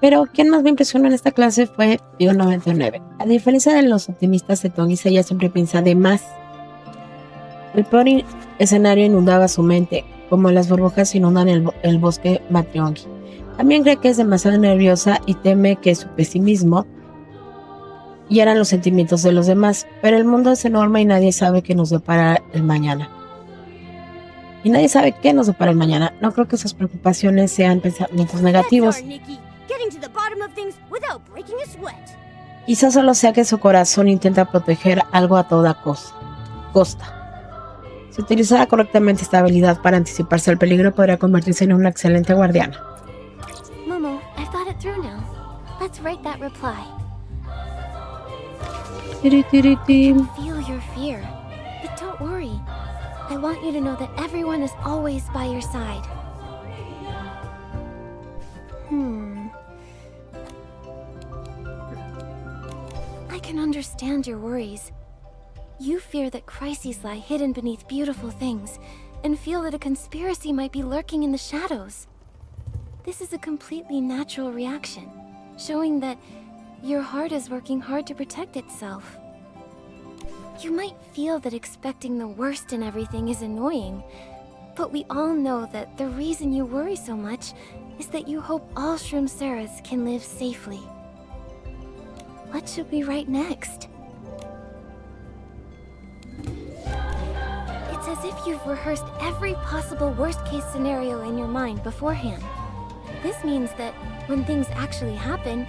Pero quien más me impresionó en esta clase fue Vivo99. A diferencia de los optimistas de Tongis, ella siempre piensa de más. El peor escenario inundaba su mente, como las burbujas inundan el bosque Matriongi. También cree que es demasiado nerviosa y teme que su pesimismo hieran los sentimientos de los demás, pero el mundo es enorme y nadie sabe qué nos depara el mañana. No creo que sus preocupaciones sean pensamientos negativos. Quizás solo sea que su corazón intenta proteger algo a toda costa. Si utilizara correctamente esta habilidad para anticiparse al peligro, podría convertirse en una excelente guardiana. Momo, I've thought it through now. Let's write that reply. Feel your fear, but don't worry. I want you to know that everyone is always by your side. I can understand your worries. You fear that crises lie hidden beneath beautiful things, and feel that a conspiracy might be lurking in the shadows. This is a completely natural reaction, showing that your heart is working hard to protect itself. You might feel that expecting the worst in everything is annoying, but we all know that the reason you worry so much is that you hope all Shroomseras can live safely. What should we write next? It's as if you've rehearsed every possible worst-case scenario in your mind beforehand. This means that when things actually happen,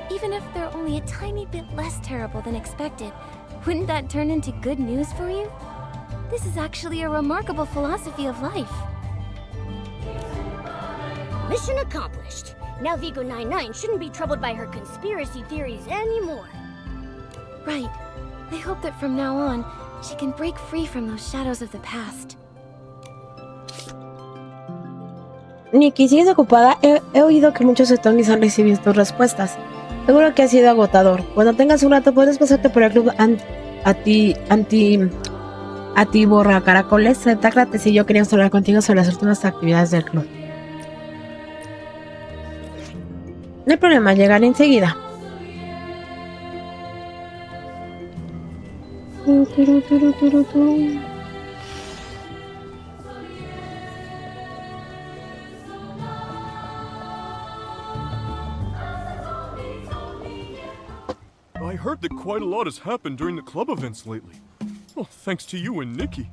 even if they're only a tiny bit less terrible than expected, wouldn't that turn into good news for you? This is actually a remarkable philosophy of life. Mission accomplished. Now Vigo99 shouldn't be troubled by her conspiracy theories anymore. Right. I hope that from now on, she can break free from those shadows of the past. Nikki, ¿sigues ocupada? He oído que muchos Stoneys han recibido tus respuestas. Seguro que ha sido agotador. Cuando tengas un rato, puedes pasarte por el club a ti borra caracoles. Sócrates y yo queríamos hablar contigo sobre las últimas actividades del club. No hay problema, llegaré enseguida. I heard that quite a lot has happened during the club events lately. Well, thanks to you and Nikki.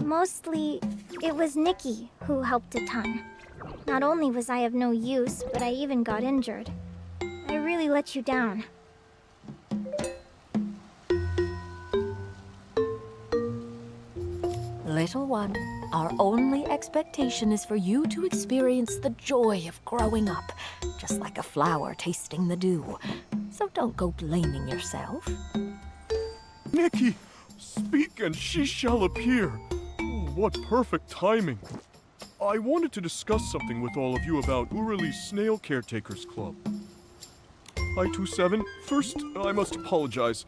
Mostly, it was Nikki who helped a ton. Not only was I of no use, but I even got injured. I really let you down. Little one, our only expectation is for you to experience the joy of growing up, just like a flower tasting the dew. So don't go blaming yourself. Nikki, speak and she shall appear. Oh, what perfect timing. I wanted to discuss something with all of you about Urali's Snail Caretakers Club. I-27, first, I must apologize.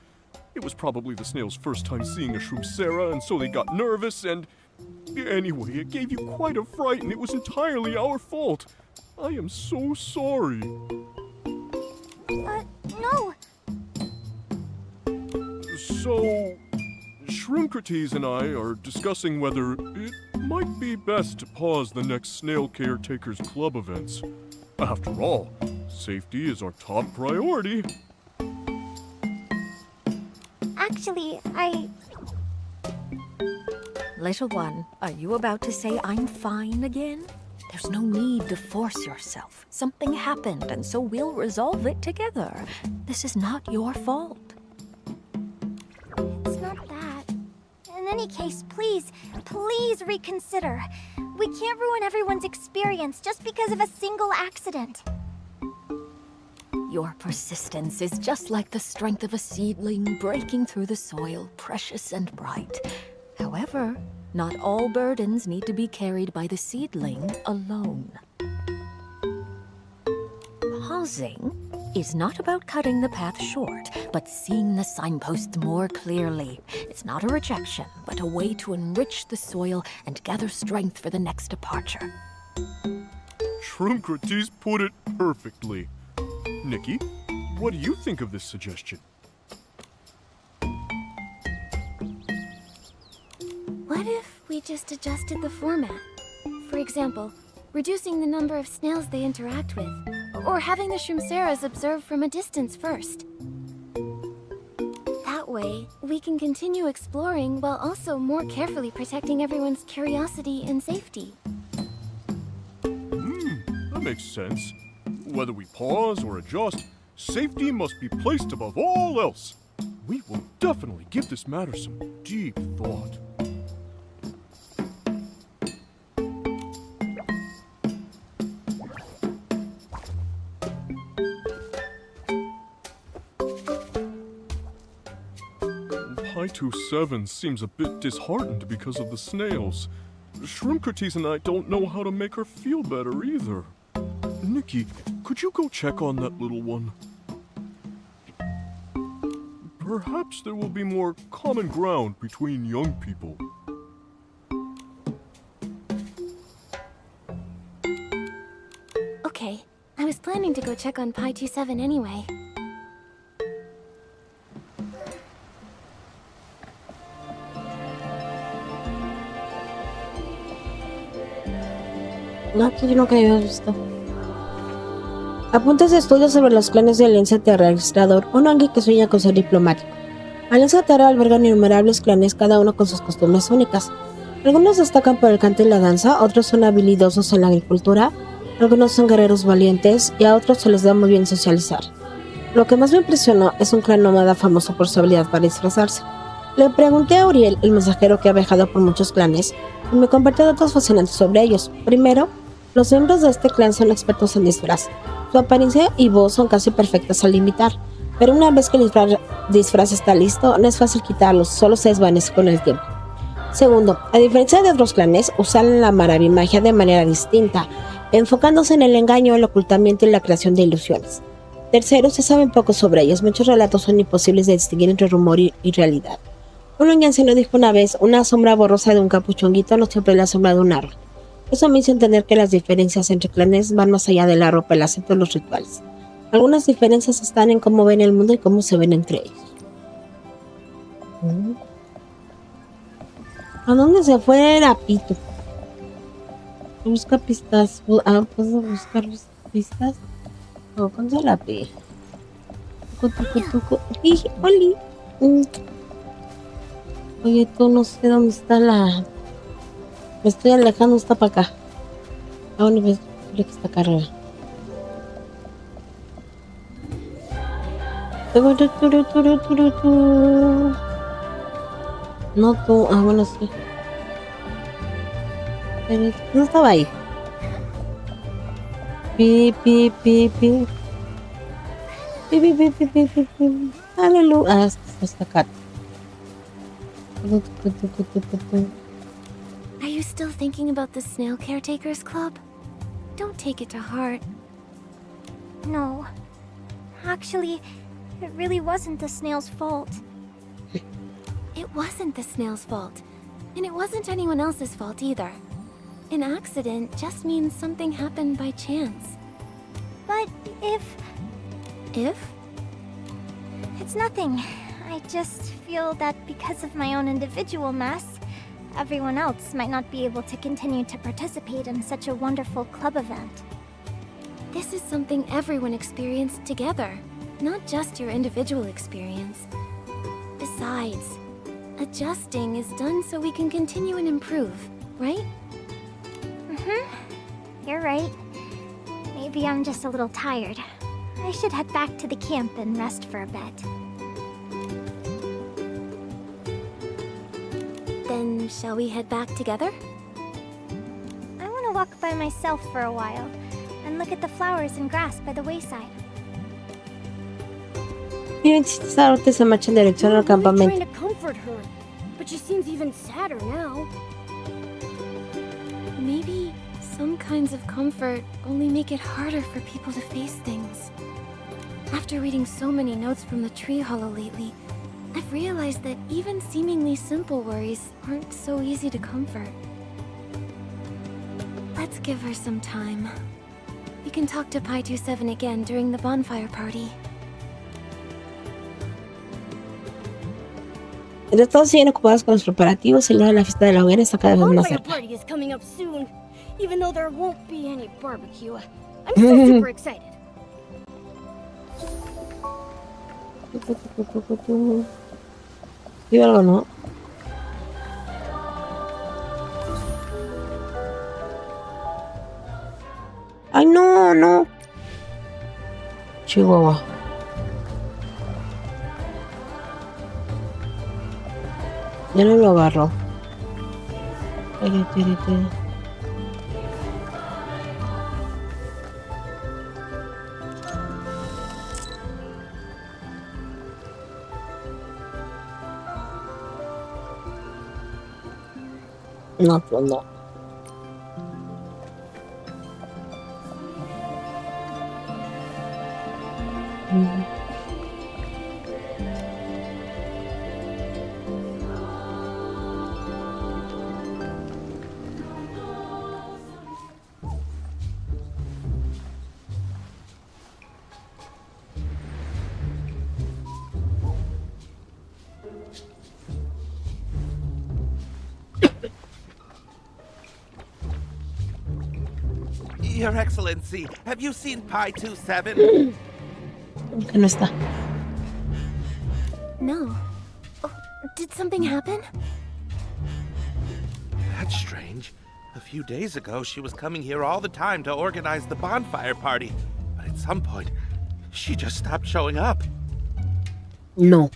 It was probably the snail's first time seeing a Shroomsera, and so they got nervous, and... Anyway, it gave you quite a fright, and it was entirely our fault. I am so sorry. No. So... Shroomcrates and I are discussing whether it might be best to pause the next Snail Caretakers Club events. After all, safety is our top priority. Actually, Little one, are you about to say I'm fine again? There's no need to force yourself. Something happened, and so we'll resolve it together. This is not your fault. It's not that. In any case, please reconsider. We can't ruin everyone's experience just because of a single accident. Your persistence is just like the strength of a seedling breaking through the soil, precious and bright. However, not all burdens need to be carried by the seedling alone. Pausing is not about cutting the path short, but seeing the signposts more clearly. It's not a rejection, but a way to enrich the soil and gather strength for the next departure. Shroomcrates put it perfectly. Nikki, what do you think of this suggestion? What if we just adjusted the format? For example, reducing the number of snails they interact with, or having the Shroomseras observe from a distance first. That way, we can continue exploring while also more carefully protecting everyone's curiosity and safety. That makes sense. Whether we pause or adjust, safety must be placed above all else. We will definitely give this matter some deep thought. I-27 seems a bit disheartened because of the snails. Shroomcrates and I don't know how to make her feel better either. Nikki, could you go check on that little one? Perhaps there will be more common ground between young people. Okay, I was planning to go check on Pi-27 anyway. No, que yo nunca había visto. Apuntes de estudio sobre los clanes de Alianza Terra Registrador, un ángel que sueña con ser diplomático. Alianza Terra alberga innumerables clanes, cada uno con sus costumbres únicas. Algunos destacan por el canto y la danza, otros son habilidosos en la agricultura, algunos son guerreros valientes y a otros se les da muy bien socializar. Lo que más me impresionó es un clan nómada famoso por su habilidad para disfrazarse. Le pregunté a Uriel, el mensajero que ha viajado por muchos clanes, y me compartió datos fascinantes sobre ellos. Primero, los miembros de este clan son expertos en disfraz. Su apariencia y voz son casi perfectas al imitar, pero una vez que el disfraz está listo, no es fácil quitarlos, solo se desvanece con el tiempo. Segundo, a diferencia de otros clanes, usan la maravimagia de manera distinta, enfocándose en el engaño, el ocultamiento y la creación de ilusiones. Tercero, se sabe poco sobre ellos. Muchos relatos son imposibles de distinguir entre rumor y realidad. Un anciano dijo una vez: una sombra borrosa de un capuchonguito no siempre es la sombra de un árbol. Eso me hizo entender que las diferencias entre clanes van más allá de la ropa, el acento y los rituales. Algunas diferencias están en cómo ven el mundo y cómo se ven entre ellos. ¿A dónde se fue Rapito? Busca pistas. ¿Puedo buscar pistas? O con la P. Oli. Oye, tú no sé dónde está la... Me estoy alejando, está para acá. ¿A dónde ves? Creo que está acá arriba. No tú, bueno, sí. Pero no estaba ahí. Pi. Aleluya. Está acá. Are you still thinking about the Snail Caretakers Club? Don't take it to heart. No. Actually, it really wasn't the snail's fault. It wasn't the snail's fault. And it wasn't anyone else's fault either. An accident just means something happened by chance. But if... If? It's nothing. I just feel that because of my own individual mess, everyone else might not be able to continue to participate in such a wonderful club event. This is something everyone experienced together, not just your individual experience. Besides, adjusting is done so we can continue and improve, right? You're right. Maybe I'm just a little tired. I should head back to the camp and rest for a bit. Then, shall we head back together? I want to walk by myself for a while and look at the flowers and grass by the wayside. Miren, Sarote se marcha en dirección al campamento. Trying to comfort her, but she seems even sadder now. Maybe some kinds of comfort only make it harder for people to face things. After reading so many notes from the tree hollow lately, I've realized that even seemingly simple worries aren't so easy to comfort. Let's give her some time. We can talk to Pi 27 again during the bonfire party. Mientras todos siguen ocupados con los preparativos, el día de la fiesta de la hoguera está cada vez más Bonfire cerca. party is coming up soon, even though there won't be any barbecue. I'm still super excited. ¿Vio algo, no? ¡Ay, no! Chihuahua. Ya no lo agarro. Ay, tírate. No, pues no. Your Excellency, have you seen Pi 27? Que no está. No. Oh, did something happen? That's strange. A few days ago, she was coming here all the time to organize the bonfire party. But at some point, she just stopped showing up. No.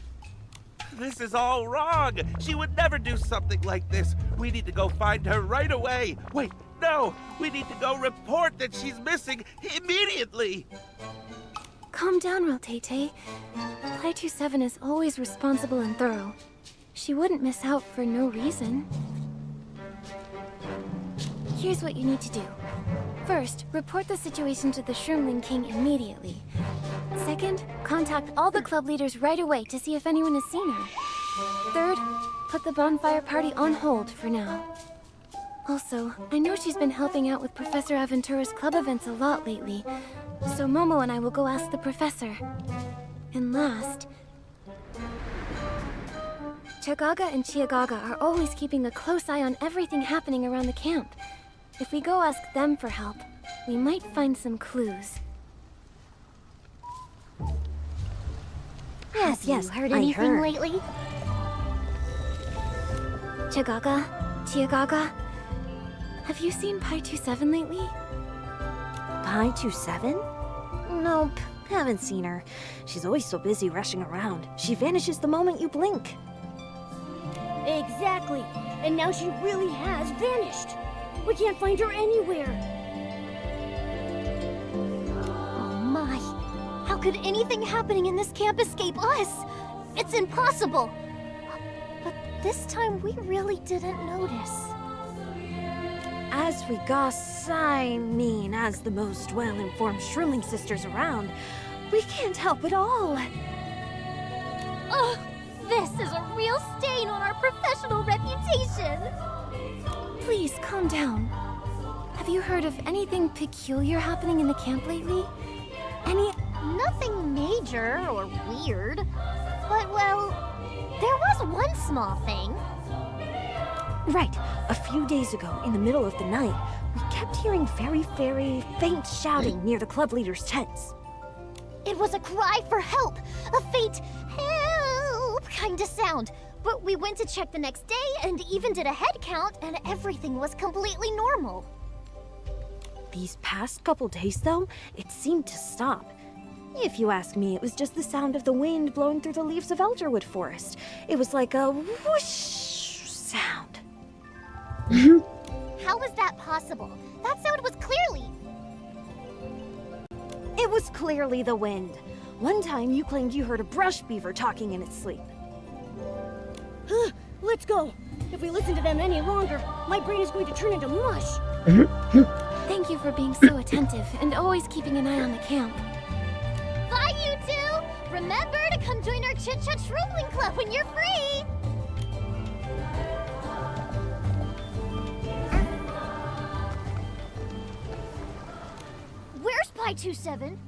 This is all wrong. She would never do something like this. We need to go find her right away. Wait, no. We need to go report that she's missing immediately. Calm down, Rotate. Pi 27 is always responsible and thorough. she wouldn't miss out for no reason. Here's what you need to do. First, report the situation to the Shroomling King immediately. Second, contact all the club leaders right away to see if anyone has seen her. Third, put the bonfire party on hold for now. Also, I know she's been helping out with Professor Aventura's club events a lot lately, so Momo and I will go ask the professor. And last, Chagaga and Chiagaga are always keeping a close eye on everything happening around the camp. If we go ask them for help, we might find some clues. Yes, Have you heard I anything heard. lately? Chagaga, Chiagaga, have you seen Pi27 lately? Pi27? Nope, haven't seen her. She's always so busy rushing around. She vanishes the moment you blink. Exactly. And now she really has vanished. We can't find her anywhere. Oh my. How could anything happening in this camp escape us? It's impossible. But this time we really didn't notice. As we goss, I mean, as the most well-informed Shroomling sisters around, we can't help it all. Ugh, this is a real stain on our professional reputation. Please, calm down. Have you heard of anything peculiar happening in the camp lately? Nothing major or weird. But, well, there was one small thing. Right. A few days ago, in the middle of the night, we kept hearing very, very faint shouting near the club leaders' tents. It was a cry for help. A faint help kind of sound. But we went to check the next day and even did a head count, and everything was completely normal. These past couple days, though, it seemed to stop. If you ask me, it was just the sound of the wind blowing through the leaves of Elderwood Forest. It was like a whoosh sound. How was that possible? That sound was clearly... It was clearly the wind. One time you claimed you heard a brush beaver talking in its sleep. Let's go. If we listen to them any longer, my brain is going to turn into mush. Thank you for being so attentive and always keeping an eye on the camp. Bye, you two! Remember to come join our Chit Chat Shroomling Club when you're free! Where's Pi27?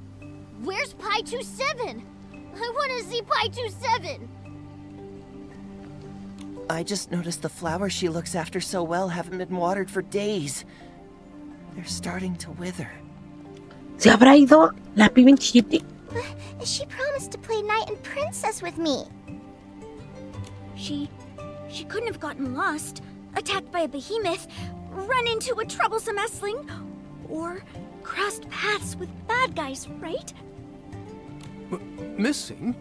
Where's Pi27? I want to see Pi27! I just noticed the flowers she looks after so well haven't been watered for days. They're starting to wither. ¿Se habrá ido la P27? She promised to play Knight and Princess with me. She couldn't have gotten lost, attacked by a behemoth, run into a troublesome Essling, or crossed paths with bad guys, right? Missing?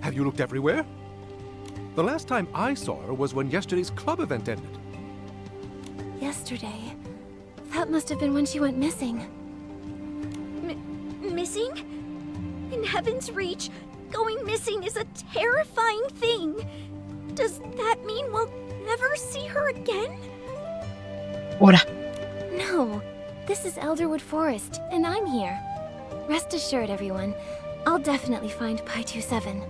Have you looked everywhere? The last time I saw her was when yesterday's club event ended. Yesterday. That must have been when she went missing. Missing? In Heaven's Reach, going missing is a terrifying thing. Does that mean we'll never see her again? Ora. No, this is Elderwood Forest, and I'm here. Rest assured, everyone, I'll definitely find Pi27.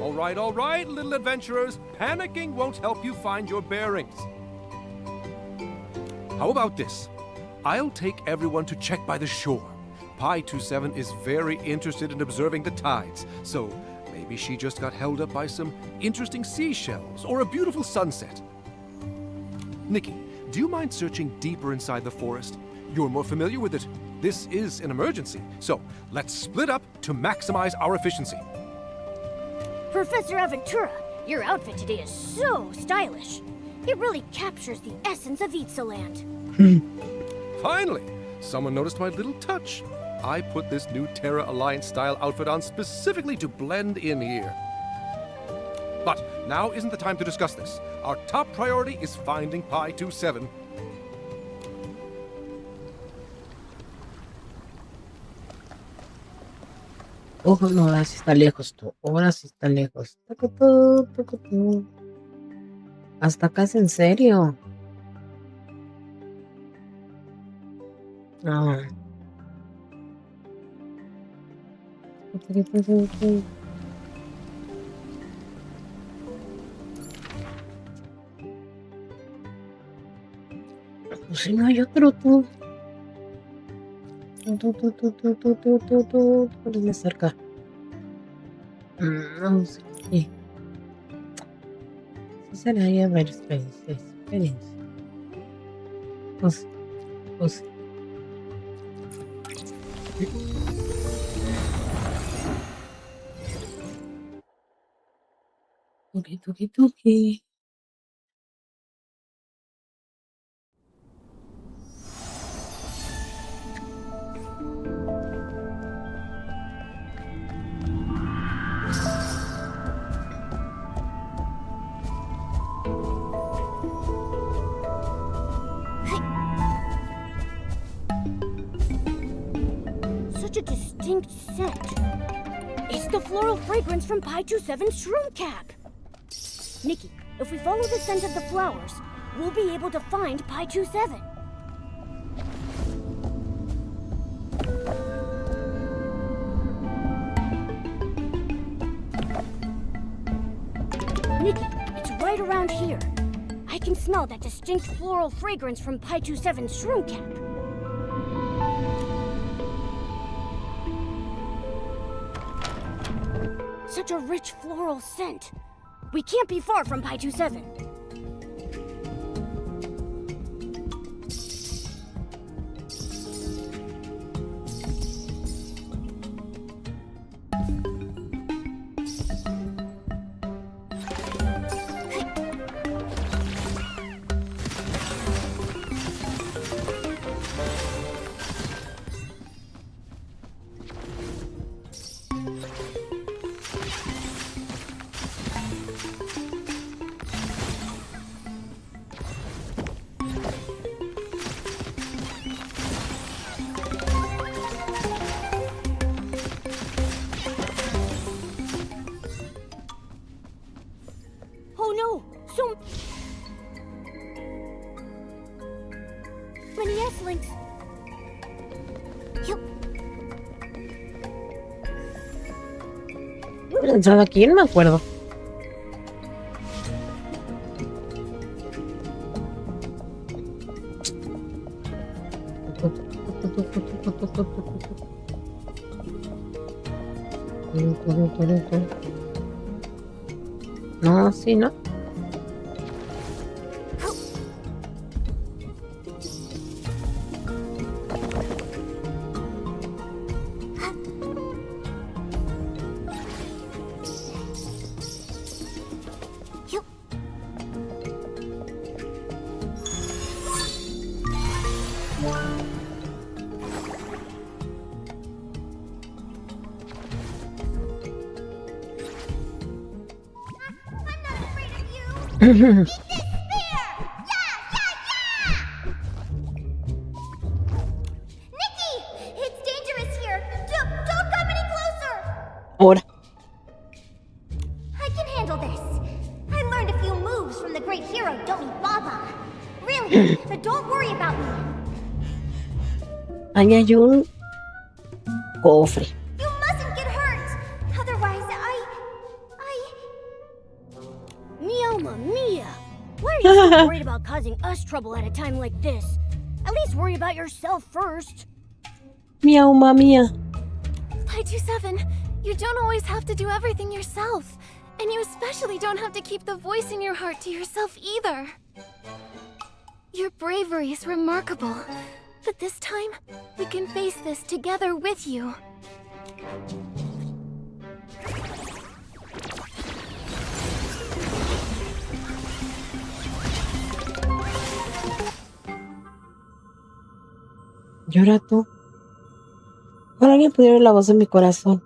All right, little adventurers. Panicking won't help you find your bearings. How about this? I'll take everyone to check by the shore. Pi27 is very interested in observing the tides, so maybe she just got held up by some interesting seashells or a beautiful sunset. Nikki, do you mind searching deeper inside the forest? You're more familiar with it. This is an emergency, so let's split up to maximize our efficiency. Professor Aventura, your outfit today is so stylish. It really captures the essence of Itzaland. Finally, someone noticed my little touch. I put this new Terra Alliance style outfit on specifically to blend in here. But now isn't the time to discuss this. Our top priority is finding Pi27. Ojo, no, ahora sí está lejos tú. Ahora sí está lejos. Tucutú, tucutú. Hasta acá es en serio. Ah. Pues si no hay otro tú. Ponme cerca. No sé. Sí será ahí, a ver, espérense. Pues. Tuki. Such a distinct scent. It's the floral fragrance from Pi 27's shroom cap. Nikki, if we follow the scent of the flowers, we'll be able to find Pi 27. Nikki, it's right around here. I can smell that distinct floral fragrance from Pi 27's shroom cap. Such a rich floral scent. We can't be far from Pi 27. Oh no! So many S-links! ¿Lanzado aquí? No me acuerdo. No, sí, ¿no? Ahora. I can handle this. I learned a few moves from the great hero Domi Baba. Really, but don't worry about me. Ahí hay un cofre. You mustn't get hurt. Otherwise, Mamma mia! Why are you so worried about causing us trouble at a time like this? At least worry about yourself first. Miau, mía. Pi 27, you don't always have to do everything yourself. And you especially don't have to keep the voice in your heart to yourself either. Your bravery is remarkable. But this time, we can face this together with you. Llora tú. Ojalá alguien pudiera oír la voz de mi corazón.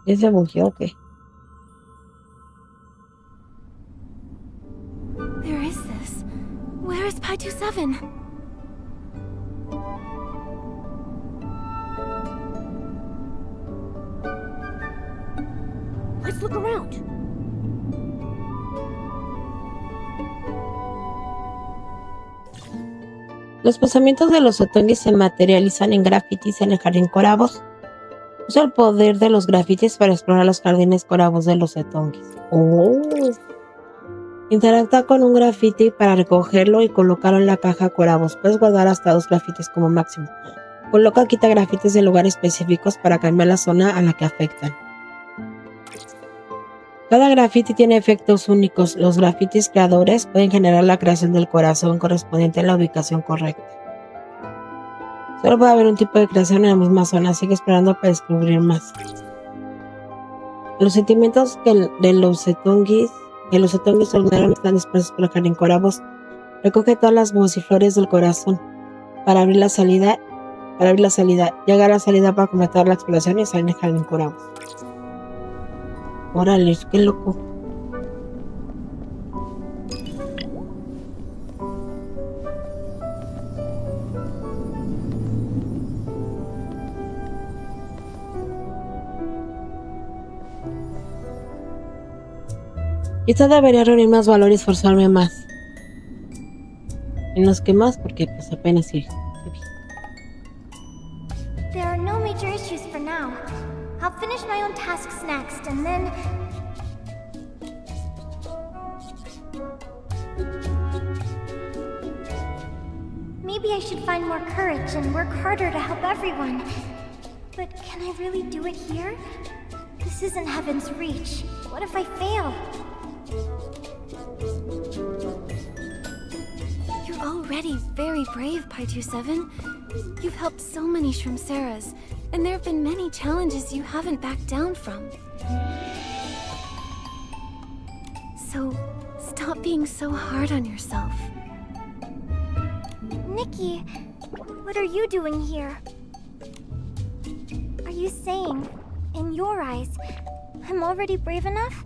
¿Ya se bugueó o qué? Where is this? Where is Pi 27? look around. Los pensamientos de los otonguis se materializan en grafitis en el jardín Corabos. Usa el poder de los grafitis para explorar los jardines Corabos de los otonguis. Oh. Interactúa con un grafiti para recogerlo y colocarlo en la caja Corabos. Puedes guardar hasta 2 grafitis como máximo. Coloca o quita grafitis de lugares específicos para cambiar la zona a la que afectan. Cada grafiti tiene efectos únicos. Los grafitis creadores pueden generar la creación del corazón correspondiente a la ubicación correcta. Solo puede haber un tipo de creación en la misma zona. Sigue explorando para descubrir más. Los sentimientos de los otonguis ordenaron están dispersos por el jardín Corabos. Recoge todas las vociflores del corazón para abrir la salida. Llega a la salida para completar la exploración y salir del jardín Corabos. Órale, qué loco. Quizá debería reunir más valor y esforzarme más. Menos que más, porque pues apenas sí. There are no major issues for now. I'll finish my own tasks next, and then... Maybe I should find more courage and work harder to help everyone. But can I really do it here? This isn't Heaven's Reach. What if I fail? You're already very brave, Pi27. You've helped so many Shroomseras, and there have been many challenges you haven't backed down from. So, stop being so hard on yourself. Nikki, what are you doing here? Are you saying, in your eyes, I'm already brave enough?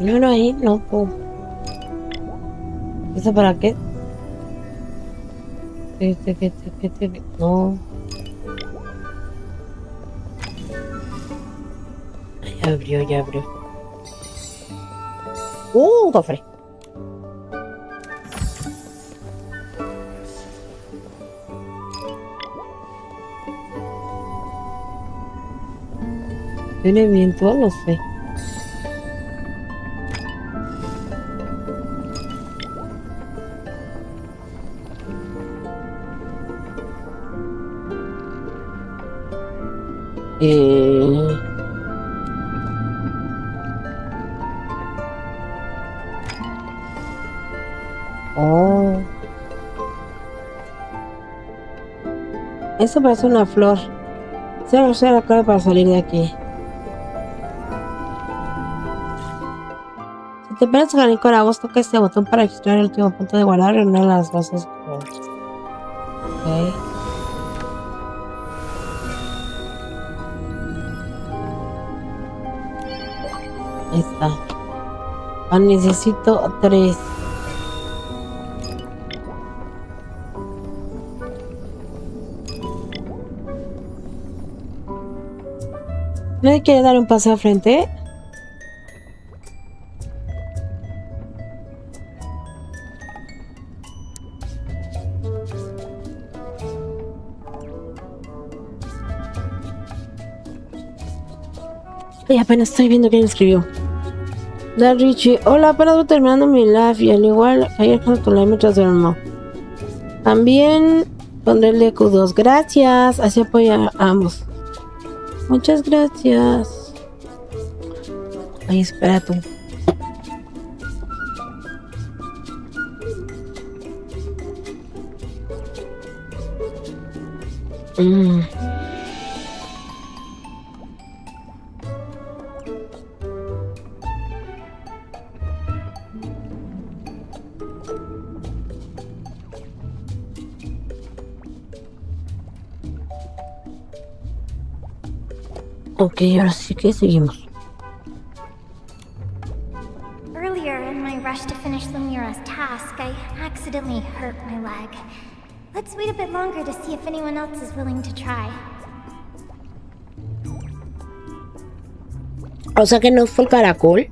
No, ahí no puedo. ¿Eso para qué? No. Ya abrió. Cofre. ¿Tiene viento? No sé. Oh. Eso parece una flor. Se usar la clave para salir de aquí. Si te pones a ganar con la voz, toca este botón para registrar el último punto de guardar en una de las bases. Ok. Ahí está. Ah, necesito 3. ¿Nadie quiere dar un paso al frente? Ay, apenas estoy viendo quién escribió. Da Richie, hola, apenas voy terminando mi live y al igual ayer con tu live mientras duermo. También pondré el de Q2. Gracias, así apoya a ambos. Muchas gracias. Ay, espera tú. Ok, ahora sí que seguimos. Earlier, in my rush to finish Lumira's task, I accidentally hurt my leg. Let's wait a bit longer to see if anyone else is willing to try. O sea que no fue el caracol.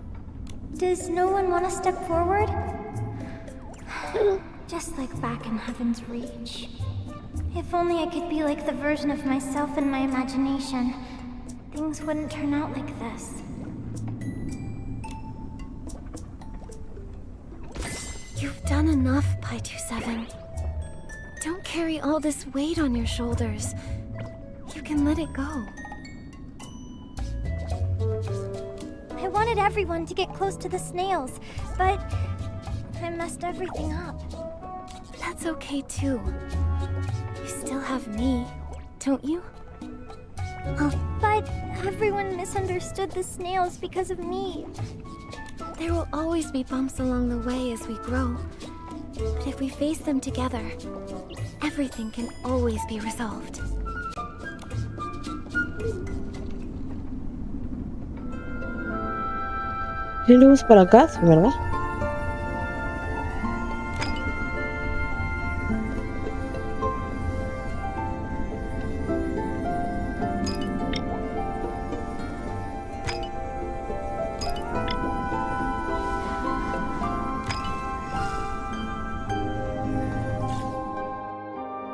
Does no one want to step forward? Just like back in Heaven's Reach. If only I could be like the version of myself in my imagination, things wouldn't turn out like this. You've done enough, Pi27. Don't carry all this weight on your shoulders. You can let it go. I wanted everyone to get close to the snails, but I messed everything up. That's okay too. You still have me, don't you? But everyone misunderstood the snails because of me. There will always be bumps along the way as we grow. But if we face them together, everything can always be resolved. ¿Y luego para acá? Sí, ¿verdad?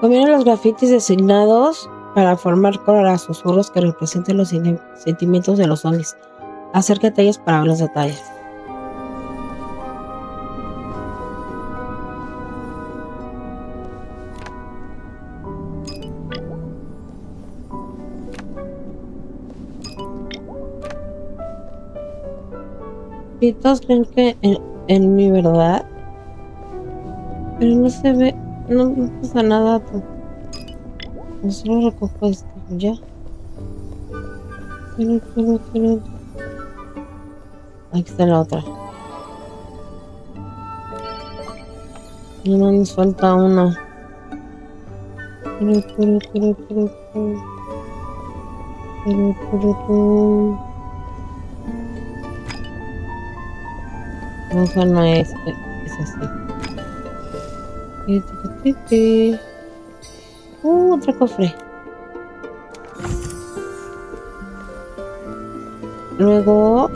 Combinan los grafitis designados para formar colores susurros que representen los sentimientos de los zombies. Acércate a ellos para ver los detalles. Y todos creen que en mi verdad, pero no se ve, no pasa nada. Yo solo recojo esto, ya. Pero. Aquí está la otra. No nos falta una. No, esa no es así. Otro cofre. Luego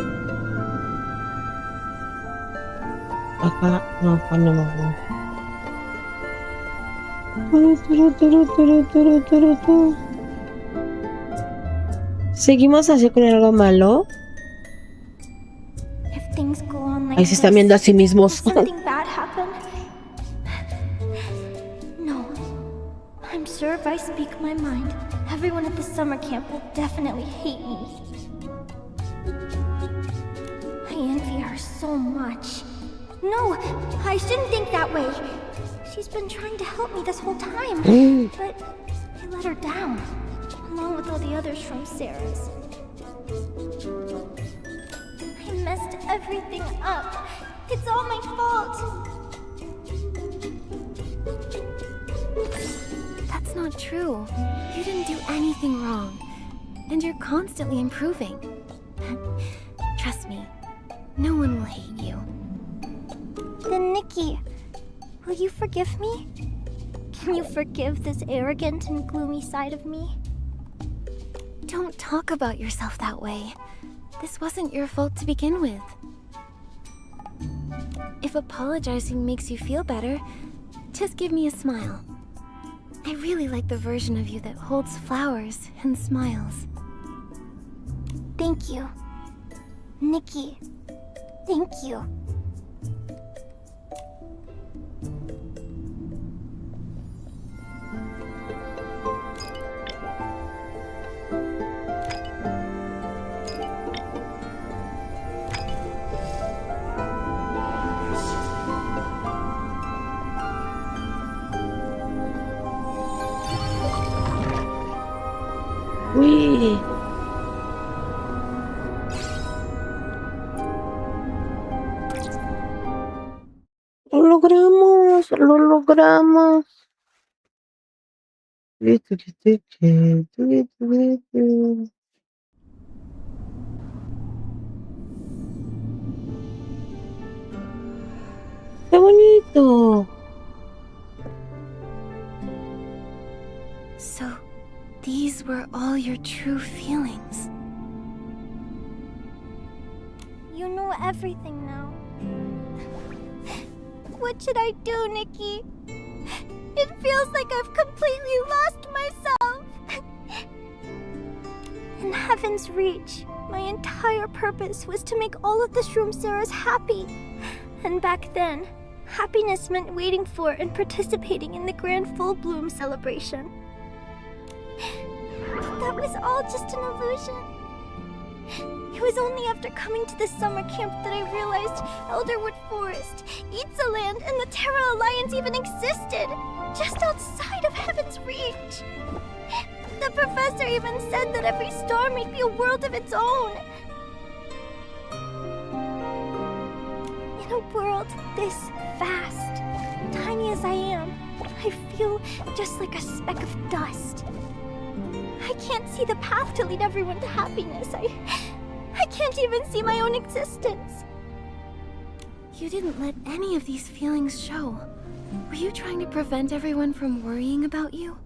acá no, seguimos así con algo malo. Ahí se están viendo a sí mismos. No. I'm sure if I speak my mind, everyone at the summer camp will definitely hate me. I envy her so much. No, I shouldn't think that way. She's been trying to help me this whole time, but I let her down, along with all the others from Sarah's. I messed everything up. It's all my fault. That's not true. You didn't do anything wrong. And you're constantly improving. Trust me, no one will hate you. Then Nikki, will you forgive me? Can you forgive this arrogant and gloomy side of me? Don't talk about yourself that way. This wasn't your fault to begin with. If apologizing makes you feel better, just give me a smile. I really like the version of you that holds flowers and smiles. Thank you. Nikki, thank you. Uy. Lo logramos, lo logramos. ¡Qué bonito! So, these were all your true feelings. You know everything now. What should I do, Nikki? It feels like I've completely lost myself. In Heaven's Reach, my entire purpose was to make all of the Shroomsaras happy. And back then, happiness meant waiting for and participating in the grand full bloom celebration. But that was all just an illusion. It was only after coming to this summer camp that I realized Elderwood Forest, Itzaland, and the Terra Alliance even existed, just outside of Heaven's Reach. The professor even said that every star might be a world of its own. In a world this vast, tiny as I am, I feel just like a speck of dust. I can't see the path to lead everyone to happiness. I can't even see my own existence. You didn't let any of these feelings show. Were you trying to prevent everyone from worrying about you?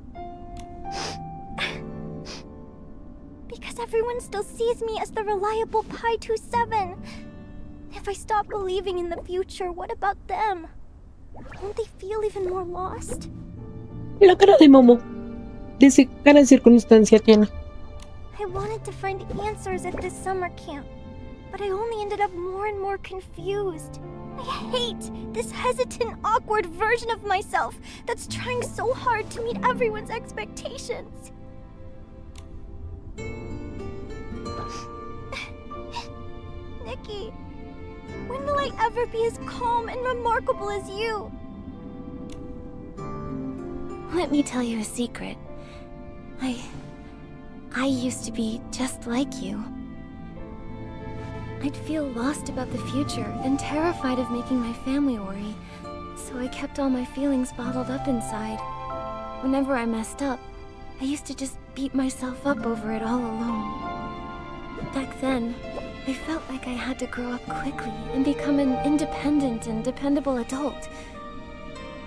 Because everyone still sees me as the reliable Pi-27. If I stop believing in the future, what about them? Won't they feel even more lost? La cara de Momo. Dice cara de circunstancia tiene. I wanted to find answers at this summer camp, but I only ended up more and more confused. I hate this hesitant, awkward version of myself that's trying so hard to meet everyone's expectations. Nikki, when will I ever be as calm and remarkable as you? Let me tell you a secret. I used to be just like you. I'd feel lost about the future and terrified of making my family worry, so I kept all my feelings bottled up inside. Whenever I messed up, I used to just beat myself up over it all alone. Back then, I felt like I had to grow up quickly and become an independent and dependable adult.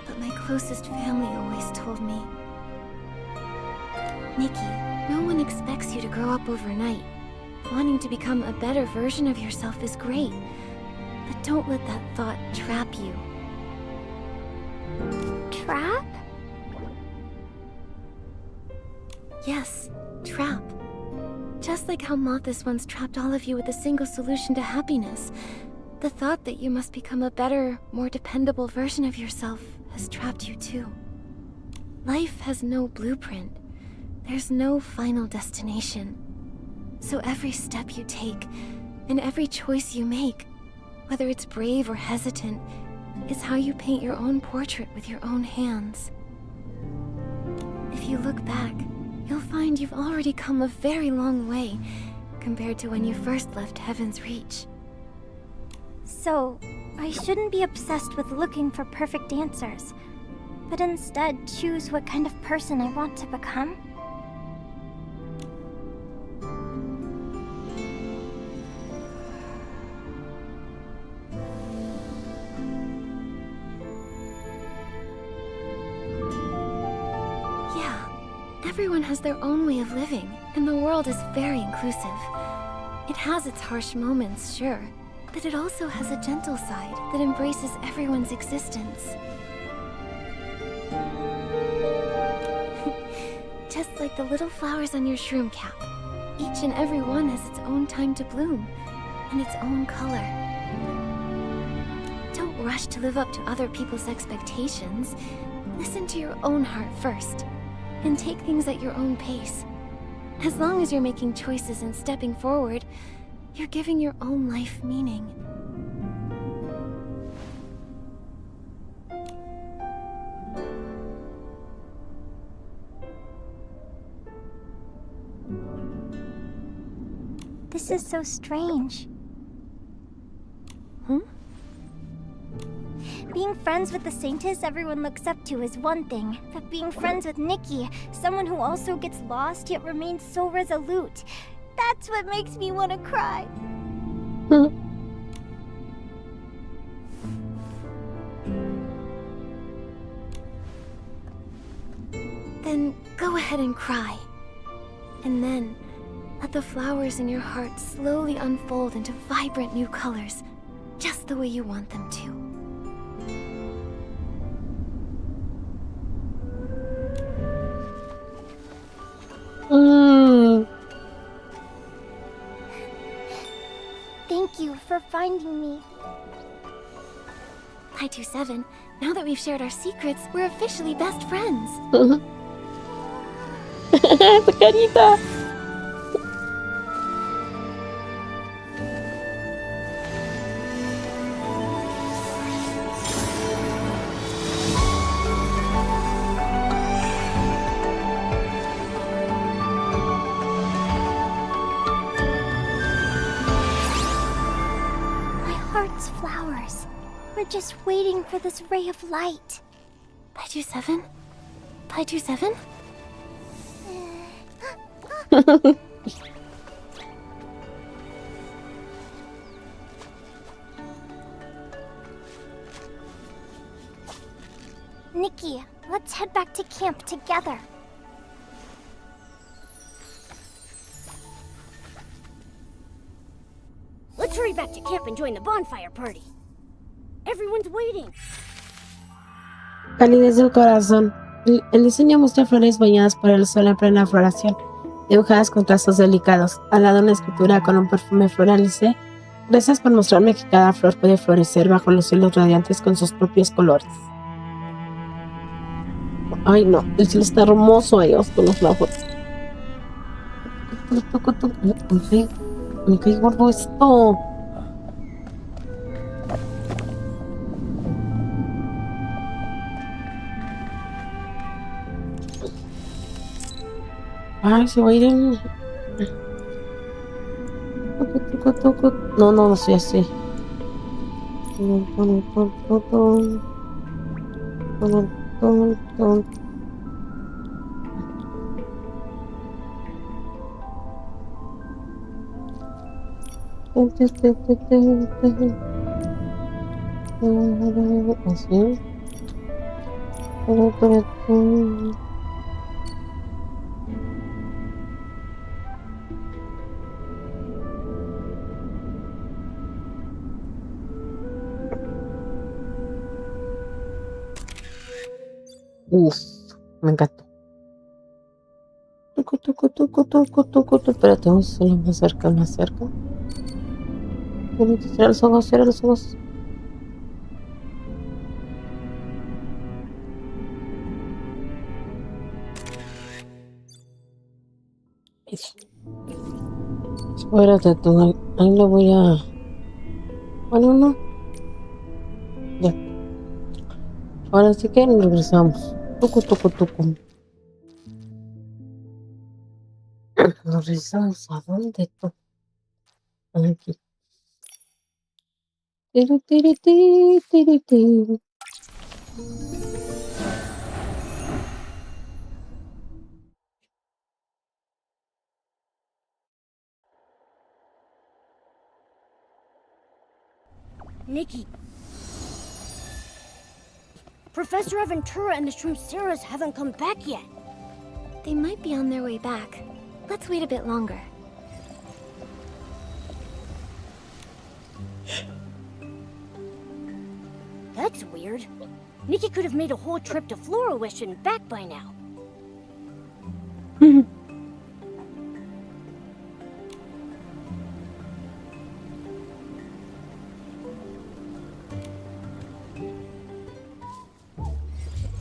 But my closest family always told me, Nikki, no one expects you to grow up overnight. Wanting to become a better version of yourself is great, but don't let that thought trap you. Trap? Yes, trap. Just like how Mothis once trapped all of you with a single solution to happiness, the thought that you must become a better, more dependable version of yourself has trapped you too. Life has no blueprint. There's no final destination. So every step you take, and every choice you make, whether it's brave or hesitant, is how you paint your own portrait with your own hands. If you look back, you'll find you've already come a very long way compared to when you first left Heaven's Reach. So, I shouldn't be obsessed with looking for perfect answers, but instead choose what kind of person I want to become? Everyone has their own way of living, and the world is very inclusive. It has its harsh moments, sure, but it also has a gentle side that embraces everyone's existence. Just like the little flowers on your shroom cap. Each and every one has its own time to bloom, and its own color. Don't rush to live up to other people's expectations. Listen to your own heart first. And take things at your own pace. As long as you're making choices and stepping forward, you're giving your own life meaning. This is so strange. Being friends with the Saintess everyone looks up to is one thing, but being friends with Nikki, someone who also gets lost yet remains so resolute, that's what makes me want to cry. Then go ahead and cry. And then, let the flowers in your heart slowly unfold into vibrant new colors, just the way you want them to. Thank you for finding me. Pi 27, now that we've shared our secrets, we're officially best friends. ¡Tu carita! My heart's flowers. We're just waiting for this ray of light. Pi 27? Pi 27? Nikki, let's head back to camp together. Let's hurry back to camp and join the bonfire party. Everyone's waiting. Calidez del corazón. El diseño muestra flores bañadas por el sol en plena floración, dibujadas con trazos delicados. Al lado una escritura con un perfume floral dice: gracias por mostrarme que cada flor puede florecer bajo los cielos radiantes con sus propios colores. Ay no, el cielo está hermoso ahí con los flores. Me cae gordo esto. Ay, se va a ir en... No, no soy así. Así. Uf, me encantó. Espérate, vamos a hacerlo más cerca, más cerca. Cierra los ojos, cierra los ojos. Eso. Espérate tú, ahí lo voy a... Bueno, no. Ya. Ahora sí que regresamos. Tucu. Nos regresamos a dónde tú. Aquí. Tiri. Nikki. Professor Aventura and the Shroom Sarahs haven't come back yet. They might be on their way back. Let's wait a bit longer. That's weird. Nikki could have made a whole trip to Flora-Wish and back by now.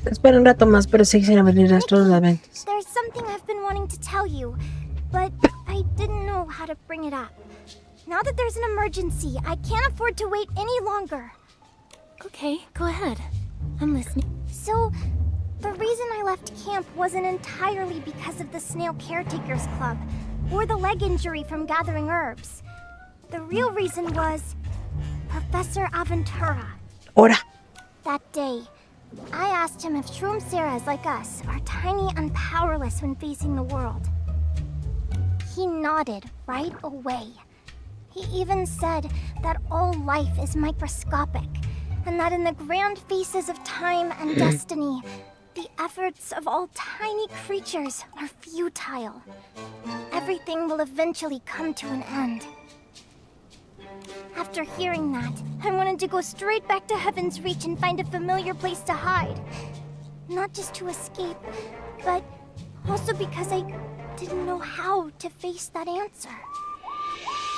Espera un rato más, pero sí quisiera venir a Exploramos. There's something I've been wanting to tell you, but I didn't know how to bring it up. Now that there's an emergency, I can't afford to wait any longer. Okay, go ahead. I'm listening. So, the reason I left camp wasn't entirely because of the Snail Caretakers Club, or the leg injury from gathering herbs. The real reason was Professor Aventura. Ora. That day, I asked him if Shroom Sarahs like us are tiny and powerless when facing the world. He nodded right away. He even said that all life is microscopic, and that in the grand faces of time and destiny, the efforts of all tiny creatures are futile. Everything will eventually come to an end. After hearing that, I wanted to go straight back to Heaven's Reach and find a familiar place to hide. Not just to escape, but also because I didn't know how to face that answer.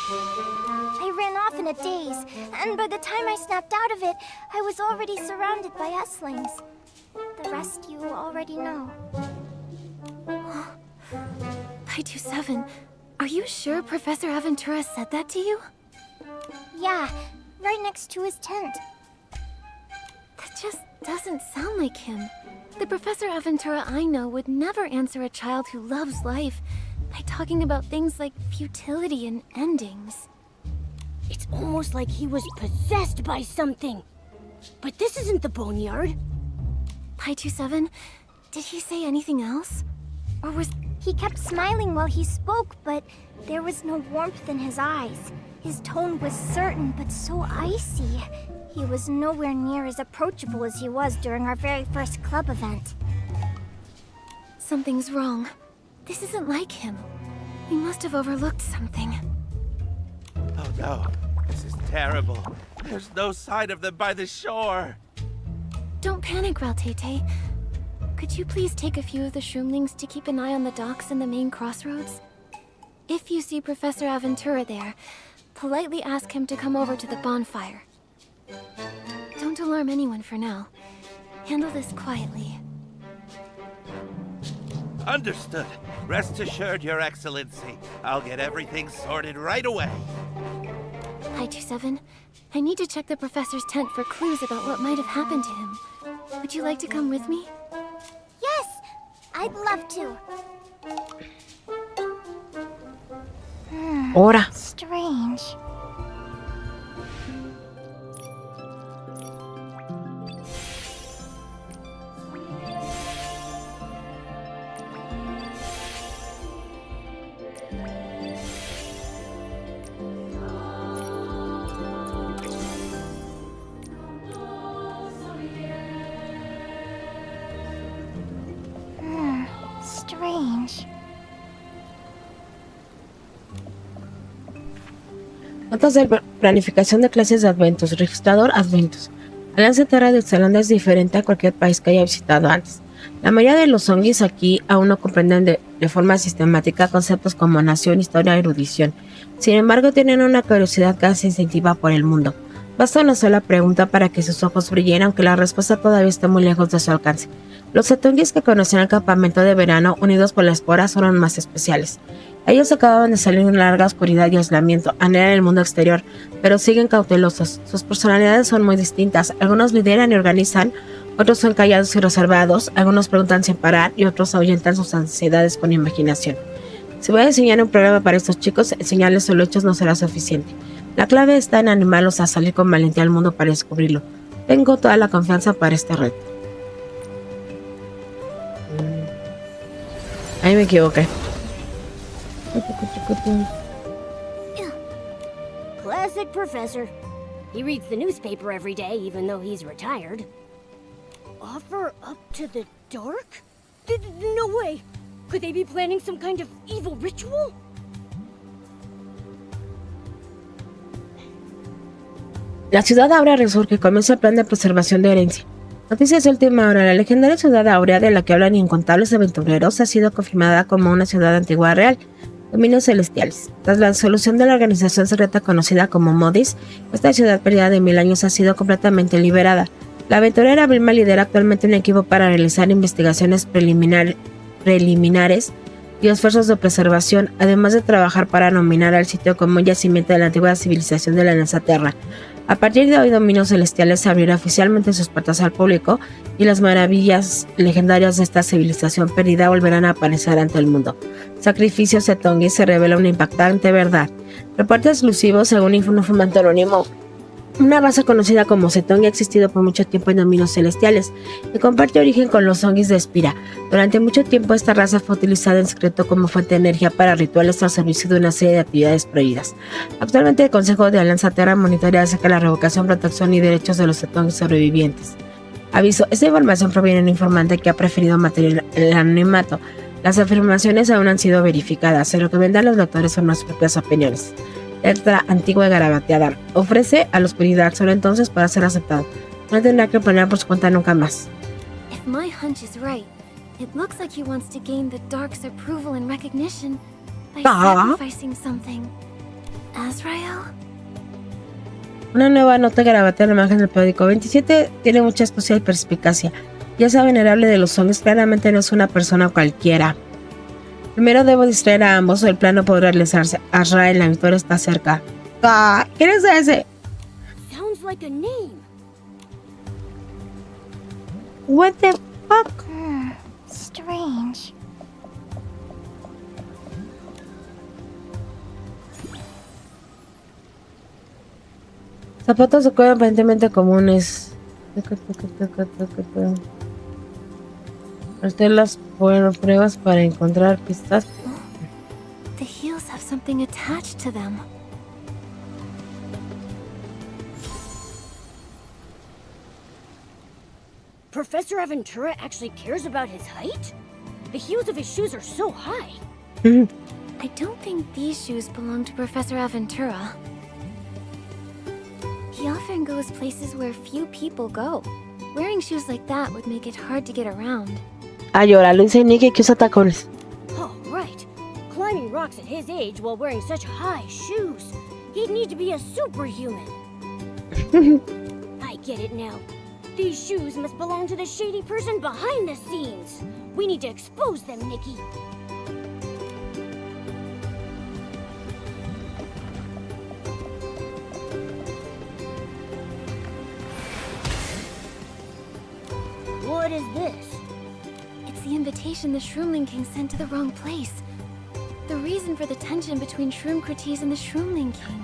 I ran off in a daze, and by the time I snapped out of it, I was already surrounded by Esslings. The rest you already know. Pi27, are you sure Professor Aventura said that to you? Yeah, right next to his tent. That just doesn't sound like him. The Professor Aventura I know would never answer a child who loves life by talking about things like futility and endings. It's almost like he was possessed by something. But this isn't the boneyard. Pi27, did he say anything else? Or was... He kept smiling while he spoke, but there was no warmth in his eyes. His tone was certain, but so icy. He was nowhere near as approachable as he was during our very first club event. Something's wrong. This isn't like him. We must have overlooked something. Oh no, this is terrible. There's no sign of them by the shore. Don't panic, Raltete. Could you please take a few of the shroomlings to keep an eye on the docks and the main crossroads? If you see Professor Aventura there, politely ask him to come over to the bonfire. Don't alarm anyone for now. Handle this quietly. Understood. Rest assured, Your Excellency. I'll get everything sorted right away. Pi27, I need to check the professor's tent for clues about what might have happened to him. Would you like to come with me? Yes, I'd love to. Ahora. Strange. Strange. Notas de planificación de clases de Adventus. Registrador Adventus. Alianza Terra de Zelanda es diferente a cualquier país que haya visitado antes. La mayoría de los zombies aquí aún no comprenden de forma sistemática conceptos como nación, historia y erudición. Sin embargo, tienen una curiosidad casi instintiva por el mundo. Basta una sola pregunta para que sus ojos brillen, aunque la respuesta todavía esté muy lejos de su alcance. Los setungis que conocían el campamento de verano, unidos por la espora, son aún más especiales. Ellos acababan de salir de una larga oscuridad y aislamiento, anhelan el mundo exterior, pero siguen cautelosos. Sus personalidades son muy distintas. Algunos lideran y organizan, otros son callados y reservados, algunos preguntan sin parar y otros ahuyentan sus ansiedades con imaginación. Si voy a diseñar un programa para estos chicos, enseñarles solo hechos no será suficiente. La clave está en animarlos a salir con valentía al mundo para descubrirlo. Tengo toda la confianza para este reto. Ahí me equivoqué. Classic professor. He reads the newspaper every day, even though he's retired. Offer up to the dark? No way! Could they be planning some kind of evil ritual? La ciudad áurea resurge, comienza el plan de preservación de herencia. Noticias de última hora. La legendaria ciudad áurea de la que hablan incontables aventureros ha sido confirmada como una ciudad antigua real. Dominios celestiales. Tras la disolución de la organización secreta conocida como Modis, esta ciudad perdida de 1000 años ha sido completamente liberada. La aventurera Vilma lidera actualmente un equipo para realizar investigaciones preliminares y esfuerzos de preservación, además de trabajar para nominar al sitio como un yacimiento de la antigua civilización de la Alianza Terra. A partir de hoy, Dominios Celestiales se abrirá oficialmente sus puertas al público y las maravillas legendarias de esta civilización perdida volverán a aparecer ante el mundo. Sacrificios de Tongi se revela una impactante verdad. Reporte exclusivo según un informant anónimo. Una raza conocida como Setongi ha existido por mucho tiempo en dominios celestiales y comparte origen con los Zongis de Spira. Durante mucho tiempo esta raza fue utilizada en secreto como fuente de energía para rituales al servicio de una serie de actividades prohibidas. Actualmente el Consejo de Alianza Terra monitorea acerca de la revocación, protección y derechos de los Setongis sobrevivientes. Aviso, esta información proviene de un informante que ha preferido mantener el anonimato. Las afirmaciones aún han sido verificadas. Se recomienda a los lectores son las propias opiniones. Letra antigua y garabateada. Ofrece a la oscuridad solo entonces para ser aceptado. No tendrá que planear por su cuenta nunca más. If my hunch is right, it looks like he wants to gain the Dark's approval and recognition by sacrificing something. Azrael? Una nueva nota garabatea en la imagen del periódico. 27 tiene mucha astucia y perspicacia. Ya sea venerable de los zombies, claramente no es una persona cualquiera. Primero debo distraer a ambos o el plan no podrá realizarse. Azrael, la victoria está cerca. ¿Quién es ese? Sounds like a name. What the fuck? Strange. Zapatos de cuero aparentemente comunes. Hacer las pruebas para encontrar pistas. The heels have something attached to them. Professor Aventura actually cares about his height? The heels of his shoes are so high. I don't think these shoes belong to Professor Aventura. He often goes places where few people go. Wearing shoes like that would make it hard to get around. Ay, ahora lo dice Nikki que usa tacones. Oh, right. Climbing rocks at his age while wearing such high shoes. He'd need to be a superhuman. I get it now. These shoes must belong to the shady person behind the scenes. We need to expose them, Nikki. What is this? It's the invitation the Shroomling King sent to the wrong place. The reason for the tension between Shroomcrates and the Shroomling King.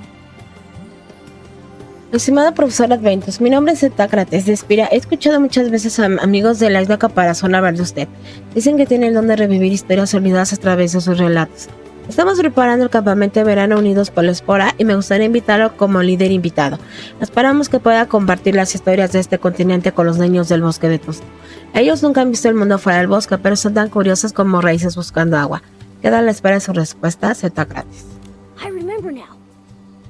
Estimado profesor Adventus, mi nombre es Etácrates de Espira. He escuchado muchas veces a amigos de la isla Caparazón hablar de usted. Dicen que tiene el don de revivir historias olvidadas a través de sus relatos. Estamos preparando el campamento de verano unidos por la espora y me gustaría invitarlo como líder invitado. Esperamos que pueda compartir las historias de este continente con los niños del bosque vetusto. Ellos nunca han visto el mundo fuera del bosque, pero son tan curiosos como raíces buscando agua. Queda a la espera de su respuesta, Etácrates. I remember now.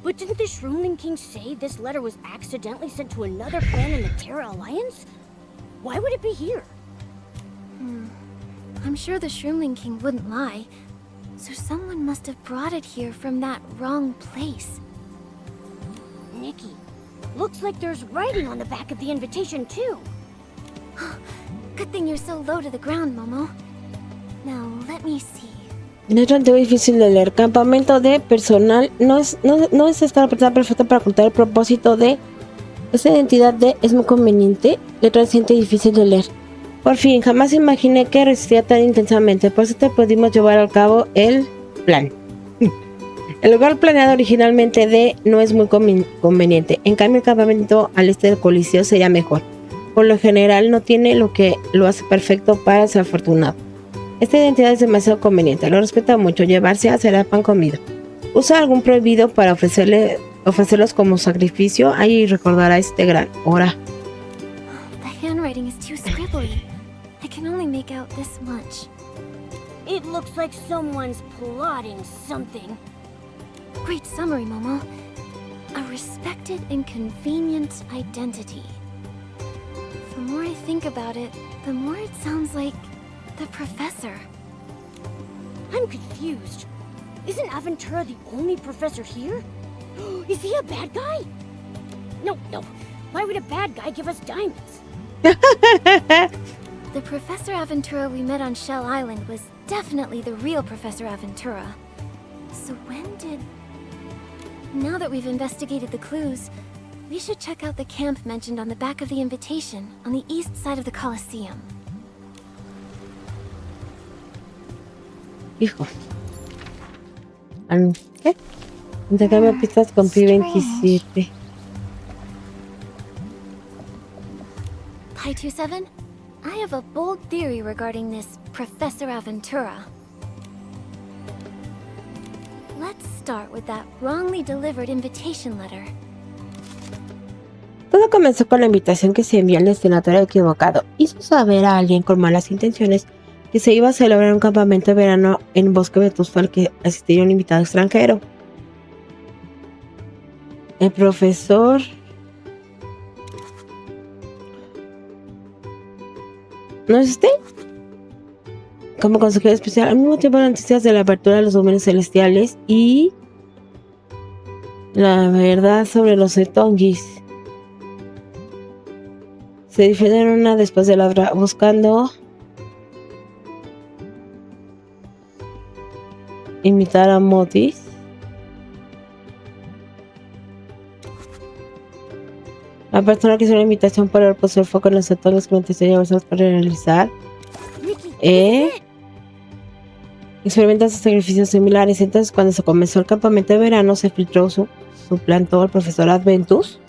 But didn't the Shroomling King say this letter was accidentally sent to another clan in the Terra Alliance? Why would it be here? I'm sure the Shroomling King wouldn't lie. So someone must have brought it here from that wrong place. Nikki, looks like there's writing on the back of the invitation too. Good thing you're so low to the ground, Momo. Now, let me see. Letra antigua difícil de leer. Campamento de personal. No es esta persona perfecta para ocultar el propósito de esta identidad de es muy conveniente. Letra reciente y difícil de leer. Por fin, jamás imaginé que resistía tan intensamente. Por eso te pudimos llevar a cabo el plan. El lugar planeado originalmente de no es muy conveniente. En cambio, el campamento al este del Coliseo sería mejor. Por lo general, no tiene lo que lo hace perfecto para ser afortunado. Esta identidad es demasiado conveniente. Lo respeta mucho. Llevarse a será pan comido. Usa algún prohibido para ofrecerlos como sacrificio. Ahí recordará este gran hora. The handwriting is too scribbly. I can only make out this much. It looks like someone's plotting something. Great summary, Momo. A respected and convenient identity. The more I think about it, the more it sounds like the professor. I'm confused. Isn't Aventura the only professor here? Is he a bad guy? No. Why would a bad guy give us diamonds? The Professor Aventura we met on Shell Island was definitely the real Professor Aventura. So when did... Now that we've investigated the clues, we should check out the camp mentioned on the back of the invitation on the east side of the Coliseum. Hijo. ¿Qué? Intercambio pistas con P27. Pi 27, I have a bold theory regarding this Professor Aventura. Let's start with that wrongly delivered invitation letter. Todo comenzó con la invitación que se envió al destinatario equivocado. Hizo saber a alguien con malas intenciones que se iba a celebrar un campamento de verano en Bosque Vetusto al que asistiría un invitado extranjero. El profesor ¿no es este? Como consejero especial, al mismo tiempo las noticias de la apertura de los dominios celestiales y la verdad sobre los etongis se difieren una después de la otra, buscando imitar a Motis. La persona que hizo la invitación para el puso el foco en los etongis que necesitaría versos para realizar. Experimentan sacrificios similares. Entonces, cuando se comenzó el campamento de verano, se filtró suplantó al profesor Adventus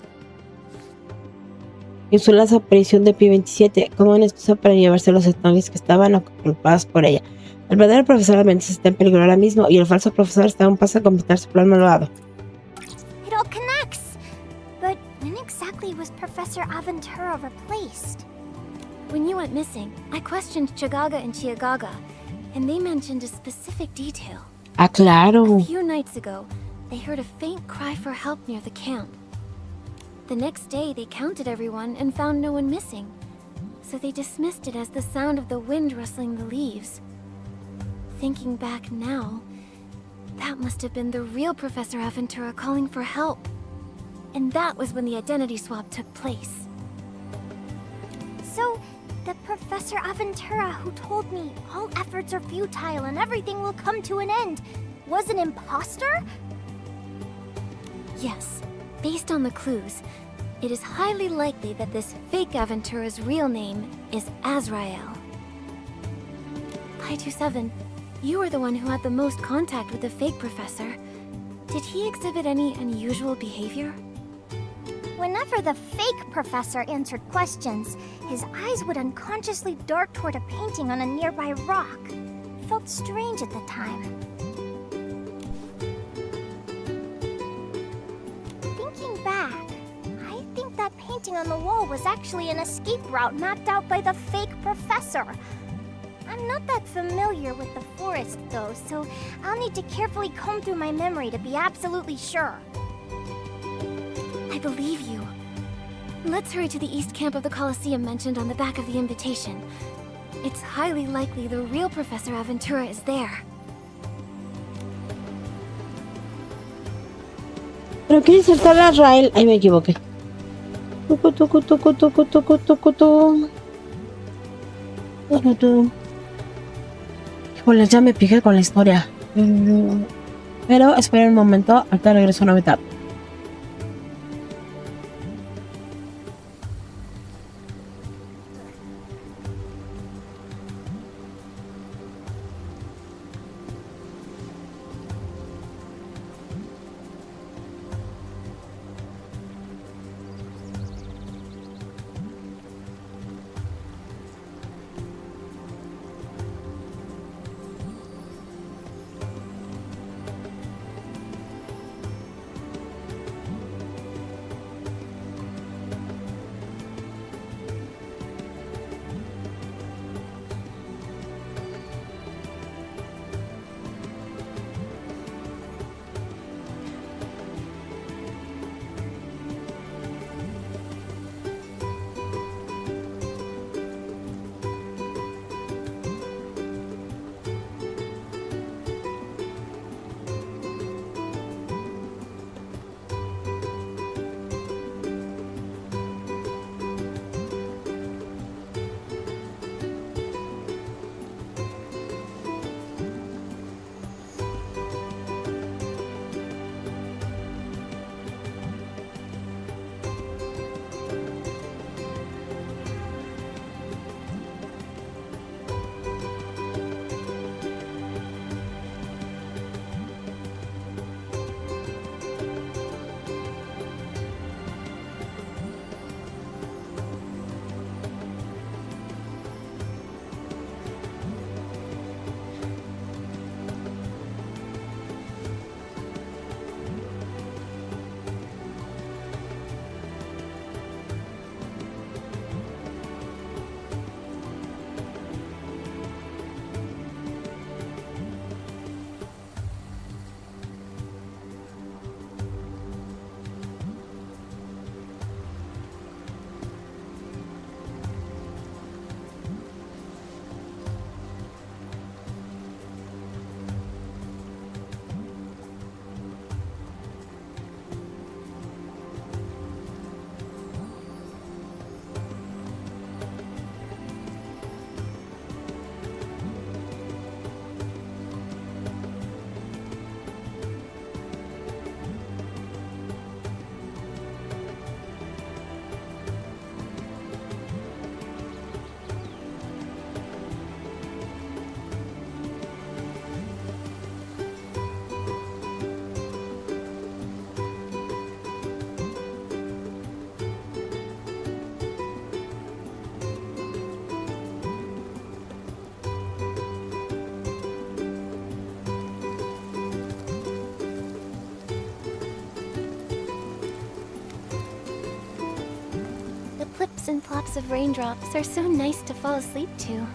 y usó la aparición de Pi 27 como una excusa para llevarse a los etongis que estaban ocupados por ella. El verdadero profesor Adventus está en peligro ahora mismo y el falso profesor está a un paso de completar su plan malvado. It all connects. But when exactly was Professor Aventura replaced? When you went missing, I questioned Chagaga and Chiagaga, and they mentioned a specific detail. Ah, claro. A few nights ago, they heard a faint cry for help near the camp. The next day, they counted everyone and found no one missing, so they dismissed it as the sound of the wind rustling the leaves. Thinking back now, that must have been the real Professor Aventura calling for help. And that was when the identity swap took place. So, the Professor Aventura who told me all efforts are futile and everything will come to an end was an imposter? Yes. Based on the clues, it is highly likely that this fake Aventura's real name is Azrael. Pi-27, you were the one who had the most contact with the fake professor. Did he exhibit any unusual behavior? Whenever the fake professor answered questions, his eyes would unconsciously dart toward a painting on a nearby rock. It felt strange at the time. Thinking back, I think that painting on the wall was actually an escape route mapped out by the fake professor. I'm not that familiar with the forest though, so I'll need to carefully comb through my memory to be absolutely sure. I believe you. Let's hurry to the east camp of the Colosseum mentioned on the back of the invitation. It's highly likely the real Professor Aventura is there. Pero quiero insertar a Azrael. Ahí me equivoqué. Tucu, tucu, tucu, tucu, tucu, tucu, tu. Tucu, tu. Híjole, ya me piqué con la historia. Pero esperen un momento, ahorita regreso a la mitad. drops and plops of raindrops are so nice to fall asleep to.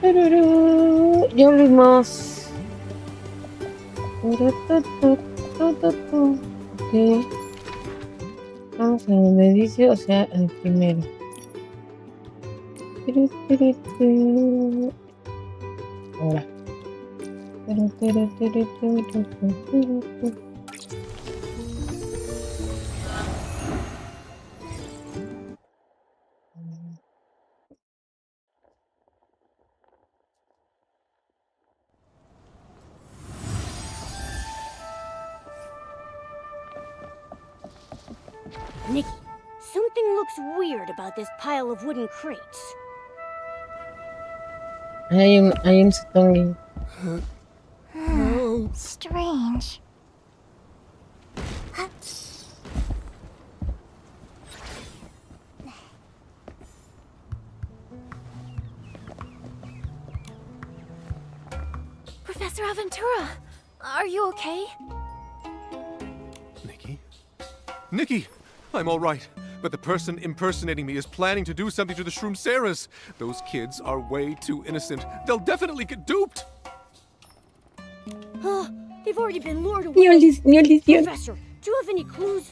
Ya volvimos. Ok. Vamos a donde dice, o sea, el primero. Ahora. Nikki, something looks weird about this pile of wooden crates. Hay un sutongi. Strange. Professor Aventura, are you okay? Nikki? Nikki! I'm all right. But the person impersonating me is planning to do something to the Shroomceras. Those kids are way too innocent. They'll definitely get duped. They've already been lured away. Professor, do you have any clues?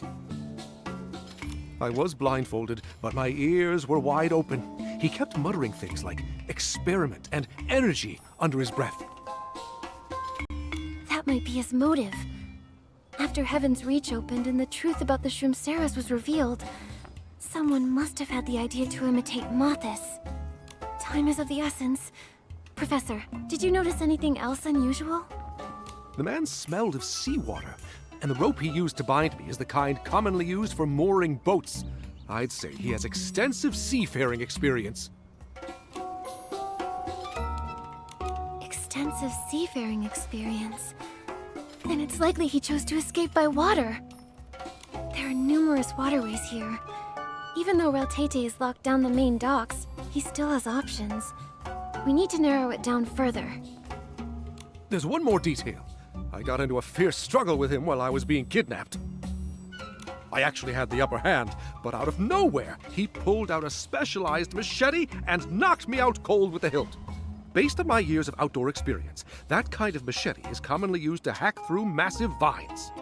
I was blindfolded, but my ears were wide open. He kept muttering things like experiment and energy under his breath. That might be his motive. After Heaven's Reach opened and the truth about the Shroomceras was revealed, someone must have had the idea to imitate Mothis. Time is of the essence. Professor, did you notice anything else unusual? The man smelled of seawater, and the rope he used to bind me is the kind commonly used for mooring boats. I'd say he has extensive seafaring experience. Extensive seafaring experience. Then it's likely he chose to escape by water. There are numerous waterways here. Even though Reltete has locked down the main docks, he still has options. We need to narrow it down further. There's one more detail. I got into a fierce struggle with him while I was being kidnapped. I actually had the upper hand, but out of nowhere, he pulled out a specialized machete and knocked me out cold with the hilt. Based on my years of outdoor experience, that kind of machete is commonly used to hack through massive vines.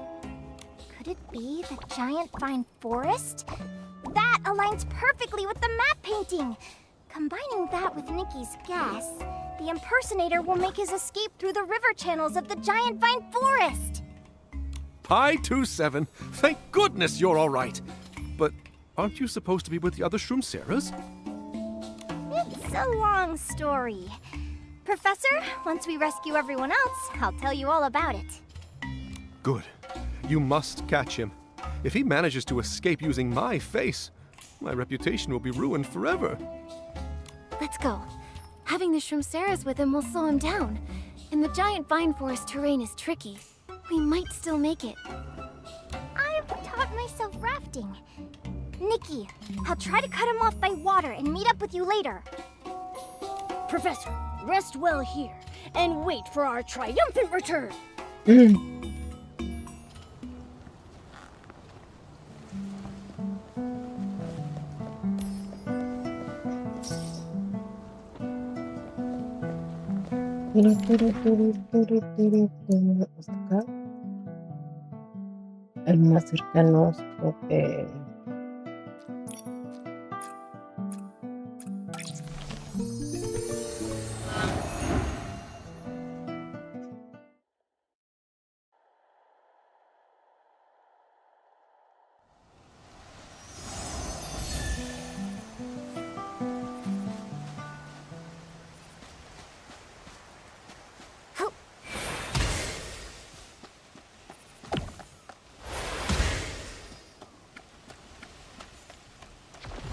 Could it be the giant vine forest? That aligns perfectly with the map painting. Combining that with Nikki's guess, the impersonator will make his escape through the river channels of the giant vine forest. Pi27, thank goodness you're all right. But aren't you supposed to be with the other Shroomceras? It's a long story. Professor, once we rescue everyone else, I'll tell you all about it. Good. You must catch him. If he manages to escape using my face, my reputation will be ruined forever. Let's go. Having the Shroomceras with him will slow him down. And the giant vine forest terrain is tricky. We might still make it. I've taught myself rafting. Nikki, I'll try to cut him off by water and meet up with you later. Professor, rest well here and wait for our triumphant return. Hasta acá. El más cercano, porque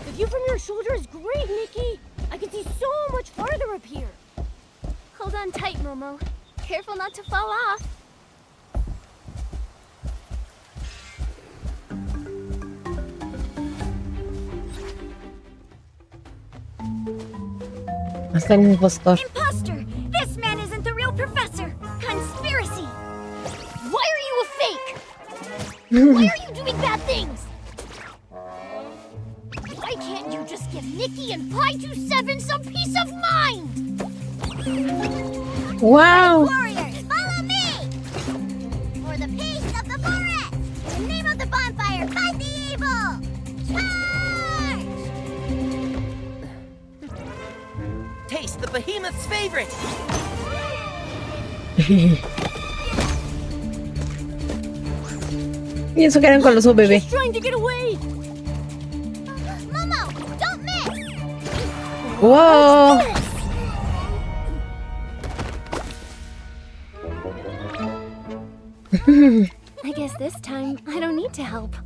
The view from your shoulder is great, Nikki. I can see so much farther up here. Hold on tight, Momo. Careful not to fall off. hasta el impostor. Imposter! This man isn't the real professor! Conspiracy! Why are you a fake? Why are you doing bad things? Why can't you just give Nikki and Pi27 some peace of mind? ¡Wow! Warriors, follow me! For the peace of the forest! In the name of the bonfire, fight the evil! Charge! Taste the behemoth's favorite! Y eso que eran con los bebés. She's trying to get away. Momo, don't miss! ¡Wow! I guess this time I don't need to help.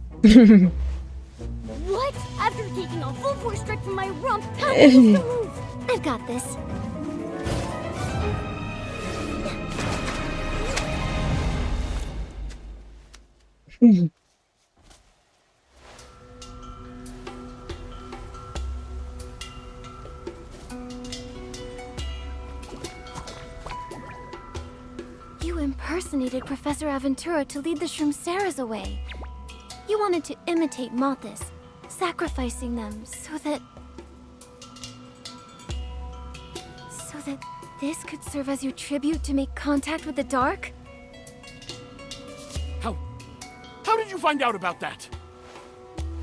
What? After taking a full force strike from my rump, how can you still move? I've got this. You impersonated Professor Aventura to lead the Shroomsaras away. You wanted to imitate Mothis, sacrificing them so that this could serve as your tribute to make contact with the dark? How did you find out about that?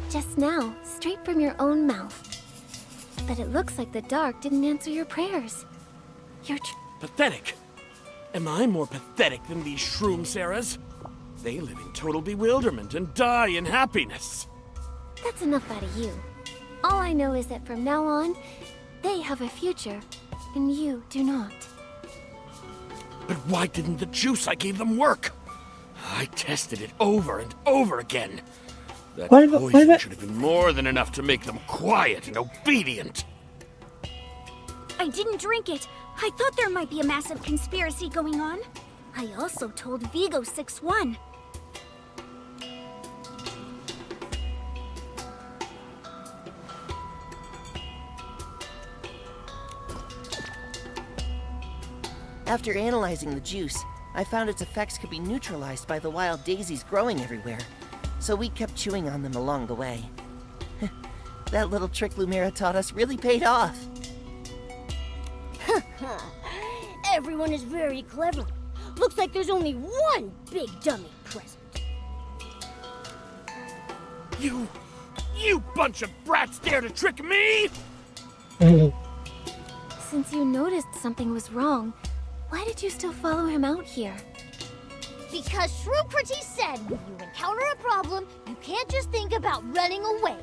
Just now, straight from your own mouth. But it looks like the dark didn't answer your prayers. Pathetic. Am I more pathetic than these Shroomsaras? They live in total bewilderment and die in happiness. That's enough out of you. All I know is that from now on, they have a future, and you do not. But why didn't the juice I gave them work? I tested it over and over again. That poison should have been more than enough to make them quiet and obedient. I didn't drink it. I thought there might be a massive conspiracy going on. I also told Vigo 6-1. After analyzing the juice, I found its effects could be neutralized by the wild daisies growing everywhere, so we kept chewing on them along the way. That little trick Lumira taught us really paid off. Everyone is very clever. Looks like there's only one big dummy present. You bunch of brats dare to trick me? Since you noticed something was wrong, why did you still follow him out here? Because Shroomcrity said when you encounter a problem, you can't just think about running away.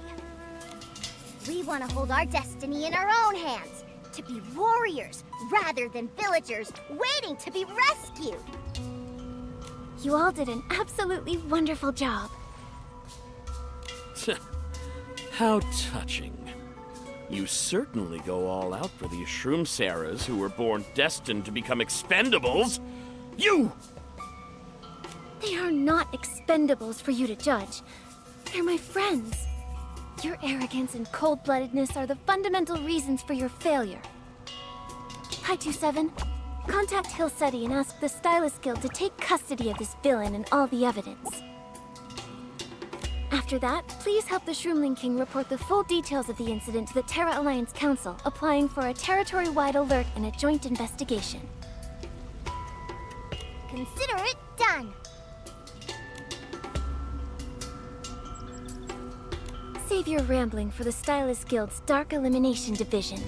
We want to hold our destiny in our own hands, to be warriors rather than villagers waiting to be rescued. You all did an absolutely wonderful job. How touching. You certainly go all out for these Shroomsaras who were born destined to become expendables. You! They are not expendables for you to judge. They're my friends. Your arrogance and cold-bloodedness are the fundamental reasons for your failure. Hi, 27. Contact Hill City and ask the Stylist Guild to take custody of this villain and all the evidence. After that, please help the Shroomling King report the full details of the incident to the Terra Alliance Council, applying for a territory-wide alert and a joint investigation. Consider it done. Save your rambling for the Stylist Guild's Dark Elimination Division.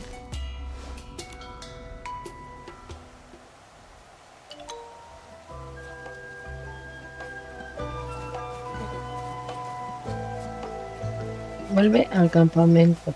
Vuelve al campamento.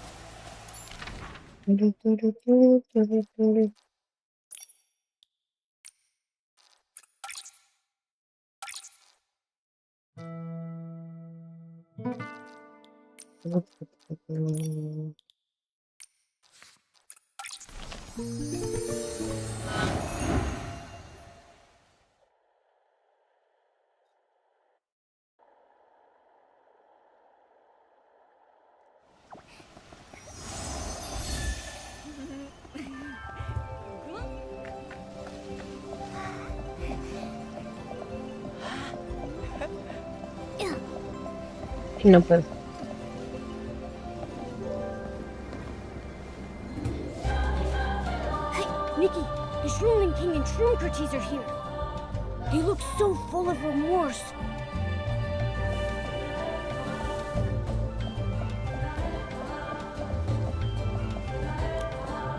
No puedo. Hey, Nikki, the King and Shroomcrates are here. They look so full of remorse.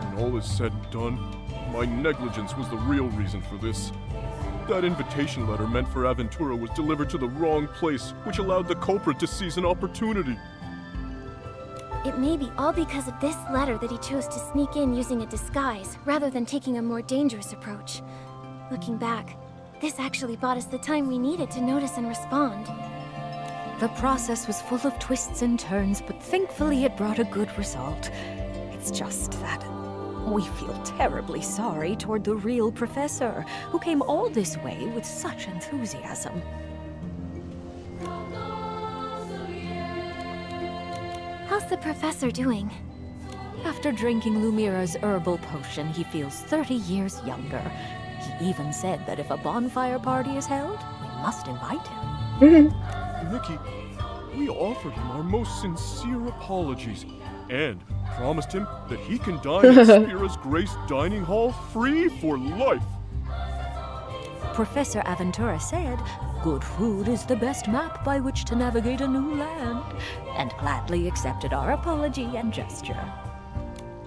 When all is said and done, my negligence was the real reason for this. That invitation letter meant for Aventura was delivered to the wrong place, which allowed the culprit to seize an opportunity. It may be all because of this letter that he chose to sneak in using a disguise, rather than taking a more dangerous approach. Looking back, this actually bought us the time we needed to notice and respond. The process was full of twists and turns, but thankfully it brought a good result. It's just that we feel terribly sorry toward the real professor, who came all this way with such enthusiasm. How's the professor doing? After drinking Lumira's herbal potion, he feels 30 years younger. He even said that if a bonfire party is held, we must invite him. Nikki, we offered him our most sincere apologies and promised him that he can dine at Spira's Grace Dining Hall free for life. Professor Aventura said, "Good food is the best map by which to navigate a new land," and gladly accepted our apology and gesture.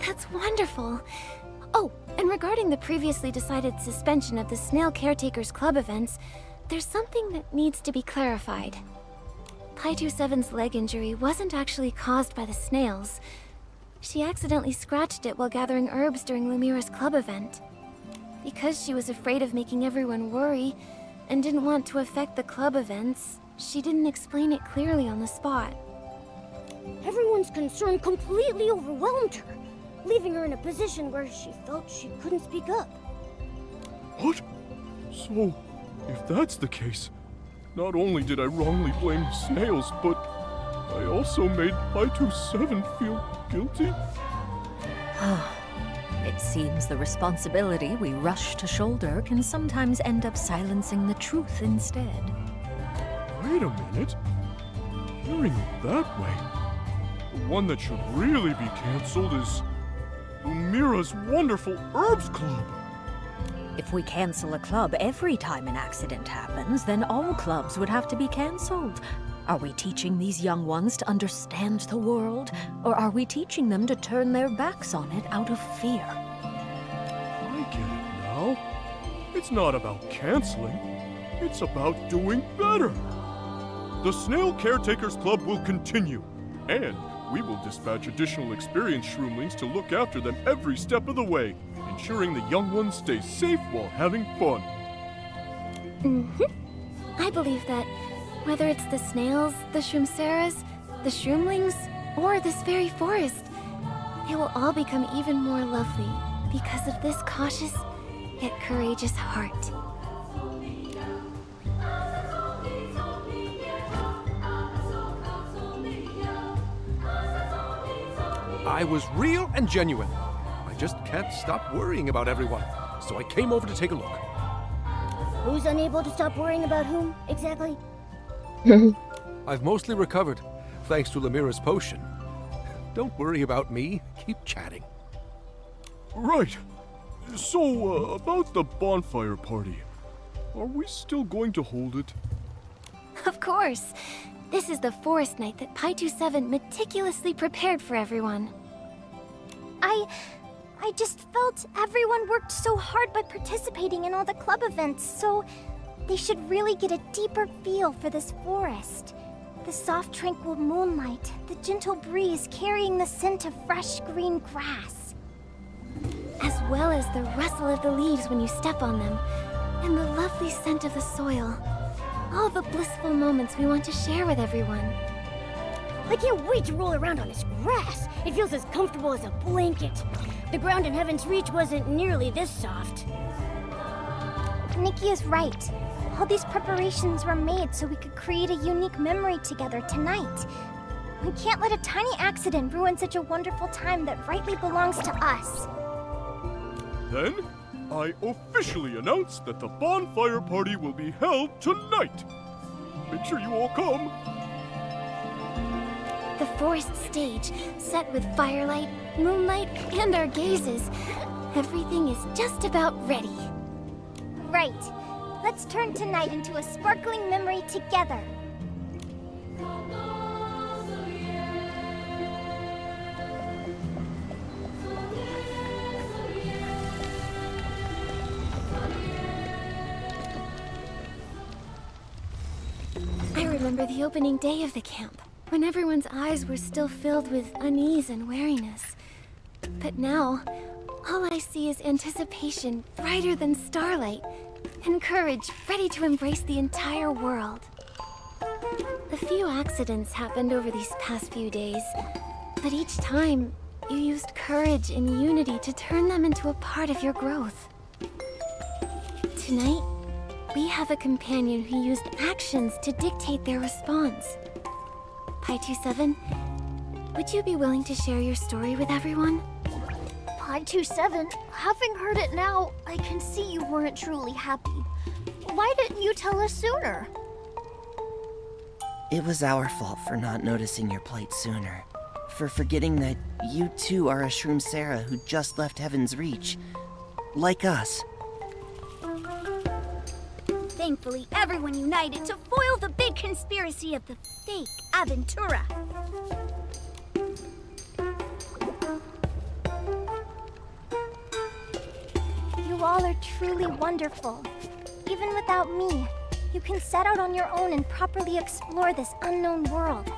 That's wonderful. Oh, and regarding the previously decided suspension of the Snail Caretakers Club events, there's something that needs to be clarified. Pi27's leg injury wasn't actually caused by the snails. She accidentally scratched it while gathering herbs during Lumira's club event. Because she was afraid of making everyone worry, and didn't want to affect the club events, she didn't explain it clearly on the spot. Everyone's concern completely overwhelmed her, leaving her in a position where she felt she couldn't speak up. What? So, if that's the case, not only did I wrongly blame the snails, but I also made Pi27 feel guilty? It seems the responsibility we rush to shoulder can sometimes end up silencing the truth instead. Wait a minute. Hearing it that way, the one that should really be cancelled is Lumira's wonderful Herbs Club. If we cancel a club every time an accident happens, then all clubs would have to be cancelled. Are we teaching these young ones to understand the world, or are we teaching them to turn their backs on it out of fear? I get it now. It's not about canceling. It's about doing better. The Snail Caretakers Club will continue, and we will dispatch additional experienced shroomlings to look after them every step of the way, ensuring the young ones stay safe while having fun. I believe that whether it's the snails, the shroomceras, the shroomlings, or this very forest, they will all become even more lovely because of this cautious yet courageous heart. I was real and genuine. I just can't stop worrying about everyone, so I came over to take a look. Who's unable to stop worrying about whom, exactly? I've mostly recovered, thanks to Lumira's potion. Don't worry about me. Keep chatting. Right. So, about the bonfire party. Are we still going to hold it? Of course. This is the forest night that Pi27 meticulously prepared for everyone. I just felt everyone worked so hard by participating in all the club events, so they should really get a deeper feel for this forest. The soft, tranquil moonlight, the gentle breeze carrying the scent of fresh green grass. As well as the rustle of the leaves when you step on them, and the lovely scent of the soil. All the blissful moments we want to share with everyone. I can't wait to roll around on this grass. It feels as comfortable as a blanket. The ground in Heaven's Reach wasn't nearly this soft. Nikki is right. All these preparations were made so we could create a unique memory together tonight. We can't let a tiny accident ruin such a wonderful time that rightly belongs to us. Then, I officially announce that the bonfire party will be held tonight. Make sure you all come. The forest stage, set with firelight, moonlight, and our gazes. Everything is just about ready. right. Let's turn tonight into a sparkling memory together. I remember the opening day of the camp, when everyone's eyes were still filled with unease and wariness. But now, all I see is anticipation brighter than starlight, and courage ready to embrace the entire world. A few accidents happened over these past few days, but each time, you used courage and unity to turn them into a part of your growth. Tonight, we have a companion who used actions to dictate their response. Pi27, would you be willing to share your story with everyone? Pi27, having heard it now, I can see you weren't truly happy. Why didn't you tell us sooner? It was our fault for not noticing your plight sooner. For forgetting that you too are a Shroom Sarah who just left Heaven's Reach. Like us. Thankfully, everyone united to foil the big conspiracy of the fake Aventura. You all are truly wonderful. Even without me, you can set out on your own and properly explore this unknown world.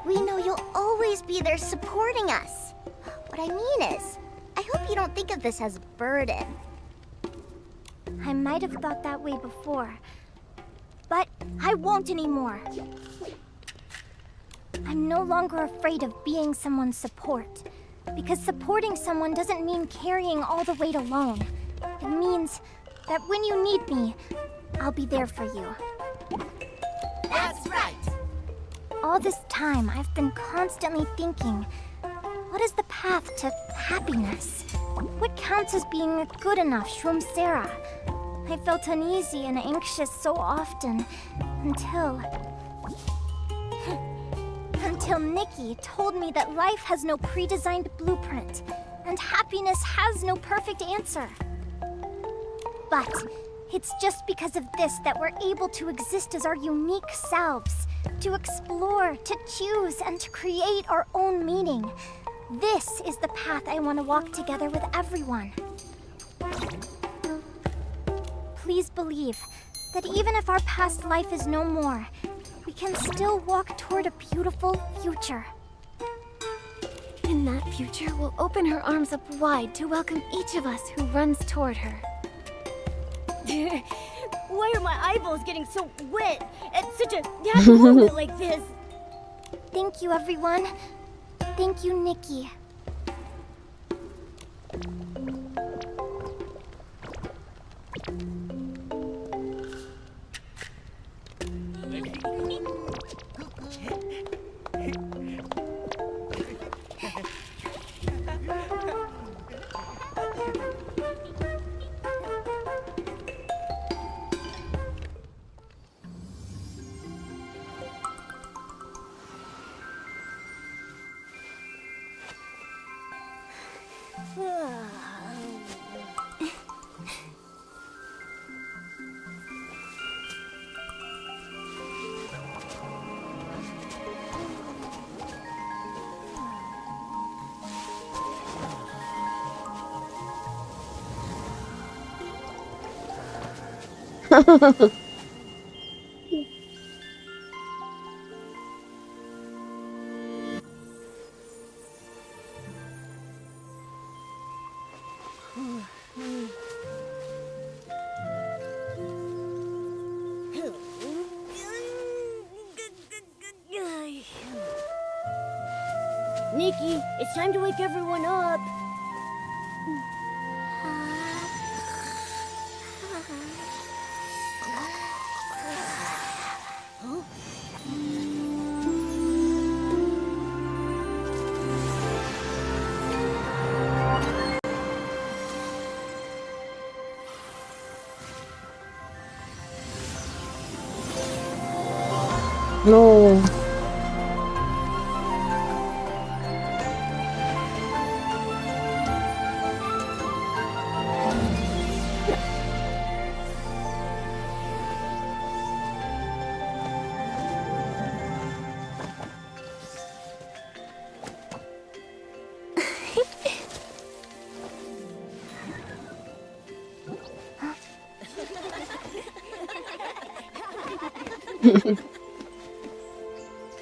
We know you'll always be there supporting us. What I mean is, I hope you don't think of this as a burden. I might have thought that way before, but I won't anymore. I'm no longer afraid of being someone's support, because supporting someone doesn't mean carrying all the weight alone. It means that when you need me, I'll be there for you. That's right! All this time, I've been constantly thinking, what is the path to happiness? What counts as being a good enough Shroom Sarah? I felt uneasy and anxious so often, until Nikki told me that life has no pre-designed blueprint, and happiness has no perfect answer. But it's just because of this that we're able to exist as our unique selves, to explore, to choose, and to create our own meaning. This is the path I want to walk together with everyone. Please believe that even if our past life is no more, we can still walk toward a beautiful future. And that future will open her arms up wide to welcome each of us who runs toward her. Why are my eyeballs getting so wet at such a happy moment like this? Thank you, everyone. Thank you, Nikki. Nikki, it's time to wake everyone up. No.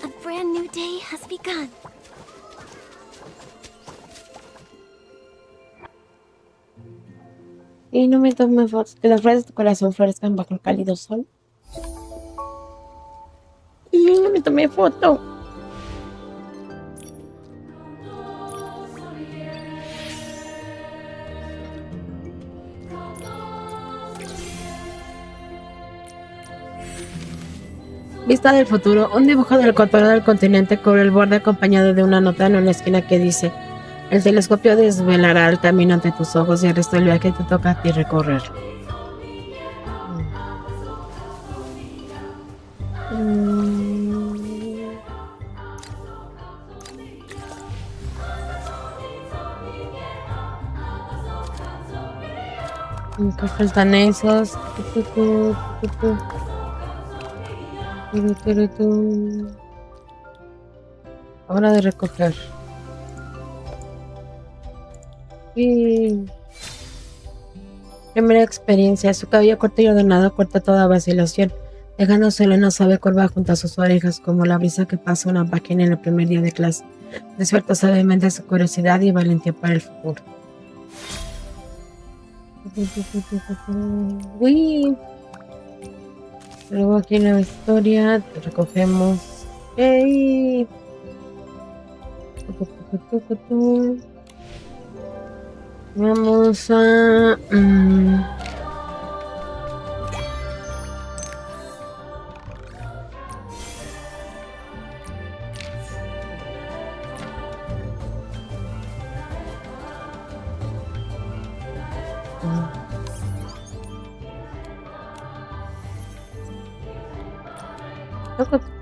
A brand new day has begun. Y no me tome fotos, que las flores de tu corazón florezcan bajo el cálido sol. Y no me tomé foto. Vista del futuro. Un dibujo del contorno del continente cubre el borde acompañado de una nota en una esquina que dice: el telescopio desvelará el camino ante tus ojos y el resto del viaje te toca a ti recorrer. ¿Qué faltan esos? Hora de recoger. Y primera experiencia. Su cabello corto y ordenado corta toda vacilación, dejando solo una suave curva junto a sus orejas, como la brisa que pasa una página en el primer día de clase. Despierta suavemente su curiosidad y valentía para el futuro. Uy. Luego aquí en la historia recogemos. ¡Ey! Vamos a...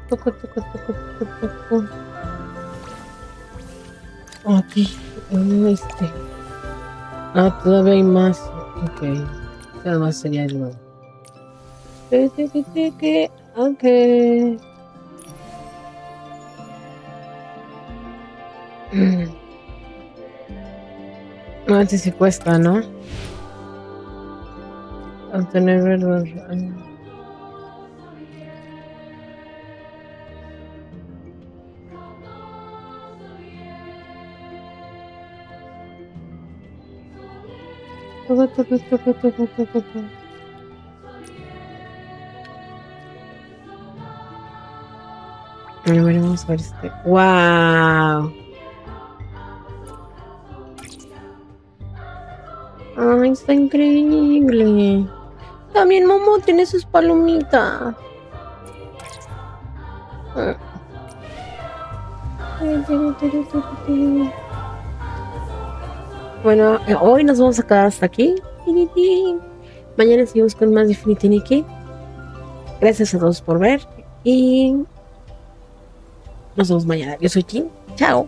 Toco. Aquí, este. Todavía hay más. Ok. Nada más sería el nuevo. Ok. No, este sí cuesta, ¿no? Obtener verdad. Vamos a ver este. ¡Wow! ¡Ay, está increíble! También Momo tiene sus palomitas. Bueno, hoy nos vamos a quedar hasta aquí. Mañana seguimos con más de Infinity Nikki. Gracias a todos por ver y nos vemos mañana. Yo soy Kim. Chao.